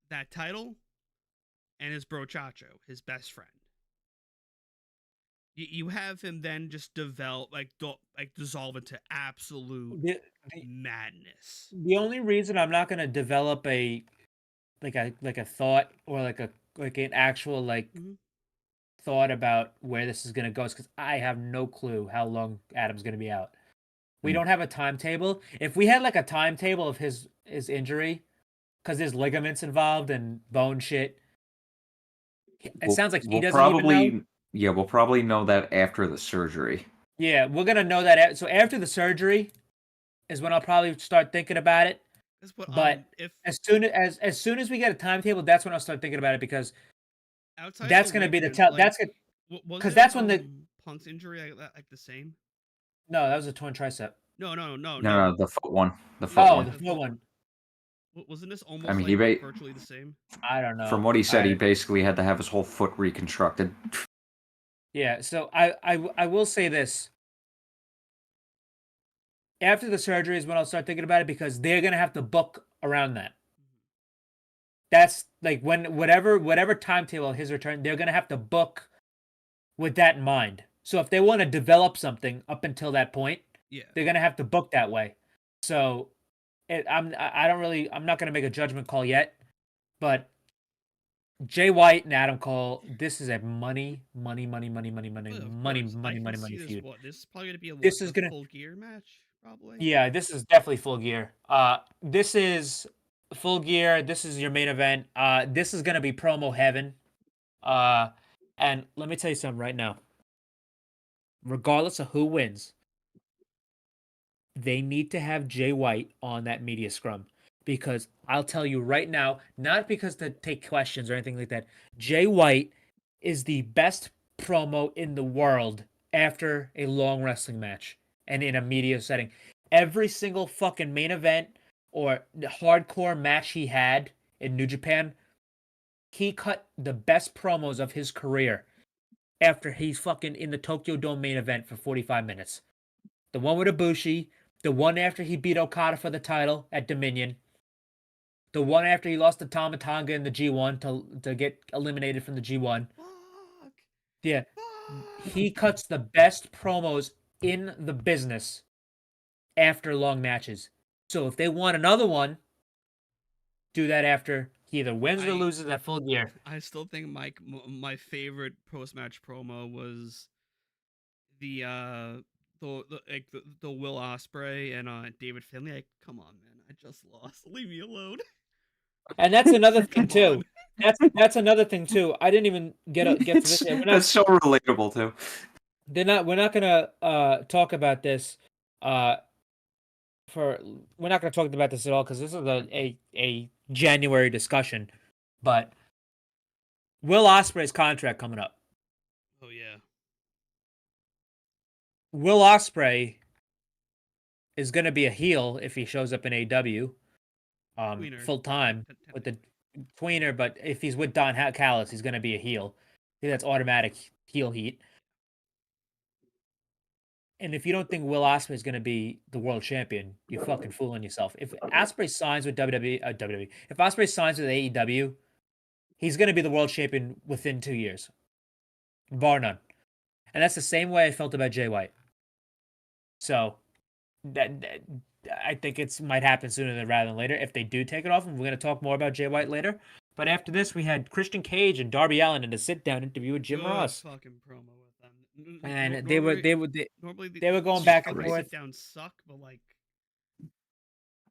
That title and his brochacho, his best friend. You have him then just develop, dissolve into absolute madness. The only reason I'm not going to develop a thought or an actual thought about where this is going to go is because I have no clue how long Adam's going to be out. We don't have a timetable. If we had like a timetable of his injury, because there's ligaments involved and bone shit, it sounds like he doesn't even know. Yeah, we'll probably know that after the surgery. Yeah, we're gonna know that. So after the surgery is when I'll probably start thinking about it. That's what, But if as soon as we get a timetable, that's when I'll start thinking about it because outside that's of gonna be the ligament, that's gonna wasn't because that's when the Punk's injury like the same? no, that was a torn tricep. No, No, the foot one. The foot Oh, one. the foot one. Wasn't this almost I mean, like virtually the same? I don't know. From what he said, he basically had to have his whole foot reconstructed. Yeah, so I will say this. After the surgery is when I'll start thinking about it because they're gonna have to book around that. That's like when whatever timetable his return, they're gonna have to book with that in mind. So if they want to develop something up until that point, Yeah, they're gonna have to book that way. So I'm not gonna make a judgment call yet, but Jay White and Adam Cole, this is a money Well, of course. I can see this, feud. This is probably gonna be This is gonna full gear match, probably. Yeah, this is definitely full gear. This is full gear. This is your main event. This is gonna be promo heaven. And let me tell you something right now. Regardless of who wins, they need to have Jay White on that media scrum because I'll tell you right now, not because to take questions or anything like that. Jay White is the best promo in the world after a long wrestling match and in a media setting. Every single fucking main event or hardcore match he had in New Japan, he cut the best promos of his career after he's fucking in the Tokyo Dome main event for 45 minutes. The one with Ibushi, the one after he beat Okada for the title at Dominion, the one after he lost to Tama Tonga in the G1 to get eliminated from the G1. Fuck. Yeah. Fuck. He cuts the best promos in the business after long matches. So if they want another one, do that after he either wins or loses at full gear. I still think my favorite post match promo was the Will Ospreay and David Finlay. Like, come on, man, I just lost. Leave me alone. And that's another thing Come too. on. That's another thing too. I didn't even get to this yet. That's so relatable too. We're not gonna talk about this. We're not gonna talk about this at all because this is a January discussion. But Will Ospreay's contract coming up. Oh yeah. Will Ospreay is gonna be a heel if he shows up in AEW, full time with the tweener. But if he's with Don Callis, he's gonna be a heel. I think that's automatic heel heat. And if you don't think Will Ospreay is going to be the world champion, you're fucking fooling yourself. If Ospreay signs with WWE, if Ospreay signs with AEW, he's going to be the world champion within 2 years, bar none. And that's the same way I felt about Jay White. So that I think it might happen sooner rather than later if they do take it off. And we're going to talk more about Jay White later. But after this, we had Christian Cage and Darby Allin in a sit-down interview with Jim Ross. Fucking promo with them. And normally, they were going back and forth. Sit down suck, but like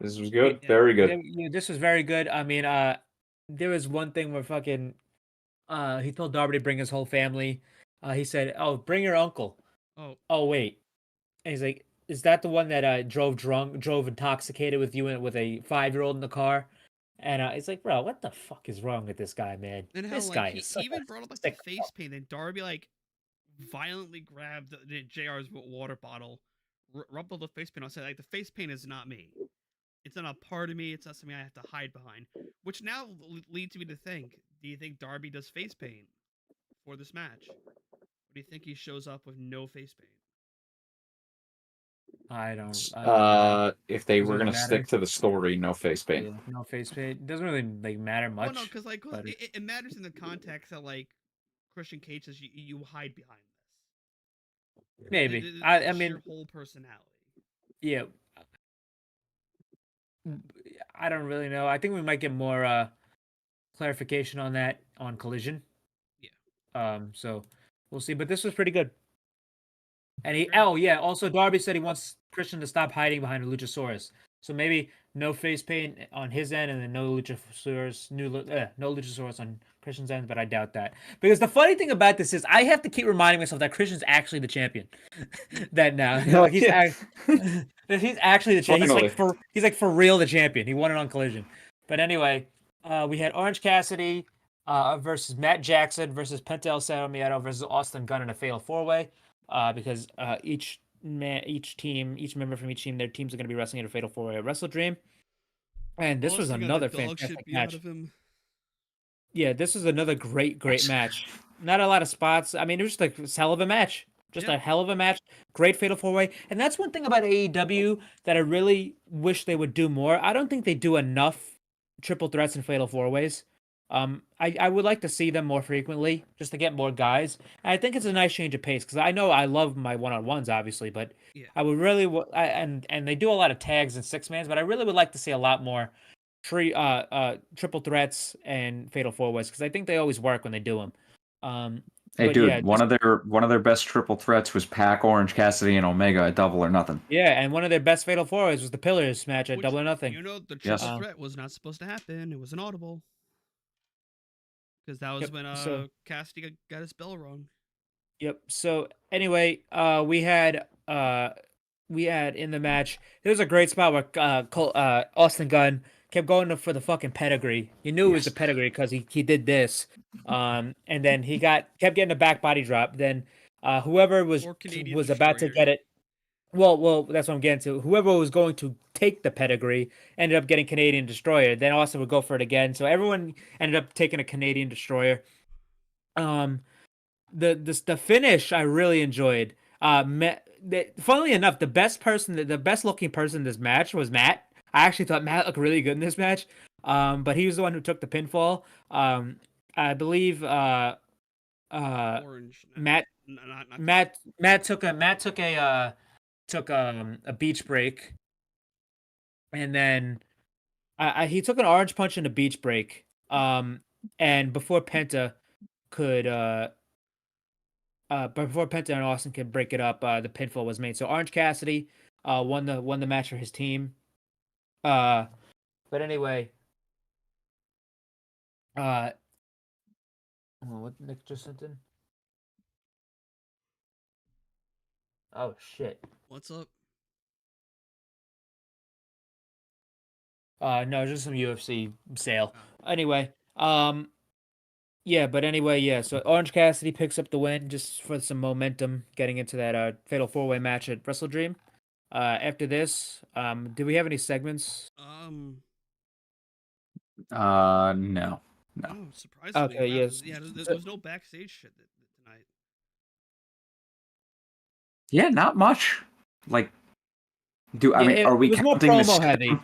this was good, yeah. very good. This was very good. I mean, there was one thing where fucking, he told Darby to bring his whole family. He said, "Oh, bring your uncle." Oh, wait. And he's like, "Is that the one that drove intoxicated with you and with a 5-year-old in the car?" And he's like, "Bro, what the fuck is wrong with this guy, man? And This how, guy he is such even a brought up like sick the face paint, and Darby like violently grabbed the JR's water bottle, rubbed the face paint on, said like the face paint is not me. It's not a part of me. It's not something I have to hide behind. Which now leads me to think: do you think Darby does face paint for this match? Or do you think he shows up with no face paint? I don't know. If they Does were it gonna matter? stick to the story, no face paint. Yeah, no face paint. It doesn't really like matter much. Well, no, because like but it matters in the context that like Christian Cage says you hide behind this. maybe. I mean, your whole personality. yeah. I don't really know. I think we might get more clarification on that on Collision. Yeah. So we'll see. But this was pretty good. And he, Great. oh yeah, also Darby said he wants Christian to stop hiding behind a Luchasaurus. So maybe no face paint on his end, and then no Luchasaurus, no Luchasaurus on Christian's end. But I doubt that, because the funny thing about this is I have to keep reminding myself that Christian's actually the champion. That now, like that he's actually the champion. He's like for real the champion. He won it on Collision. But anyway, we had Orange Cassidy versus Matt Jackson versus Penta El Zero Miedo versus Austin Gunn in a fatal 4-way. Because each member from each team, their teams are going to be wrestling in a fatal 4-way at WrestleDream. And this was another fantastic match. Yeah, this was another great match. Not a lot of spots. I mean, it was just like a hell of a match. A hell of a match. Great fatal 4-way. And that's one thing about AEW that I really wish they would do more. I don't think they do enough triple threats and fatal 4-ways. I would like to see them more frequently just to get more guys. And I think it's a nice change of pace because I know I love my one-on-ones, obviously, but I would really and they do a lot of tags and 6-mans, but I really would like to see a lot more triple threats and fatal 4-ways because I think they always work when they do them. Hey, dude, yeah, one of their best triple threats was Pac, Orange Cassidy, and Omega at Double or Nothing. Yeah, and one of their best fatal 4-ways was the Pillars match at Double or Nothing. The triple threat was not supposed to happen. It was an audible. Because that was when Cassidy got his bell wrong. Yep. So anyway, we had in the match. There was a great spot where Austin Gunn kept going for the fucking pedigree. You knew it was a pedigree because he did this. And then he kept getting a back body drop. Then whoever was about to get it. Well, that's what I'm getting to. Whoever was going to take the pedigree ended up getting Canadian Destroyer. Then Austin would go for it again. So everyone ended up taking a Canadian Destroyer. The finish I really enjoyed. Funnily enough, the best looking person in this match was Matt. I actually thought Matt looked really good in this match. But he was the one who took the pinfall. I believe Orange. Matt took a beach break, and then he took an orange punch and a beach break. And before Penta and Austin could break it up, the pinfall was made. So Orange Cassidy won the match for his team. But anyway, what Nick just sent in? Oh shit. What's up? No, just some UFC sale. Anyway, yeah. So Orange Cassidy picks up the win just for some momentum getting into that fatal 4-way match at WrestleDream. After this, do we have any segments? No. Oh, surprisingly. Okay, yes. Yeah, there's no backstage shit tonight. Yeah, not much. Like, are we counting more promo heavy?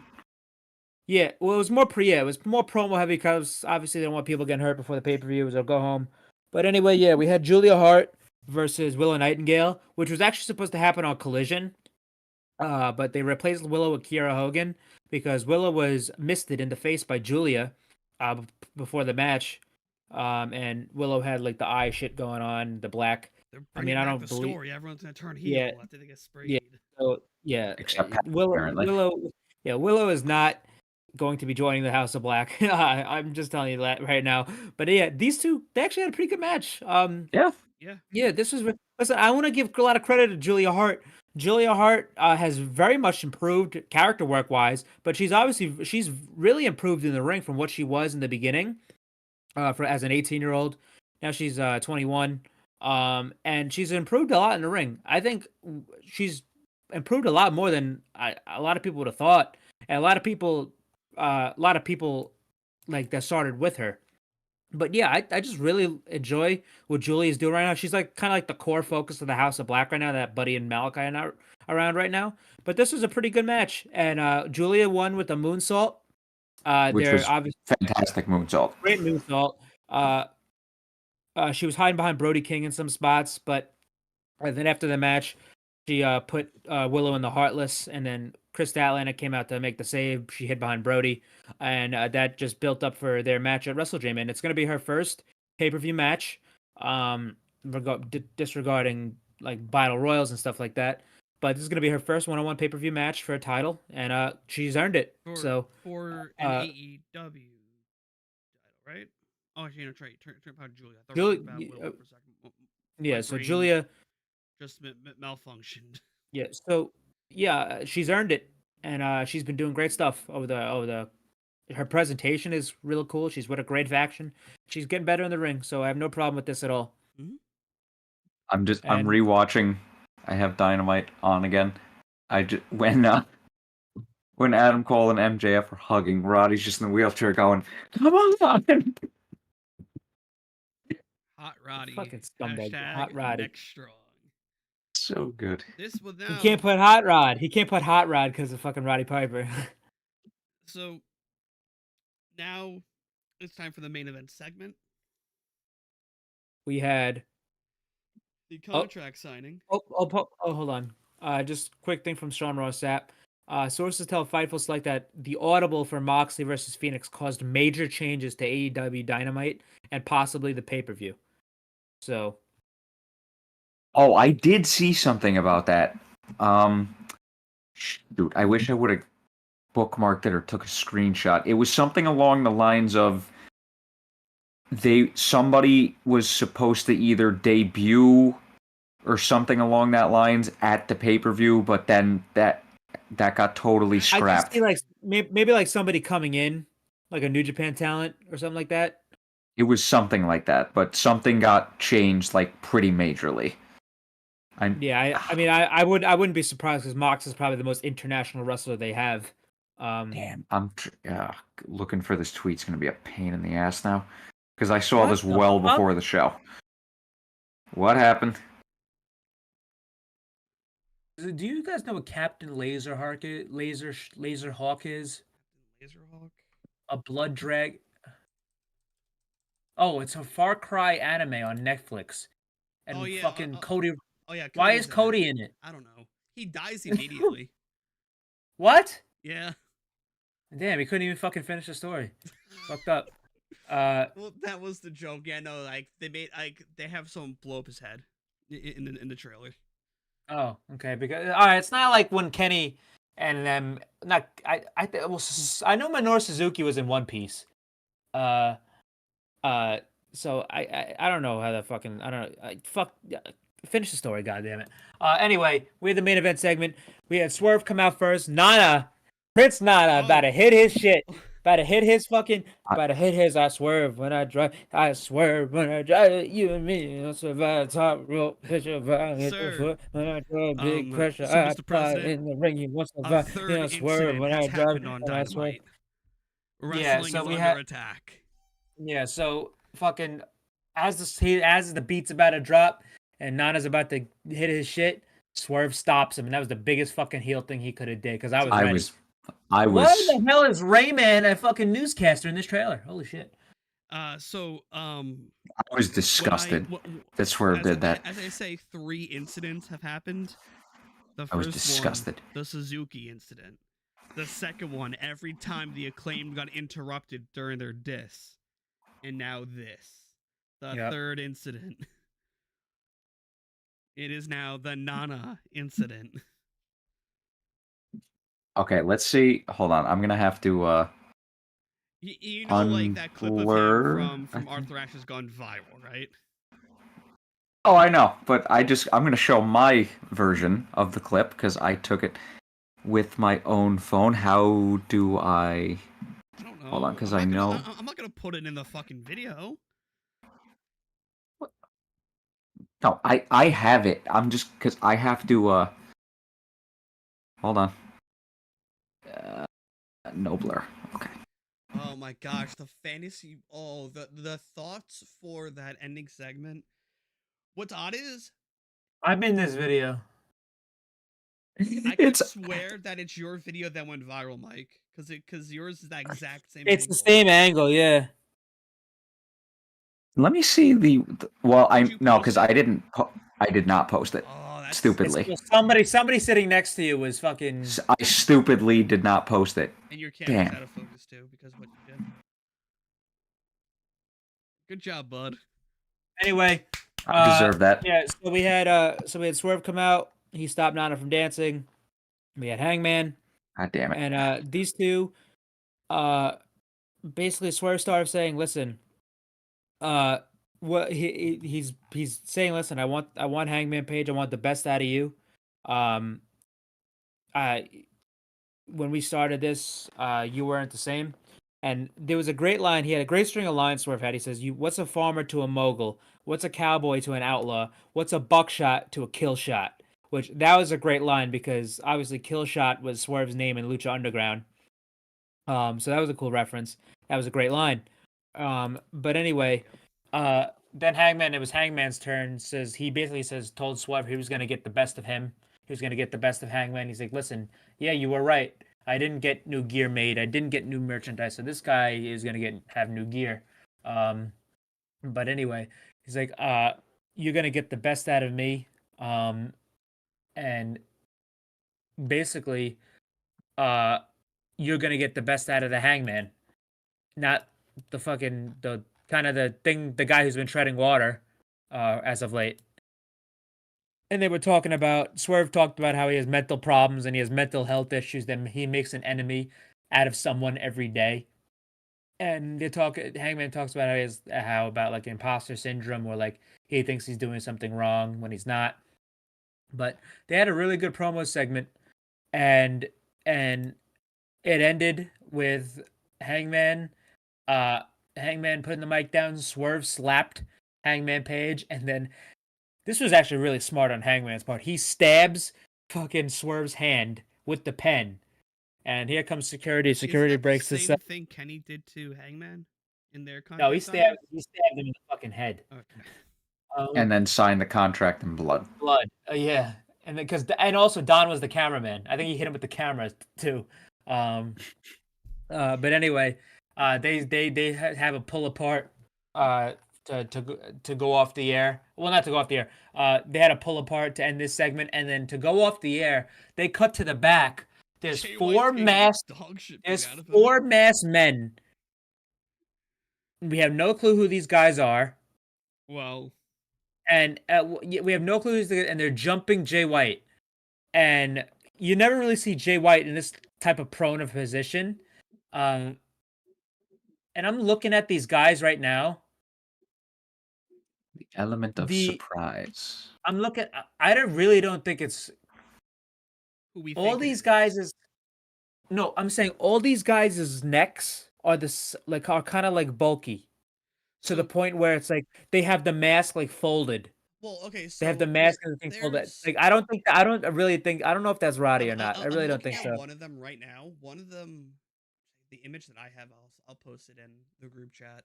Yeah, well, it was more promo heavy because obviously they don't want people getting hurt before the pay-per-view, so go home. But anyway, yeah, we had Julia Hart versus Willow Nightingale, which was actually supposed to happen on Collision. But they replaced Willow with Kiera Hogan because Willow was misted in the face by Julia before the match. And Willow had like the eye shit going on, the black. I mean, I don't believe story. Everyone's gonna turn heel after they get sprayed. Yeah, so, yeah. Except Willow is not going to be joining the House of Black. I'm just telling you that right now. But yeah, these two, they actually had a pretty good match. Yeah. This was. Listen, I want to give a lot of credit to Julia Hart. Julia Hart has very much improved character work wise, but she's really improved in the ring from what she was in the beginning. As an 18-year-old, now she's 21. And she's improved a lot in the ring. I think she's improved a lot more than a lot of people would have thought. And a lot of people like that started with her. But yeah, I just really enjoy what Julie is doing right now. She's like kind of like the core focus of the House of Black right now. That Buddy and Malachi are not around right now. But this was a pretty good match, and Julia won with the moonsault. Which was fantastic moonsault. Great moonsault. She was hiding behind Brody King in some spots, but then after the match, she put Willow in the Heartless, and then Chris Statlander came out to make the save. She hid behind Brody, and that just built up for their match at WrestleDream, and it's going to be her first pay-per-view match, disregarding like battle royals and stuff like that. But this is gonna be her first one-on-one pay-per-view match for a title, and she's earned it. For an AEW title, right? Oh, actually, try about Julia. I thought we were talking about Willow for a second. Yeah, so Julia just malfunctioned. Yeah, so yeah, she's earned it, and she's been doing great stuff over the. Her presentation is really cool. She's with a great faction. She's getting better in the ring, so I have no problem with this at all. I'm rewatching. I have Dynamite on again. When Adam Cole and MJF are hugging, Roddy's just in the wheelchair going, "Come on!" Hot Roddy. Fucking scumbag. Hashtag Hot Roddy. next strong. So good. This will now. He can't put Hot Rod. He can't put Hot Rod because of fucking Roddy Piper. So now it's time for the main event segment. We had the contract signing. Hold on. Just quick thing from Sean Ross Sapp. Sources tell Fightful Select that the audible for Moxley versus Phoenix caused major changes to AEW Dynamite and possibly the pay-per-view. So. Oh, I did see something about that. Dude, I wish I would have bookmarked it or took a screenshot. It was something along the lines of somebody was supposed to either debut or something along that lines at the pay-per-view, but then that got totally scrapped. I just see like maybe like somebody coming in, like a New Japan talent or something like that. It was something like that, but something got changed like pretty majorly. I mean, I wouldn't be surprised because Mox is probably the most international wrestler they have. Damn, I'm looking for this tweet's going to be a pain in the ass now because I saw this well before the show. What happened? Do you guys know what Captain Laserhawk is? Laserhawk is? Laserhawk? A blood drag. Oh, it's a Far Cry anime on Netflix. And fucking Cody. Oh yeah. Why is Cody in it? I don't know. He dies immediately. What? Yeah. Damn, he couldn't even fucking finish the story. Fucked up. Well, that was the joke. Yeah, no, like they have someone blow up his head in the trailer. Oh, okay. Because all right, it's not like when Kenny and them. Not I know Minoru Suzuki was in One Piece. So I don't know how that fucking finish the story, goddammit. Anyway, we had the main event segment. We had Swerve come out first. Prince Nana about to hit his shit. About to hit his I swerve when I drive. I swerve when I drive. You and me. I survive top rope. Pitch a vibe. Hit the foot. When I drive big pressure. I fly in the ring. You want to survive. I swerve when I drive. And I swerve. Wrestling is under attack. Yeah, so fucking as the beat's about to drop and Nana's about to hit his shit, Swerve stops him, and that was the biggest fucking heel thing he could have did because I was ready. What the hell is Rayman a fucking newscaster in this trailer? Holy shit. I was disgusted that Swerve did that. As I say, 3 incidents have happened. I was disgusted. The Suzuki incident. The second one, every time the Acclaimed got interrupted during their diss. And now this. The third incident. It is now the Nana incident. Okay, let's see. Hold on. I'm going to have to you know, like that clip of him from Arthur Ashe has gone viral, right? Oh, I know. But I'm going to show my version of the clip because I took it with my own phone. How do I don't know. Hold on, because I know. I'm not going to put it in the fucking video. What? No, I have it. I'm just because I have to. Hold on. Nobler. Okay. Oh my gosh, the fantasy. Oh, the thoughts for that ending segment. What's odd is I'm in this video. I could swear that it's your video that went viral, Mike, because yours is that exact same. It's the same angle, yeah. Let me see well, because I did not post it. Oh, that's stupidly. Somebody sitting next to you was fucking. I stupidly did not post it. And your camera's out of focus too because of what you did. Good job, bud. Anyway, I deserve that. Yeah, so we had Swerve come out. He stopped Nana from dancing. We had Hangman, God damn it. and these two, basically Swerve started saying, "Listen, what he's saying, listen, I want Hangman Page. I want the best out of you. I when we started this, you weren't the same." And there was a great line. He had a great string of lines Swerve had. He says, what's a farmer to a mogul? What's a cowboy to an outlaw? What's a buckshot to a kill shot?" Which that was a great line because obviously kill shot was Swerve's name in Lucha Underground. So that was a cool reference. That was a great line. But anyway, then Hangman, it was Hangman's turn. He basically told Swerve he was gonna get the best of him. He was gonna get the best of Hangman. He's like, listen, yeah, you were right. I didn't get new gear made. I didn't get new merchandise. So this guy is gonna have new gear. But anyway, he's like, you're gonna get the best out of me. And basically, you're gonna get the best out of the Hangman, not the guy who's been treading water, as of late. And they were talking about Swerve talked about how he has mental problems and he has mental health issues. That he makes an enemy out of someone every day. And Hangman talks about how about like imposter syndrome, where like he thinks he's doing something wrong when he's not. But they had a really good promo segment, and it ended with Hangman putting the mic down. Swerve slapped Hangman Page, and then this was actually really smart on Hangman's part. He stabs fucking Swerve's hand with the pen, and here comes security. Security breaks this up. Same thing Kenny did to Hangman in their contract. No, he stabbed him in the fucking head. Okay. And then signed the contract in blood. Yeah, and also Don was the cameraman. I think he hit him with the camera too. But anyway, they have a pull apart to go off the air. Well, not to go off the air. They had a pull apart to end this segment, and then to go off the air, they cut to the back. There's four masked men. We have no clue who these guys are. Well, and we have no clue and they're jumping Jay White, and you never really see Jay White in this type of prone of position. And I'm looking at these guys right now. The element of surprise. I'm looking. I really don't think it's all these guys is. No, I'm saying all these guys' necks are kind of like bulky. To the point where it's like they have the mask like folded. Well, okay, so they have the mask and the thing folded. Like I don't know if that's Roddy or not. I really don't think so. One of them right now. One of them, the image that I have, I'll post it in the group chat.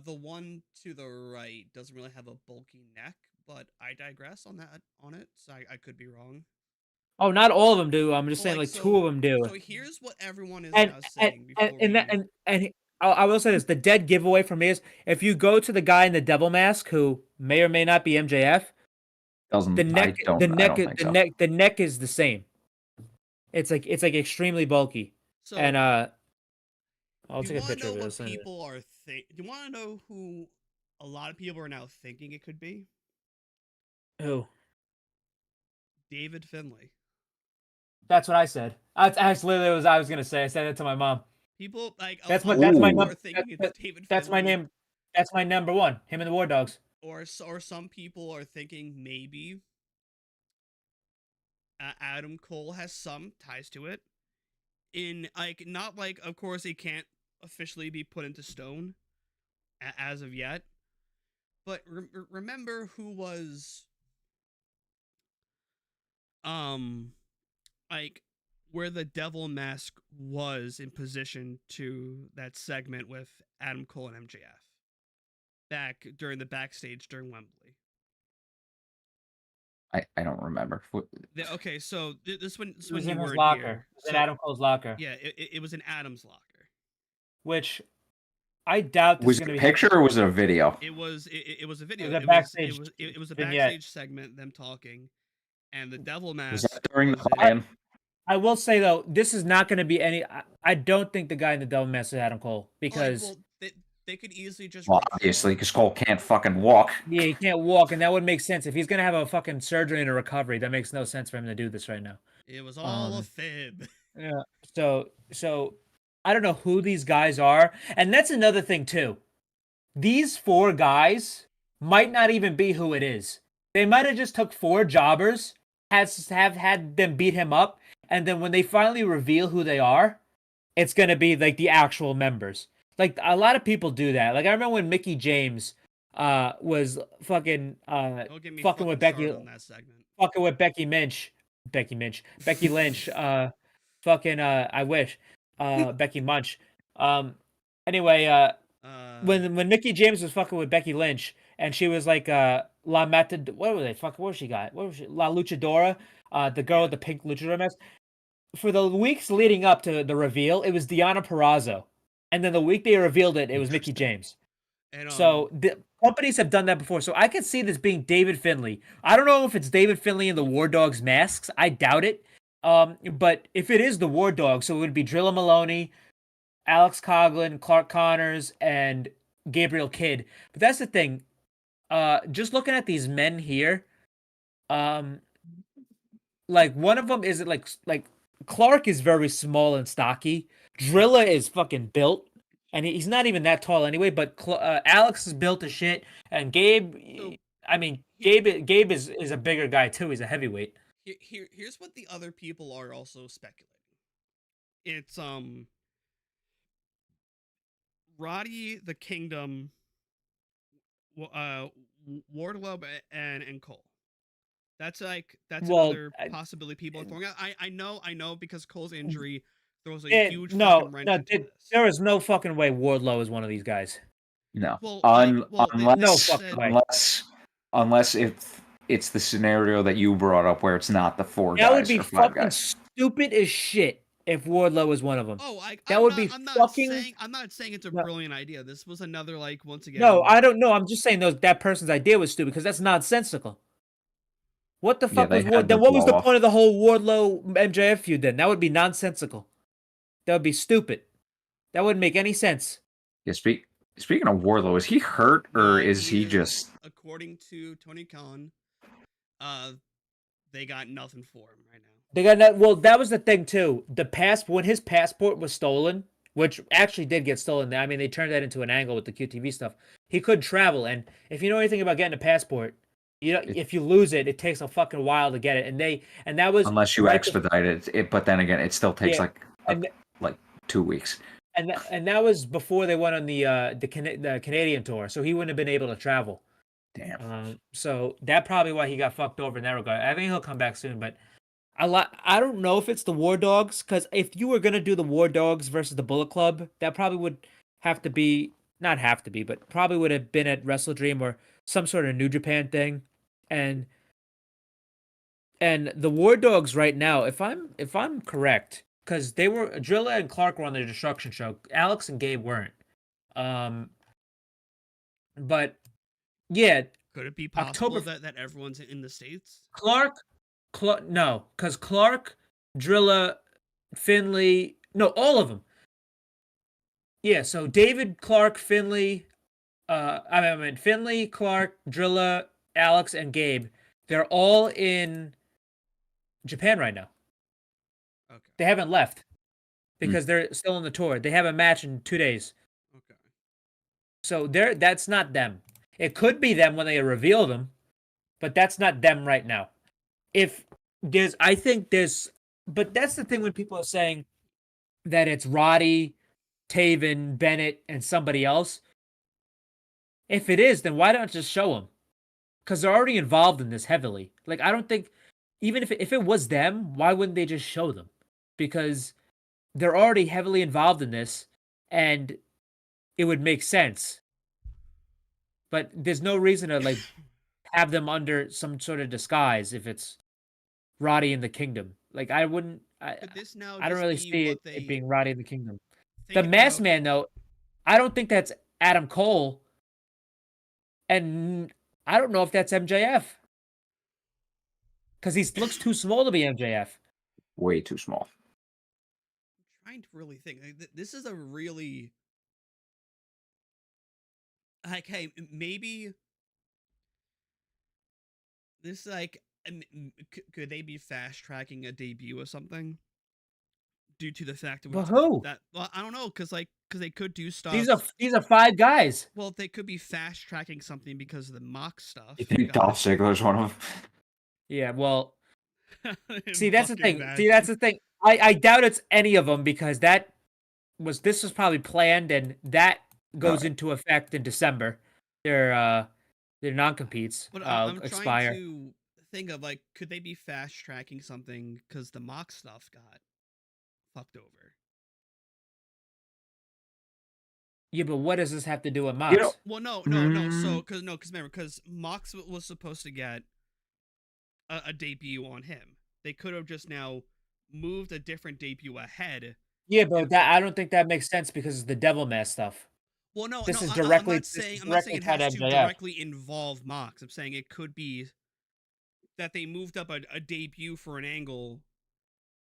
The one to the right doesn't really have a bulky neck, but I digress on it. So I could be wrong. Oh, not all of them do. I'm just saying, two of them do. So here's what everyone is now saying. I will say this: the dead giveaway for me is if you go to the guy in the devil mask who may or may not be MJF, the neck is the same. It's like extremely bulky. So, and I'll take a picture of it. People are do you want to know who a lot of people are now thinking it could be? Who? David Finlay. That's what I said. That's literally what I was gonna say. I said it to my mom. People like that's my number. That's my name. That's my number one. Him and the War Dogs. Or some people are thinking maybe Adam Cole has some ties to it. In not of course he can't officially be put into stone as of yet. But remember who was where the devil mask was in position to that segment with Adam Cole and MJF back during the backstage during Wembley. I don't remember. Okay, so this one it was in his locker. Here. It was in Adam Cole's locker. Yeah, it was in Adam's locker. Which I doubt was it a picture or was it a video? It was a video. It was a backstage. It was a backstage segment, them talking, and the devil mask. Was that during the buy-in? I will say though, this is not going to be any. I don't think the guy in the devil mask is Adam Cole because They could easily just. Well, obviously, because Cole can't fucking walk. Yeah, he can't walk, and that would make sense if he's gonna have a fucking surgery and a recovery. That makes no sense for him to do this right now. It was all a fib. Yeah. So I don't know who these guys are, and that's another thing too. These 4 guys might not even be who it is. They might have just took 4 jobbers, have had them beat him up, and then when they finally reveal who they are, it's gonna be like the actual members. Like a lot of people do that. Like I remember when Mickey James was fucking Don't get me fucking with Becky started on that segment. fucking with Becky Lynch. Becky Lynch. Fucking I wish. Becky Munch. Anyway, when Mickey James was fucking with Becky Lynch and she was like La Matad, what were they? Fucking what was she got? What was she? La Luchadora, the girl with the pink luchador mask. For the weeks leading up to the reveal, it was Deonna Purrazzo. And then the week they revealed it, it was Mickey James. And, So the companies have done that before. So I could see this being David Finlay. I don't know if it's David Finlay in the War Dogs masks. I doubt it. But if it is the War Dogs, so it would be Drilla Maloney, Alex Coughlin, Clark Connors, and Gabriel Kidd. But that's the thing. Just looking at these men here, like one of them is like Clark is very small and stocky. Drilla is fucking built, and he's not even that tall anyway. But Alex is built as shit, and Gabe, I mean, Gabe is a bigger guy too. He's a heavyweight. Here's what the other people are also speculating. It's Roddy, the Kingdom, Wardlow, and Cole. That's another possibility people are throwing out. I know because Cole's injury throws a huge fucking wrench into this. There is no fucking way Wardlow is one of these guys. No. Well, unless if it's the scenario that you brought up where it's not the 4 guys. That would be or 5 fucking guys. stupid as shit if Wardlow was one of them. Oh, I'm not saying it's a brilliant idea. This was another once again. No, I don't know. I'm just saying that person's idea was stupid because that's nonsensical. What the fuck was Wardlow? Then what was the point of the whole Wardlow MJF feud then? That would be nonsensical. That would be stupid. That wouldn't make any sense. Yeah, speaking of Wardlow, is he hurt or is he just... According to Tony Khan, they got nothing for him right now. They got that. Well, that was the thing too. When his passport was stolen, which actually did get stolen. I mean, they turned that into an angle with the QTV stuff. He couldn't travel, and if you know anything about getting a passport, if you lose it, it takes a fucking while to get it. And that was unless you expedite it. But then again, it still takes like 2 weeks. And that was before they went on the Canadian tour, so he wouldn't have been able to travel. Damn. So that probably why he got fucked over in that regard. I think he'll come back soon, but I don't know if it's the War Dogs, because if you were gonna do the War Dogs versus the Bullet Club, that probably would have to be but probably would have been at WrestleDream or some sort of New Japan thing, and the War Dogs right now, if I'm correct, because they were Drilla and Clark were on the Destruction Show, Alex and Gabe weren't, but yeah, could it be possible that everyone's in the States? No, because Clark, Drilla, Finlay, no, all of them. Yeah, so David, Clark, Finlay, Finlay, Clark, Drilla, Alex, and Gabe, they're all in Japan right now. Okay. They haven't left because they're still on the tour. They have a match in 2 days. Okay. So that's not them. It could be them when they reveal them, but that's not them right now. But that's the thing when people are saying that it's Roddy, Taven, Bennett, and somebody else. If it is, then why don't you just show them? Because they're already involved in this heavily. Like, I don't think, even if it was them, why wouldn't they just show them? Because they're already heavily involved in this, and it would make sense. But there's no reason to have them under some sort of disguise if it's Roddy in the Kingdom. Like, I wouldn't. I don't really see it being Roddy in the Kingdom. The Masked Man, though, I don't think that's Adam Cole, and I don't know if that's MJF because he looks too small to be MJF. Way too small. I'm trying to really think. This is a really like, hey, maybe this like could they be fast tracking a debut or something? Due to the fact that But who? well, I don't know, because they could do stuff. These are 5 guys. Well, they could be fast tracking something because of the mock stuff. You think Dolph Ziggler's one of them? Yeah, well, see, Him that's the fucking thing. back. See, that's the thing. I doubt it's any of them because this was probably planned, and that goes into effect in December. Their non-competes But I'm expire. trying to think of like, could they be fast tracking something because the mock stuff got fucked over? Yeah, but what does this have to do with Mox? You know, Well, no. So, because Mox was supposed to get a debut on him. They could have just now moved a different debut ahead. Yeah, but I don't think that makes sense because it's the Devil Mask stuff. Well, no, This is I'm directly. not saying it tied has to to MJF. directly involve Mox. I'm saying it could be that they moved up a debut for an angle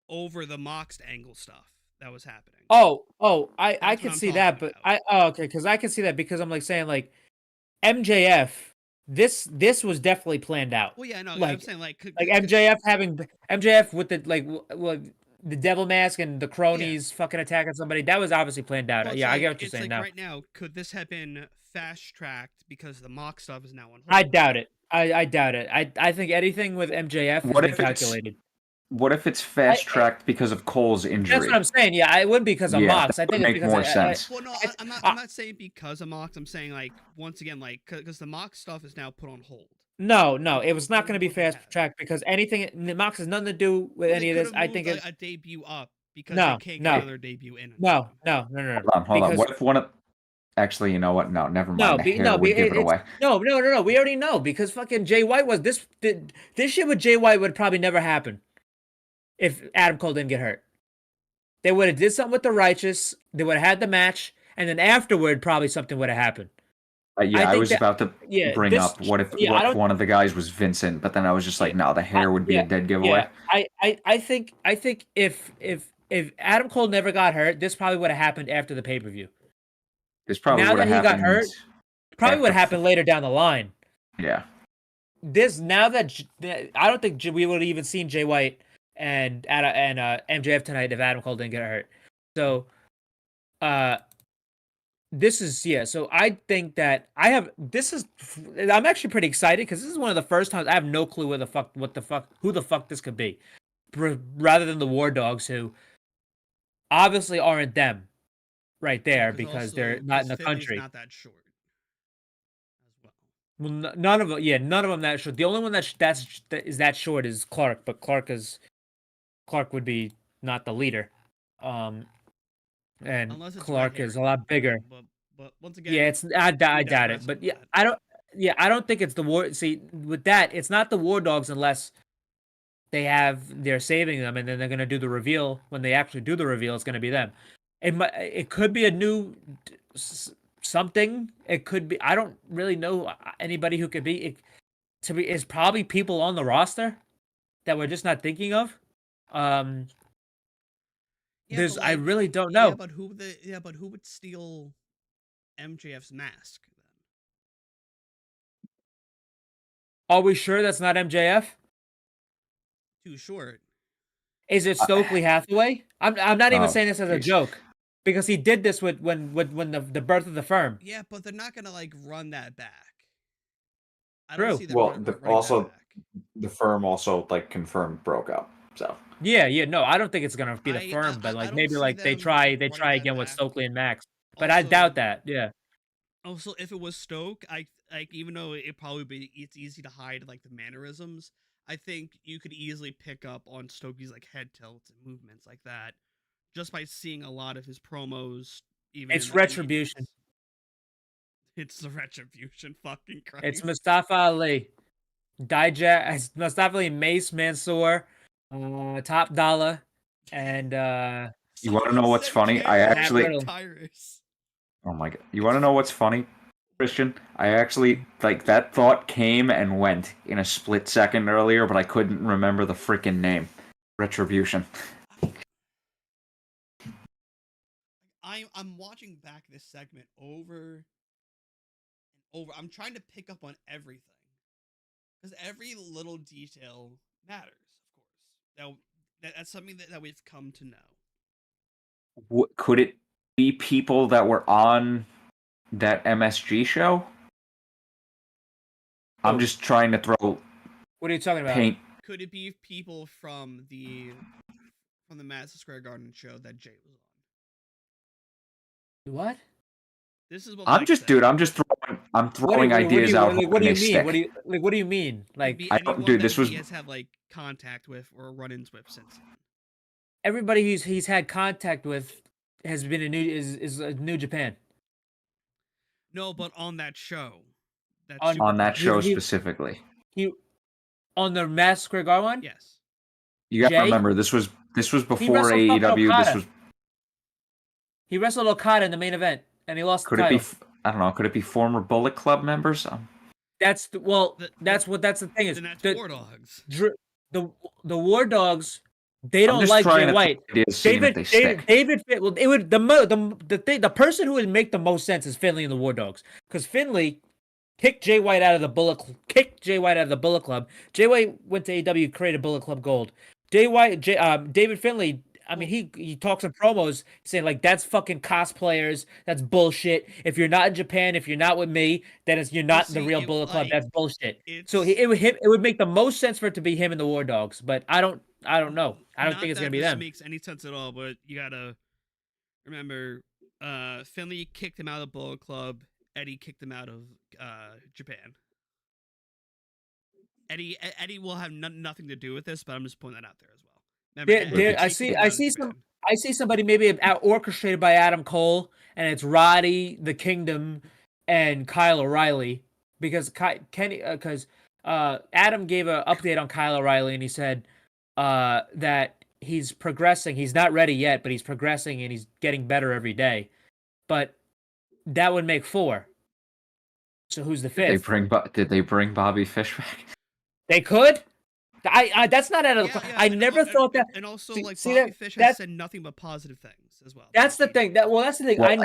over the Moxed angle stuff that was happening. I That's can what I'm see that, talking but about. okay, because I can see that because I'm like saying like MJF. This was definitely planned out. Well, yeah, no, like, I'm saying like MJF with the the Devil Mask and the cronies fucking attacking somebody. That was obviously planned out. Well, Yeah, like, I get what you're it's saying like now. right now, could this have been fast tracked because the mock stuff is now on hold? I doubt it. I doubt it. I think anything with MJF has been calculated. What if it's fast tracked because of Cole's injury? That's what I'm saying. Yeah, it wouldn't be because of Mox. that I think would it's make because more sense. Well, no, I'm not saying because of Mox. I'm saying like once again, like because the mock stuff is now put on hold. No, it was not going to be fast tracked because anything Mox has nothing to do with any of this. I think it's a debut up because No, they can't no. get another debut in. no. Hold on. What if one of actually, you know what? No, never mind. No, The hair would give it away. No. We already know because fucking Jay White was this shit with Jay White would probably never happen if Adam Cole didn't get hurt. They would have did something with the Righteous. They would have had the match, and then afterward, probably something would have happened. I was about to bring up what if one of the guys was Vincent, but then I was just like, no, the hair would be a dead giveaway. I think if Adam Cole never got hurt, this probably would have happened after the pay-per-view. This probably now would that have he happened. got hurt, probably would happen later down the line. Yeah. Now that I don't think we would have even seen Jay White and MJF tonight if Adam Cole didn't get hurt. So, this is So I think that I'm actually pretty excited because this is one of the first times I have no clue who the fuck this could be, rather than the War Dogs, who obviously aren't them right there because they're not in the country. Not that short. Well, none of them. Yeah, none of them that short. The only one that is that short is Clark, but Clark would be not the leader. And Clark is a lot bigger. But once again, yeah, I doubt it. But I don't think it's the War. See, with that, it's not the War Dogs unless they're saving them, and then they're gonna do the reveal. When they actually do the reveal, it's gonna be them. It could be a new something. It could be. I don't really know anybody who could be. It's probably people on the roster that we're just not thinking of. I really don't know. Yeah, but who would steal MJF's mask then? Are we sure that's not MJF? Too short. Is it Stokely Hathaway? I'm not even saying this as a joke because he did this when the birth of the firm. Yeah, but they're not gonna like run that back. True. The firm also like confirmed broke up. So yeah, no, I don't think it's gonna be the firm, but like maybe like they try again with Stokely and Max, but I doubt that. Yeah. Also, if it was Stoke, even though it's easy to hide like the mannerisms, I think you could easily pick up on Stokely's like head tilts and movements like that just by seeing a lot of his promos. It's Retribution. It's the Retribution. Fucking Christ. It's Mustafa Ali, Dijak, Mustafa Ali, Mace Mansoor, Top Dollar, and you want to know what's funny? I actually. Oh my god! You want to know what's funny, Christian? I actually that thought came and went in a split second earlier, but I couldn't remember the freaking name. Retribution. I'm watching back this segment over I'm trying to pick up on everything because every little detail matters. Of course, that's something that we've come to know. Could it be people that were on that MSG show? I'm just trying to throw. What are you talking about? Paint. Could it be people from the Madison Square Garden show that Jay was on? What? This is what I'm Mike just, said. dude. I'm throwing ideas out. Like, what do you mean? What do you mean? Like, I don't, dude. This was. He has had like contact with or run-ins with since then. Everybody he's had contact with has been is New Japan. No, but on that show. On that show specifically. He on the Madison Square Garden one? Yes. You got to remember this was before AEW. He wrestled Okada in the main event and he lost the title. Could it be? I don't know. Could it be former Bullet Club members? That's the thing is. Then that's War Dogs. The War Dogs. They don't like Jay White. Well, it would the person who would make the most sense is Finlay and the War Dogs, because Finlay kicked Jay White out of the Bullet Club. Jay White went to AEW, created Bullet Club Gold. David Finlay. I mean, he talks in promos saying like that's fucking cosplayers. That's bullshit. If you're not in Japan, if you're not with me, then you're not the real Bullet Club. That's bullshit. So it would make the most sense for it to be him and the War Dogs, but I don't know. I don't think it's gonna be them. Makes any sense at all, but you gotta remember, Finlay kicked him out of the Bullet Club. Eddie kicked him out of Japan. Eddie will have nothing to do with this, but I'm just pointing that out there as well. Remember, I see somebody maybe orchestrated by Adam Cole, and it's Roddy, the Kingdom, and Kyle O'Reilly, because Adam gave an update on Kyle O'Reilly, and he said that he's progressing. He's not ready yet, but he's progressing and he's getting better every day. But that would make 4. So who's the 5th? Did they bring Bobby Fish back? They could. I that's not out of the. I never thought that. And also, Bobby Fish has said nothing but positive things as well. That's the thing. That's the thing. Well,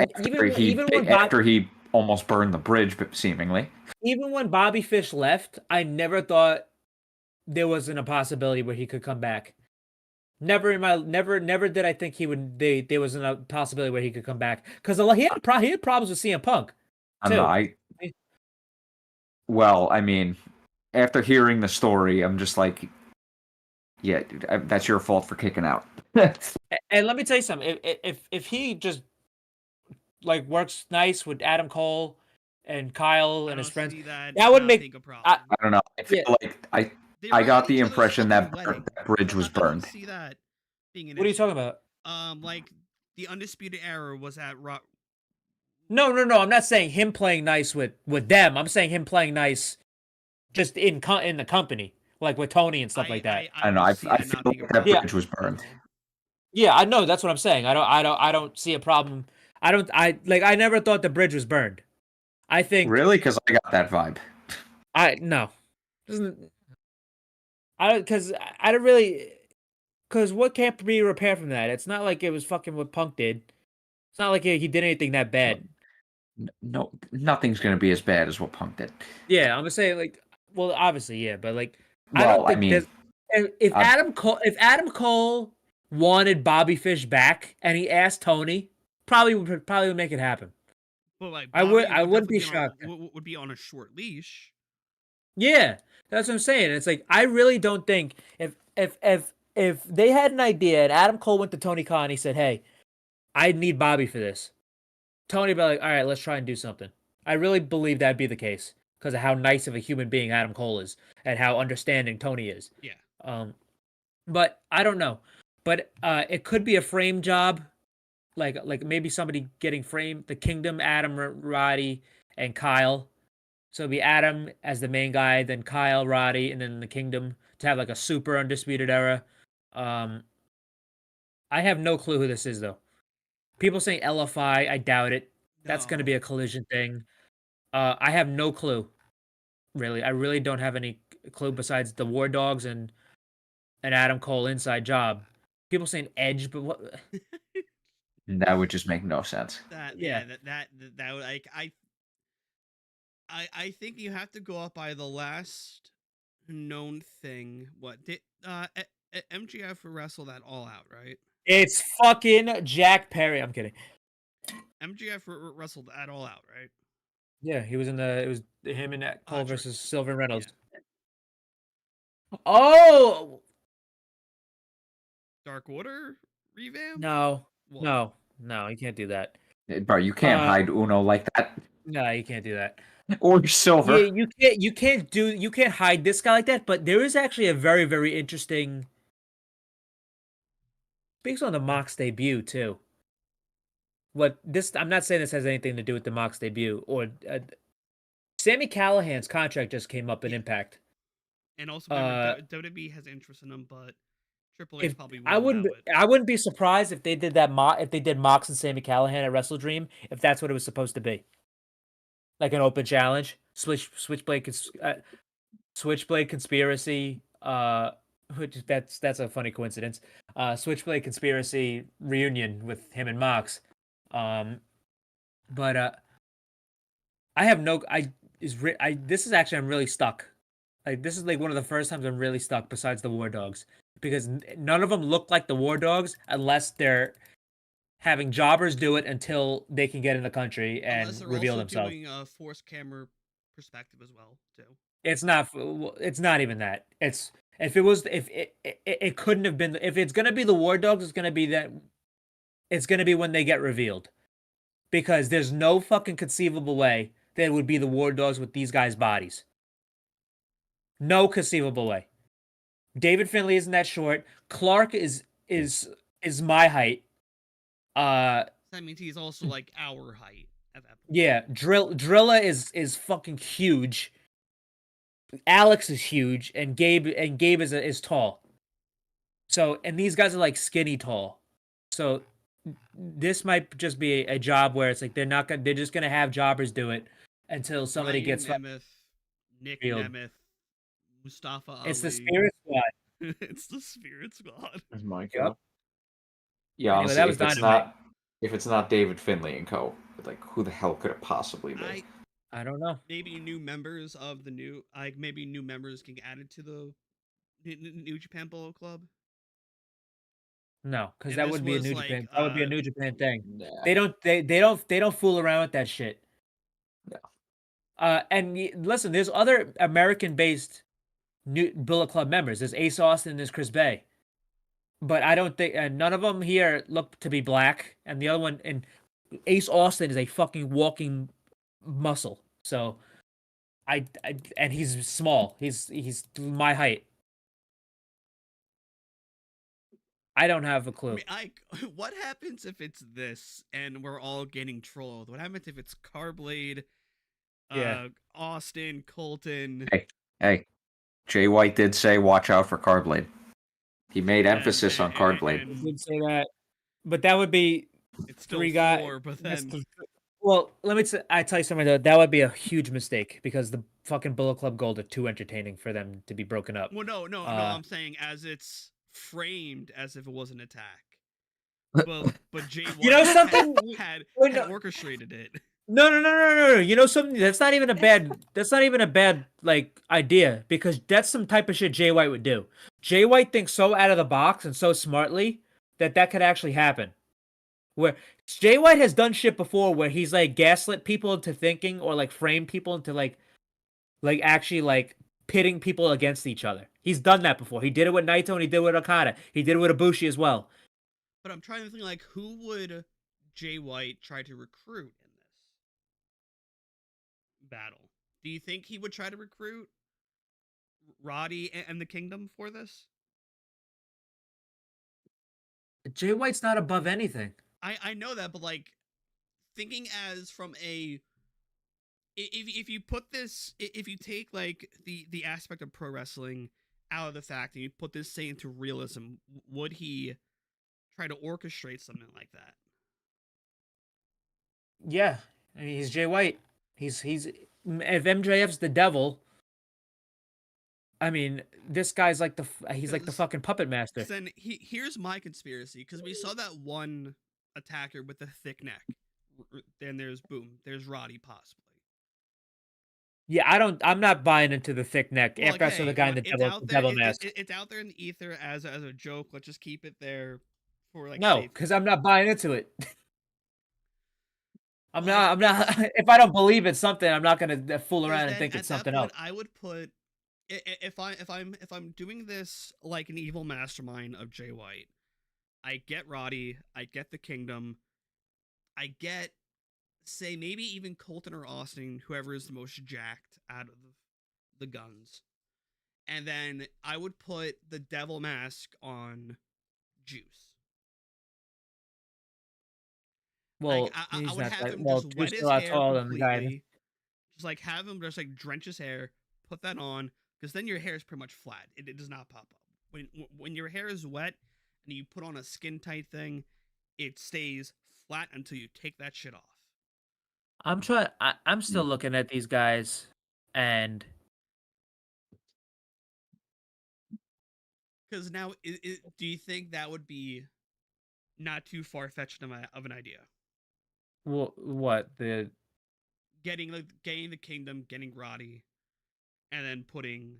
after he almost burned the bridge, seemingly. Even when Bobby Fish left, I never thought there wasn't a possibility where he could come back. Never did I think he would. There wasn't a possibility where he could come back, because he had problems with CM Punk. Well, I mean, after hearing the story, I'm just like, yeah, dude, that's your fault for kicking out. And let me tell you something. If he just like works nice with Adam Cole and Kyle and his friends, that would make a problem. I don't know. I feel like I got the impression that bridge was burned. See that being an what are you talking about? Like the Undisputed Era was at Rock. No. I'm not saying him playing nice with them. I'm saying him playing nice just in the company, like with Tony and stuff like that. I know. I feel like that bridge was burned. Yeah, I know. That's what I'm saying. I don't see a problem. I never thought the bridge was burned. I think really, because I got that vibe. Because what can't be repaired from that? It's not like it was fucking what Punk did. It's not like he did anything that bad. No, nothing's gonna be as bad as what Punk did. Yeah, I'm gonna say like, well, obviously, yeah, but like, if Adam Cole wanted Bobby Fish back and he asked Tony, probably would make it happen. Well, like I wouldn't be shocked. Would be on a short leash. Yeah, that's what I'm saying. It's like, I really don't think if they had an idea and Adam Cole went to Tony Khan, he said, "Hey, I need Bobby for this." Tony would be like, "All right, let's try and do something." I really believe that'd be the case because of how nice of a human being Adam Cole is and how understanding Tony is. Yeah. But I don't know. But it could be a frame job, like maybe somebody getting framed. The Kingdom, Adam, Roddy, and Kyle. So it'd be Adam as the main guy, then Kyle, Roddy, and then the Kingdom to have like a super Undisputed Era. I have no clue who this is though. People saying LFI, I doubt it. That's going to be a Collision thing. I have no clue. Really, I really don't have any clue besides the War Dogs and Adam Cole inside job. People saying Edge, but what? That would just make no sense. That would I think you have to go up by the last known thing. What did MGF wrestled that All Out, right? It's fucking Jack Perry. I'm kidding. MGF wrestled at All Out, right? Yeah, he was in the. It was him and Cole true. versus Sylvan Reynolds. Yeah. Oh Dark Order revamp? no, What? no, you can't do that. Bro, you can't hide Uno like that. No, you can't do that. Or Silver. Yeah, you can't hide this guy like that. But there is actually a very, very interesting. Speaks on the Mox debut too. I'm not saying this has anything to do with the Mox debut or Sammy Callahan's contract just came up in Impact. And also, remember, WWE has interest in him, but Triple H probably wouldn't I wouldn't. allow it. I wouldn't be surprised if they did that. If they did Mox and Sammy Callahan at WrestleDream, if that's what it was supposed to be, like an open challenge, Switchblade conspiracy. Which that's a funny coincidence. Switchblade conspiracy reunion with him and Mox. But I have no. This is actually I'm really stuck. Like this is like one of the first times I'm really stuck. Besides the War Dogs, because none of them look like the War Dogs unless they're having jobbers do it until they can get in the country and reveal themselves. Doing a forced camera perspective as well too. It's not. It's not even that. It's if it couldn't have been. If it's gonna be the War Dogs, it's gonna be that. It's gonna be when they get revealed, because there's no fucking conceivable way that it would be the War Dogs with these guys' bodies. No conceivable way. David Finlay isn't that short. Clark is my height. That means he's also like our height at that point. Yeah, Drilla is fucking huge. Alex is huge, and Gabe is tall. So, and these guys are like skinny tall. So this might just be a job where it's like they're just gonna have jobbers do it until somebody Ryan gets Nemeth, Nick revealed. Nemeth, Mustafa Ali. It's the Spirit Squad. It's the Spirit Squad. Oh my Yep. God. Yeah, Anyway, honestly, that was if it's not David Finlay and co, like who the hell could it possibly be? I don't know. Maybe new members of the new, maybe new members can get added to the New Japan Bullet Club. No, because And that this would be a was New like, Japan. That would be a New Japan thing. Nah. They don't fool around with that shit. No. Listen, there's other American-based new Bullet Club members. There's Ace Austin, there's Chris Bay, but I don't think none of them here look to be black. And the other one, and Ace Austin is a fucking walking muscle. So, and he's small. He's my height. I don't have a clue. What happens if it's this and we're all getting trolled? What happens if it's Carblade, Austin, Colton? Hey, Jay White did say watch out for Carblade. He made emphasis on Carblade. He did say that, but that would be it's still three guys. Four, but then... Well, I tell you something though. That would be a huge mistake because the fucking Bullet Club Gold are too entertaining for them to be broken up. Well, no. I'm saying as it's framed as if it was an attack. But Jay White had orchestrated it. No. You know something? That's not even a bad like idea, because that's some type of shit Jay White would do. Jay White thinks so out of the box and so smartly that could actually happen. Where Jay White has done shit before where he's like gaslit people into thinking, or like frame people into like actually like pitting people against each other. He's done that before. He did it with Naito and he did it with Okada. He did it with Ibushi as well. But I'm trying to think, like, who would Jay White try to recruit in this battle? Do you think he would try to recruit Roddy and the Kingdom for this? Jay White's not above anything. I know that, but like thinking as from a if you put this, if you take like the aspect of pro wrestling out of the fact and you put this say into realism, would he try to orchestrate something like that? Yeah, I mean, he's Jay White. He's if MJF's the devil, I mean, this guy's like the fucking puppet master. Then here's my conspiracy, because we saw that one attacker with the thick neck. Then there's Roddy possibly. Yeah, I'm not buying into the thick neck. Well, After I saw the guy in the devil mask. It's out there in the ether as a joke. Let's just keep it there for like No, safe. because I'm not buying into it. I'm Like, not. If I don't believe it's something, I'm not gonna fool around and then think at it's that something point, else. I would put if I'm doing this like an evil mastermind of Jay White, I get Roddy, I get the Kingdom, I get say maybe even Colton or Austin, whoever is the most jacked out of the Guns, and then I would put the devil mask on Juice. Well, Like I he's would not have that. him Well, just wet Juice his still out hair taller than the guy. completely. Just like have him just like drench his hair, put that on, because then your hair is pretty much flat. It does not pop up. When your hair is wet and you put on a skin tight thing, it stays flat until you take that shit off. I'm still looking at these guys, and Because now, do you think that would be not too far fetched of an idea? what the Getting the Kingdom, getting Roddy, and then putting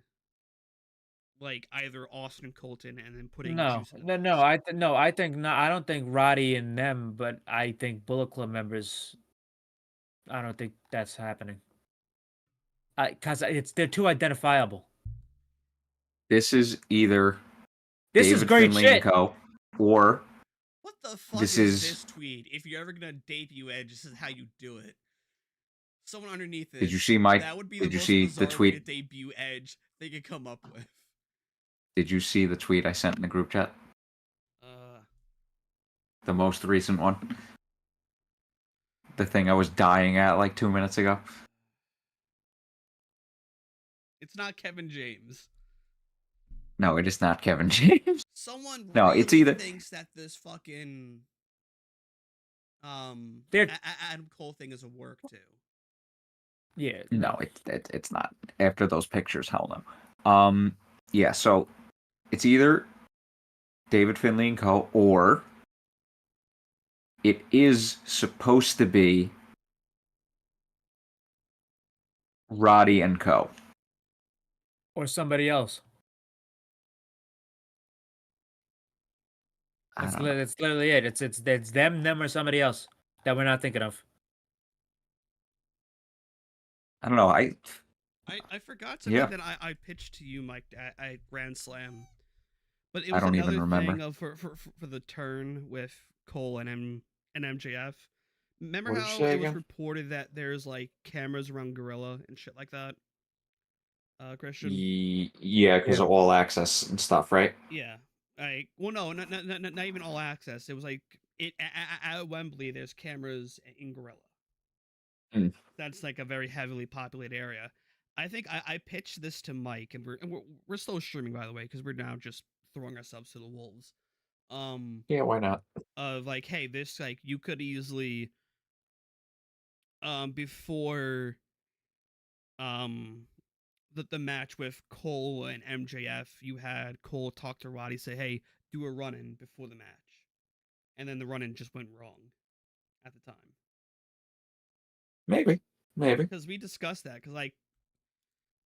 like either Austin Colton, and then putting no Juice in the no mix. no I think no, I don't think Roddy and them, but I think Bullet Club members. I don't think that's happening. Because they're too identifiable. This is either This David is great Finlay shit. and Co. or What the fuck This is is- this tweet? If you're ever gonna debut Edge, this is how you do it. Someone underneath this. Did you see my- That would be did the you most see the bizarre way to tweet? debut Edge they could come up with. Did you see the tweet I sent in the group chat? The most recent one. The thing I was dying at like 2 minutes ago. It's not Kevin James. No, it is not Kevin James. Someone No, really it's either- thinks that this fucking They're- Adam Cole thing is a work too. Yeah. No, it's not. After those pictures, hell no. Yeah, so it's either David Finlay and Co. or it is supposed to be Roddy and Co. Or somebody else. I That's don't know. that's literally it. It's them, or somebody else that we're not thinking of. I don't know. I forgot something Yeah. that I pitched to you, Mike, at Grand Slam. But it I was don't even another remember. thing of for the turn with Cole and MJF. Remember What did you how say it was again? reported that there's like cameras around Gorilla and shit like that? Christian? Yeah, because Yeah. of all access and stuff, right? Yeah. Like, well, no, not even all access. It was like at Wembley. There's cameras in Gorilla. Hmm. That's like a very heavily populated area. I think I pitched this to Mike, and we're still streaming, by the way, because we're now just throwing ourselves to the wolves. Yeah, why not? Of like, hey, this like you could easily, before, the match with Cole and MJF, you had Cole talk to Roddy, say, hey, do a run-in before the match. And then the run-in just went wrong at the time. Maybe. Because we discussed that, because, like,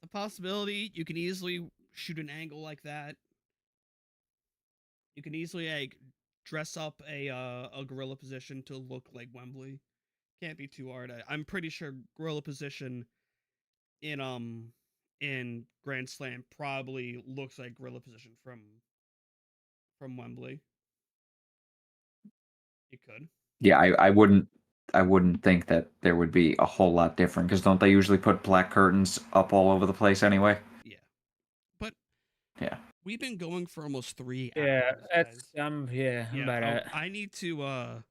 the possibility, you can easily shoot an angle like that. You can easily, like, dress up a gorilla position to look like Wembley. Can't be too hard. I'm pretty sure gorilla position in Grand Slam probably looks like gorilla position from Wembley. It could. Yeah, I wouldn't think that there would be a whole lot different because don't they usually put black curtains up all over the place anyway? Yeah. But yeah, we've been going for almost 3 hours. Yeah, guys. I'm Yeah, about it. I need to All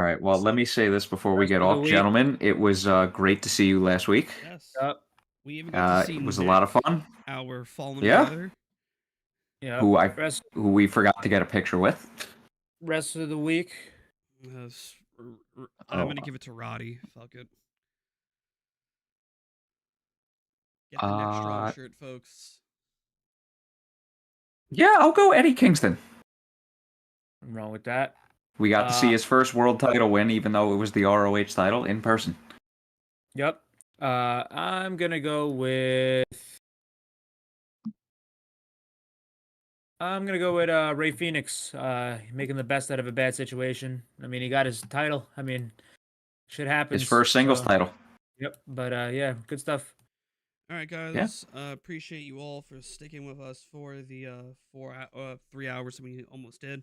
right. Well, let me say this before we Rest get of the off, week. gentlemen. It was great to see you last week. yes. Yep. We even got to see It was Nick, a lot of fun. our fallen Yeah. brother. Yeah. Who rest we forgot to get a picture with. rest of the week. Yes. I'm Oh. gonna give it to Roddy. Fuck it. Get the next strong shirt, folks. Yeah, I'll go Eddie Kingston. Nothing wrong with that. We got to see his first world title win, even though it was the ROH title in person. Yep. I'm gonna go with. I'm gonna go with Ray Phoenix, making the best out of a bad situation. I mean, he got his title. I mean, shit happens. His first singles title. Yep, but yeah, good stuff. All right, guys. Appreciate you all for sticking with us for the 3 hours that we almost did.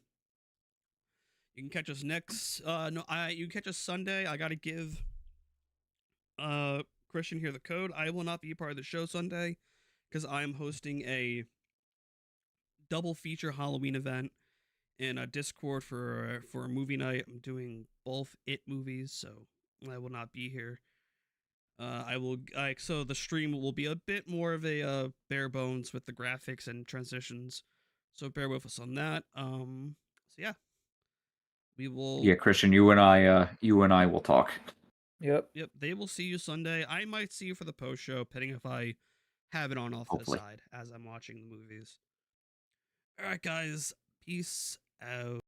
You can catch us next. You can catch us Sunday. I gotta give Christian here the code. I will not be a part of the show Sunday because I am hosting a double feature Halloween event in a Discord for a movie night. I'm doing both It movies, so I will not be here. So the stream will be a bit more of a bare bones with the graphics and transitions. So bear with us on that. So yeah. We will. Yeah, Christian, you and I will talk. Yep. They will see you Sunday. I might see you for the post show, depending if I have it on off Hopefully. to the side as I'm watching the movies. All right, guys. Peace out.